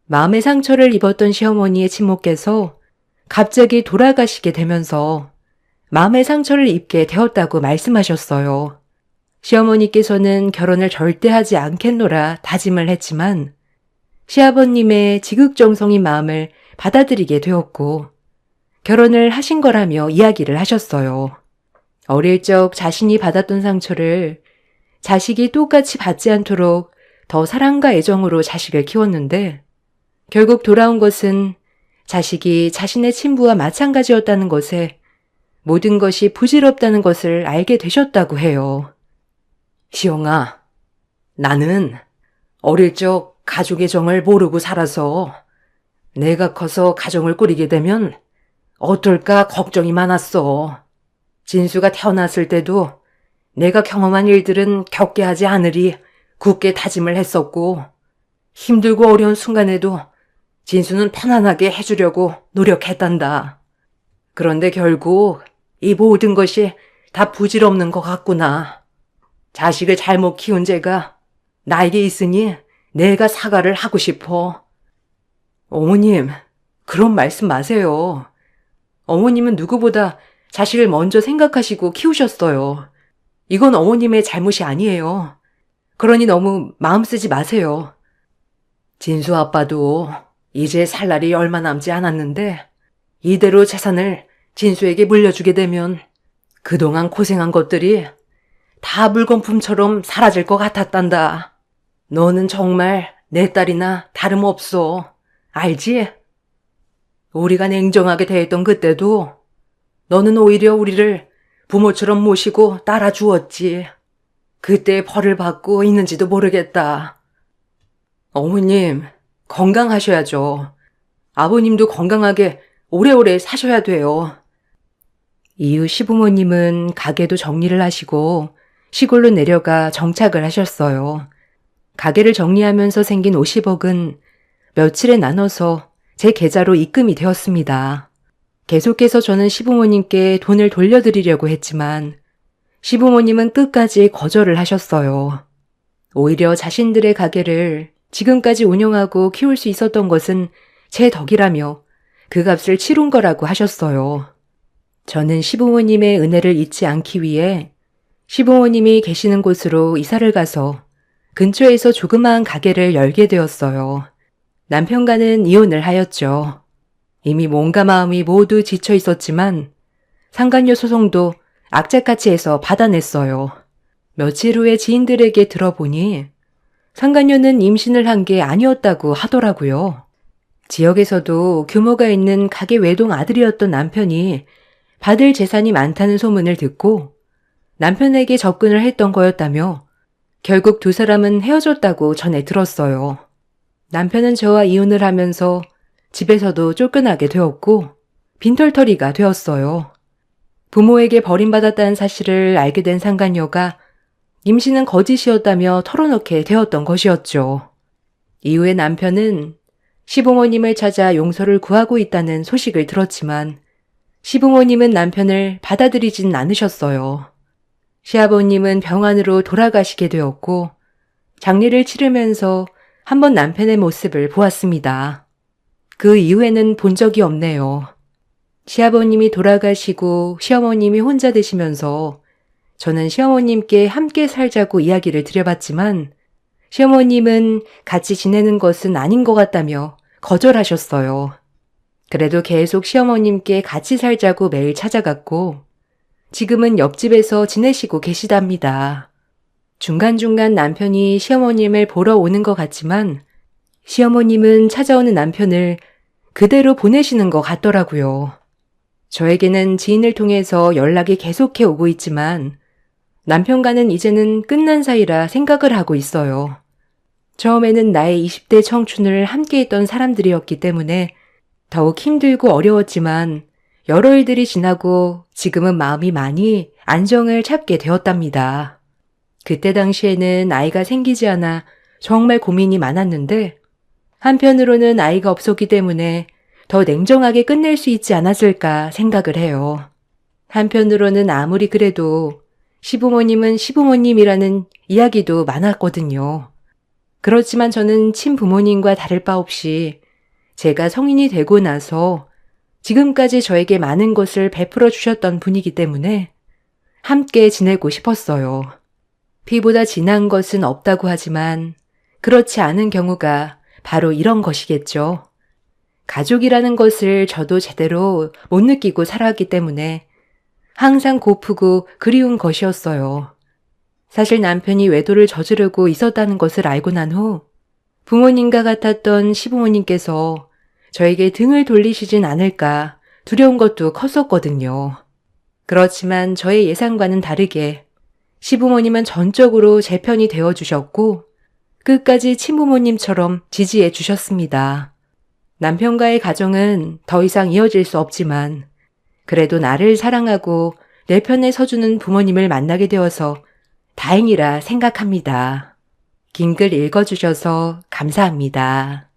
A: 마음의 상처를 입었던 시어머니의 친모께서 갑자기 돌아가시게 되면서 마음의 상처를 입게 되었다고 말씀하셨어요. 시어머니께서는 결혼을 절대 하지 않겠노라 다짐을 했지만 시아버님의 지극정성인 마음을 받아들이게 되었고 결혼을 하신 거라며 이야기를 하셨어요. 어릴 적 자신이 받았던 상처를 자식이 똑같이 받지 않도록 더 사랑과 애정으로 자식을 키웠는데 결국 돌아온 것은 자식이 자신의 친부와 마찬가지였다는 것에 모든 것이 부질없다는 것을 알게 되셨다고 해요. 시영아, 나는 어릴 적 가족의 정을 모르고 살아서 내가 커서 가정을 꾸리게 되면 어떨까 걱정이 많았어. 진수가 태어났을 때도 내가 경험한 일들은 겪게 하지 않으리 굳게 다짐을 했었고 힘들고 어려운 순간에도 진수는 편안하게 해주려고 노력했단다. 그런데 결국 이 모든 것이 다 부질없는 것 같구나. 자식을 잘못 키운 죄가 나에게 있으니 내가 사과를 하고 싶어. 어머님, 그런 말씀 마세요. 어머님은 누구보다 자식을 먼저 생각하시고 키우셨어요. 이건 어머님의 잘못이 아니에요. 그러니 너무 마음 쓰지 마세요. 진수 아빠도 이제 살 날이 얼마 남지 않았는데 이대로 재산을 진수에게 물려주게 되면 그동안 고생한 것들이 다 물건품처럼 사라질 것 같았단다. 너는 정말 내 딸이나 다름없어. 알지? 우리가 냉정하게 대했던 그때도 너는 오히려 우리를 부모처럼 모시고 따라주었지. 그때 벌을 받고 있는지도 모르겠다. 어머님, 건강하셔야죠. 아버님도 건강하게 오래오래 사셔야 돼요. 이후 시부모님은 가게도 정리를 하시고 시골로 내려가 정착을 하셨어요. 가게를 정리하면서 생긴 50억은 며칠에 나눠서 제 계좌로 입금이 되었습니다. 계속해서 저는 시부모님께 돈을 돌려드리려고 했지만 시부모님은 끝까지 거절을 하셨어요. 오히려 자신들의 가게를 지금까지 운영하고 키울 수 있었던 것은 제 덕이라며 그 값을 치른 거라고 하셨어요. 저는 시부모님의 은혜를 잊지 않기 위해 시부모님이 계시는 곳으로 이사를 가서 근처에서 조그마한 가게를 열게 되었어요. 남편과는 이혼을 하였죠. 이미 몸과 마음이 모두 지쳐 있었지만 상간녀 소송도 악착같이 해서 받아냈어요. 며칠 후에 지인들에게 들어보니 상간녀는 임신을 한 게 아니었다고 하더라고요. 지역에서도 규모가 있는 가게 외동 아들이었던 남편이 받을 재산이 많다는 소문을 듣고 남편에게 접근을 했던 거였다며 결국 두 사람은 헤어졌다고 전해 들었어요. 남편은 저와 이혼을 하면서 집에서도 쫓겨나게 되었고 빈털터리가 되었어요. 부모에게 버림받았다는 사실을 알게 된 상간녀가 임신은 거짓이었다며 털어놓게 되었던 것이었죠. 이후에 남편은 시부모님을 찾아 용서를 구하고 있다는 소식을 들었지만 시부모님은 남편을 받아들이진 않으셨어요. 시아버님은 병원으로 돌아가시게 되었고 장례를 치르면서 한번 남편의 모습을 보았습니다. 그 이후에는 본 적이 없네요. 시아버님이 돌아가시고 시어머님이 혼자 되시면서 저는 시어머님께 함께 살자고 이야기를 드려봤지만 시어머님은 같이 지내는 것은 아닌 것 같다며 거절하셨어요. 그래도 계속 시어머님께 같이 살자고 매일 찾아갔고 지금은 옆집에서 지내시고 계시답니다. 중간중간 남편이 시어머님을 보러 오는 것 같지만 시어머님은 찾아오는 남편을 그대로 보내시는 것 같더라고요. 저에게는 지인을 통해서 연락이 계속해 오고 있지만 남편과는 이제는 끝난 사이라 생각을 하고 있어요. 처음에는 나의 20대 청춘을 함께했던 사람들이었기 때문에 더욱 힘들고 어려웠지만 여러 일들이 지나고 지금은 마음이 많이 안정을 찾게 되었답니다. 그때 당시에는 아이가 생기지 않아 정말 고민이 많았는데 한편으로는 아이가 없었기 때문에 더 냉정하게 끝낼 수 있지 않았을까 생각을 해요. 한편으로는 아무리 그래도 시부모님은 시부모님이라는 이야기도 많았거든요. 그렇지만 저는 친부모님과 다를 바 없이 제가 성인이 되고 나서 지금까지 저에게 많은 것을 베풀어 주셨던 분이기 때문에 함께 지내고 싶었어요. 피보다 진한 것은 없다고 하지만 그렇지 않은 경우가 바로 이런 것이겠죠. 가족이라는 것을 저도 제대로 못 느끼고 살아왔기 때문에 항상 고프고 그리운 것이었어요. 사실 남편이 외도를 저지르고 있었다는 것을 알고 난 후 부모님과 같았던 시부모님께서 저에게 등을 돌리시진 않을까 두려운 것도 컸었거든요. 그렇지만 저의 예상과는 다르게 시부모님은 전적으로 제 편이 되어주셨고 끝까지 친부모님처럼 지지해 주셨습니다. 남편과의 가정은 더 이상 이어질 수 없지만 그래도 나를 사랑하고 내 편에 서주는 부모님을 만나게 되어서 다행이라 생각합니다. 긴 글 읽어주셔서 감사합니다.